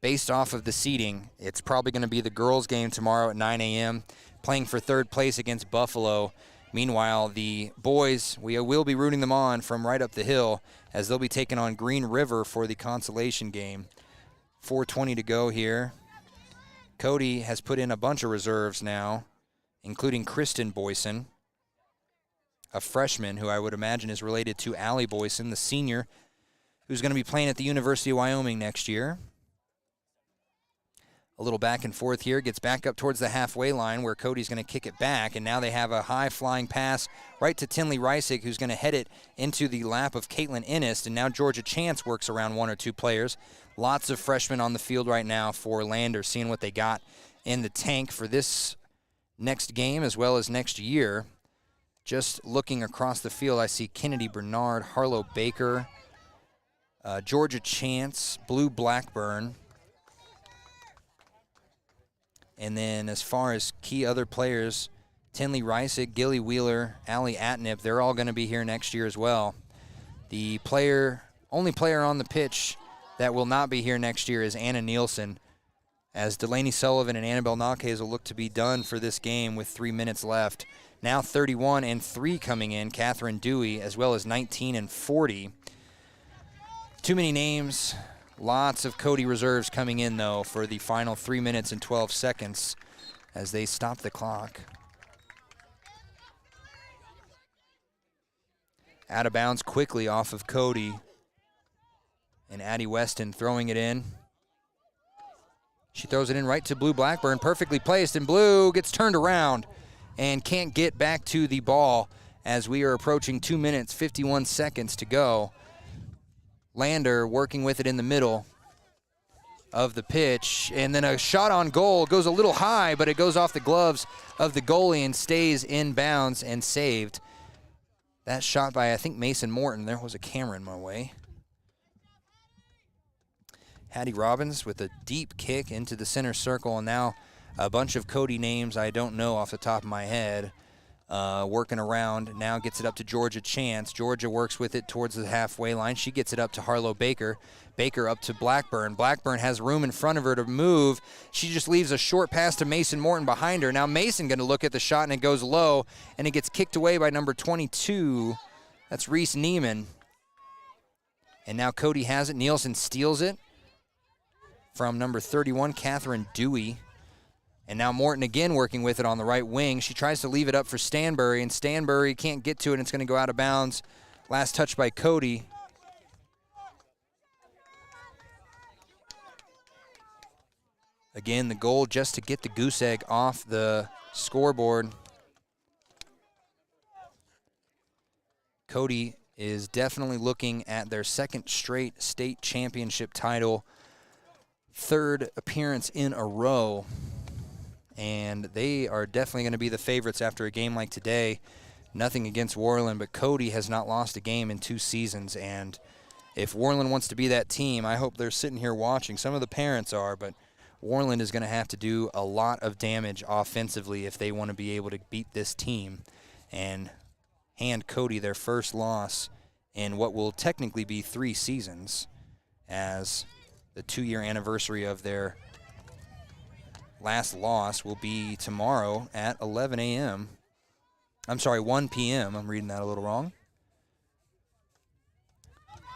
based off of the seeding, it's probably going to be the girls' game tomorrow at 9 a.m., playing for third place against Buffalo. Meanwhile, the boys, we will be rooting them on from right up the hill as they'll be taking on Green River for the consolation game. 4:20 to go here. Cody has put in a bunch of reserves now, including Kristen Boyson, a freshman who I would imagine is related to Allie Boyson, the senior, who's going to be playing at the University of Wyoming next year. A little back and forth here, gets back up towards the halfway line where Cody's going to kick it back, and now they have a high-flying pass right to Tinley Reisig, who's going to head it into the lap of Caitlin Innes, and now Georgia Chance works around one or two players. Lots of freshmen on the field right now for Lander, seeing what they got in the tank for this next game as well as next year. Just looking across the field, I see Kennedy Bernard, Harlow Baker, Georgia Chance, Blue Blackburn. And then as far as key other players, Tinley Reisig, Gilly Wheeler, Allie Atnip, they're all going to be here next year as well. The only player on the pitch that will not be here next year is Anna Nielsen, as Delaney Sullivan and Annabelle Knockhazel look to be done for this game with 3 minutes left. Now 31 and 3 coming in, Catherine Dewey, as well as 19 and 40. Too many names. Lots of Cody reserves coming in, though, for the final 3 minutes and 12 seconds as they stop the clock. Out of bounds quickly off of Cody. And Addie Weston throwing it in. She throws it in right to Blue Blackburn, perfectly placed, and Blue gets turned around and can't get back to the ball as we are approaching 2 minutes, 51 seconds to go. Lander working with it in the middle of the pitch, and then a shot on goal goes a little high, but it goes off the gloves of the goalie and stays in bounds and saved. That shot by, I think, Mason Morton. There was a camera in my way. Hattie Robbins with a deep kick into the center circle, and now a bunch of Cody names I don't know off the top of my head working around. Now gets it up to Georgia Chance. Georgia works with it towards the halfway line. She gets it up to Harlow Baker. Baker up to Blackburn. Blackburn has room in front of her to move. She just leaves a short pass to Mason Morton behind her. Now Mason going to look at the shot, and it goes low, and it gets kicked away by number 22. That's Reese Neiman. And now Cody has it. Nielsen steals it from number 31, Catherine Dewey. And now Morton again working with it on the right wing. She tries to leave it up for Stanbury, and Stanbury can't get to it, and it's going to go out of bounds. Last touch by Cody. Again, the goal just to get the goose egg off the scoreboard. Cody is definitely looking at their second straight state championship title, third appearance in a row, and they are definitely going to be the favorites after a game like today. Nothing against Worland, but Cody has not lost a game in 2 seasons, and if Worland wants to be that team, I hope they're sitting here watching. Some of the parents are, but Worland is going to have to do a lot of damage offensively if they want to be able to beat this team and hand Cody their first loss in what will technically be 3 seasons, as the 2-year anniversary of their last loss will be tomorrow at 11 a.m. I'm sorry, 1 p.m. I'm reading that a little wrong.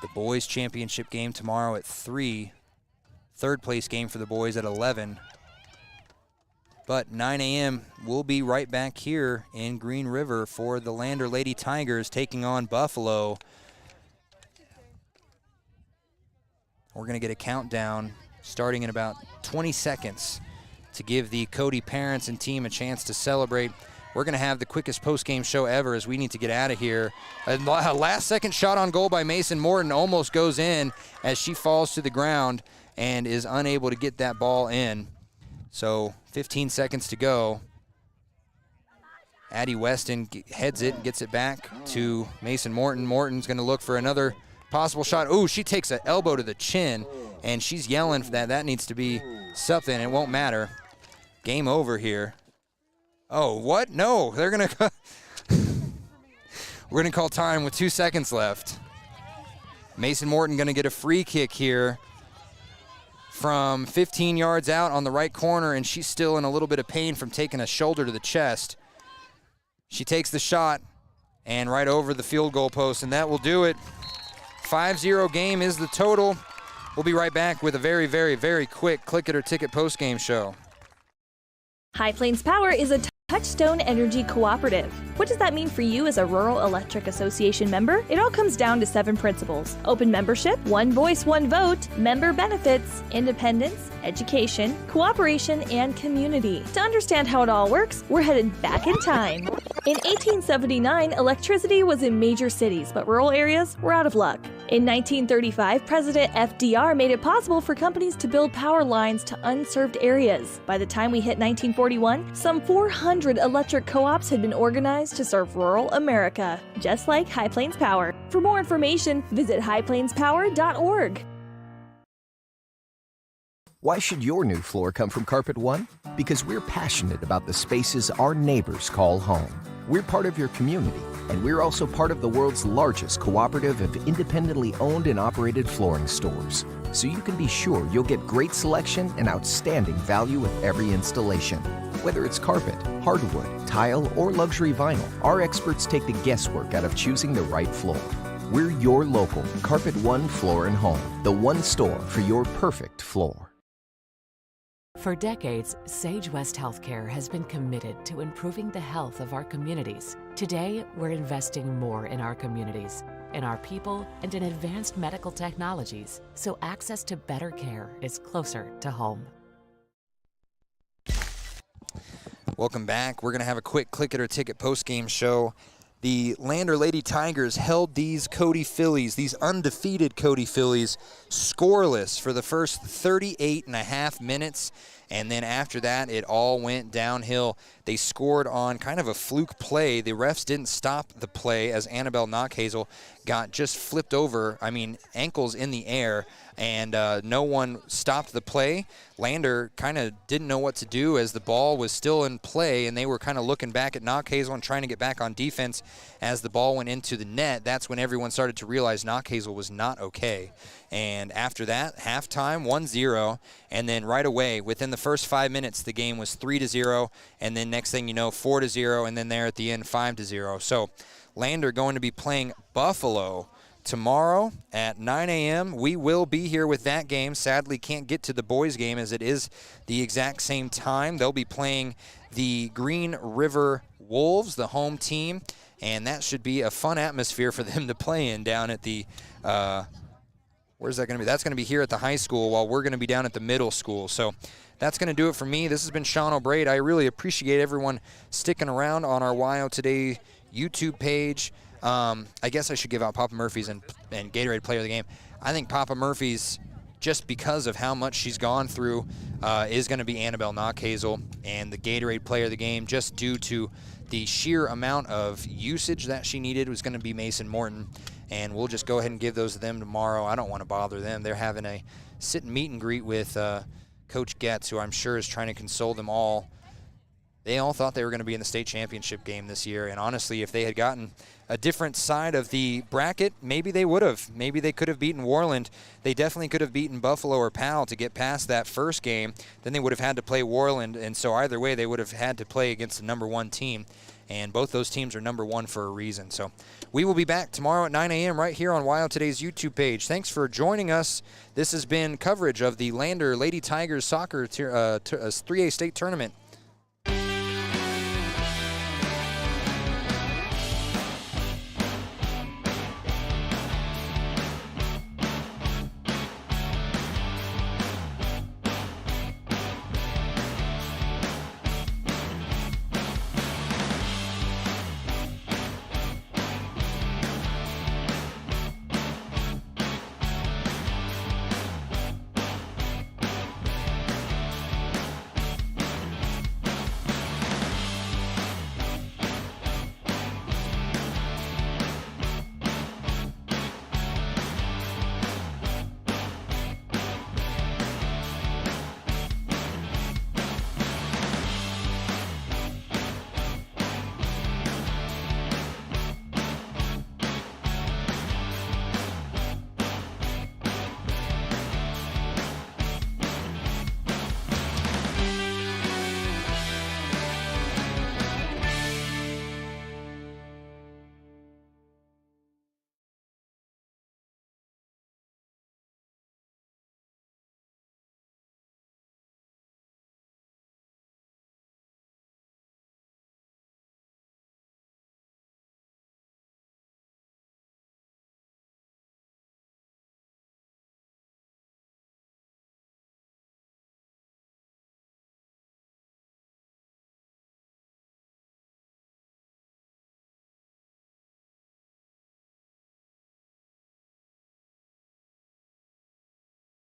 The boys' championship game tomorrow at 3. Third place game for the boys at 11. But 9 a.m. we'll be right back here in Green River for the Lander Lady Tigers taking on Buffalo. We're going to get a countdown starting in about 20 seconds to give the Cody parents and team a chance to celebrate. We're going to have the quickest post-game show ever as we need to get out of here. A last-second shot on goal by Mason Morton almost goes in as she falls to the ground and is unable to get that ball in. So 15 seconds to go. Addie Weston heads it and gets it back to Mason Morton. Morton's going to look for another possible shot. Oh, she takes an elbow to the chin, and she's yelling for that. That needs to be something. It won't matter. Game over here. Oh, what? No, they're going to we're going to call time with 2 seconds left. Mason Morton going to get a free kick here from 15 yards out on the right corner, and she's still in a little bit of pain from taking a shoulder to the chest. She takes the shot and right over the field goal post, and that will do it. 5-0 game is the total. We'll be right back with a very, very, very quick Click It or Ticket post-game show. High Plains Power is a Touchstone Energy Cooperative. What does that mean for you as a Rural Electric Association member? It all comes down to 7 principles: open membership, one voice, one vote, member benefits, independence, education, cooperation, and community. To understand how it all works, we're headed back in time. In 1879, electricity was in major cities, but rural areas were out of luck. In 1935, President FDR made it possible for companies to build power lines to unserved areas. By the time we hit 1941, some 400 electric co-ops had been organized to serve rural America, just like High Plains Power. For more information, visit highplainspower.org. Why should your new floor come from Carpet One? Because we're passionate about the spaces our neighbors call home. We're part of your community, and we're also part of the world's largest cooperative of independently owned and operated flooring stores. So you can be sure you'll get great selection and outstanding value with every installation. Whether it's carpet, hardwood, tile, or luxury vinyl, our experts take the guesswork out of choosing the right floor. We're your local Carpet One Floor and Home, the one store for your perfect floor. For decades, Sage West Healthcare has been committed to improving the health of our communities. Today, we're investing more in our communities, in our people, and in advanced medical technologies, so access to better care is closer to home. Welcome back. We're going to have a quick Click It or Ticket post-game show. the Lander Lady Tigers held these Cody Fillies, these undefeated Cody Fillies, scoreless for the first 38.5 minutes. And then after that, it all went downhill. They scored on kind of a fluke play. The refs didn't stop the play as Annabelle Knockhazel got just flipped over, ankles in the air, and no one stopped the play. Lander kind of didn't know what to do as the ball was still in play, and they were kind of looking back at Knockhazel and trying to get back on defense as the ball went into the net. That's when everyone started to realize Knockhazel was not okay. And after that, halftime, 1-0, and then right away, within the first 5 minutes, the game was 3-0, and then next thing you know, 4-0, and then there at the end, 5-0. So Lander going to be playing Buffalo tomorrow at 9 a.m. We will be here with that game. Sadly, can't get to the boys' game as it is the exact same time. They'll be playing the Green River Wolves, the home team, and that should be a fun atmosphere for them to play in down at the where's that going to be? That's going to be here at the high school while we're going to be down at the middle school. So that's going to do it for me. This has been Shawn O'Brate. I really appreciate everyone sticking around on our WYO Today YouTube page. I guess I should give out Papa Murphy's and Gatorade Player of the Game. I think Papa Murphy's, just because of how much she's gone through, is going to be Annabelle Knockhazel, and the Gatorade Player of the Game, just due to the sheer amount of usage that she needed, was going to be Mason Morton. And we'll just go ahead and give those to them tomorrow. I don't want to bother them. They're having a sit and meet and greet with Coach Getz, who I'm sure is trying to console them all. They all thought they were going to be in the state championship game this year, and honestly, if they had gotten a different side of the bracket, maybe they would have. Maybe they could have beaten Worland. They definitely could have beaten Buffalo or Powell to get past that first game. Then they would have had to play Worland, and so either way, they would have had to play against the number one team. And both those teams are number one for a reason. So we will be back tomorrow at 9 a.m. right here on WYO Today's YouTube page. Thanks for joining us. This has been coverage of the Lander Lady Tigers Soccer 3A State Tournament.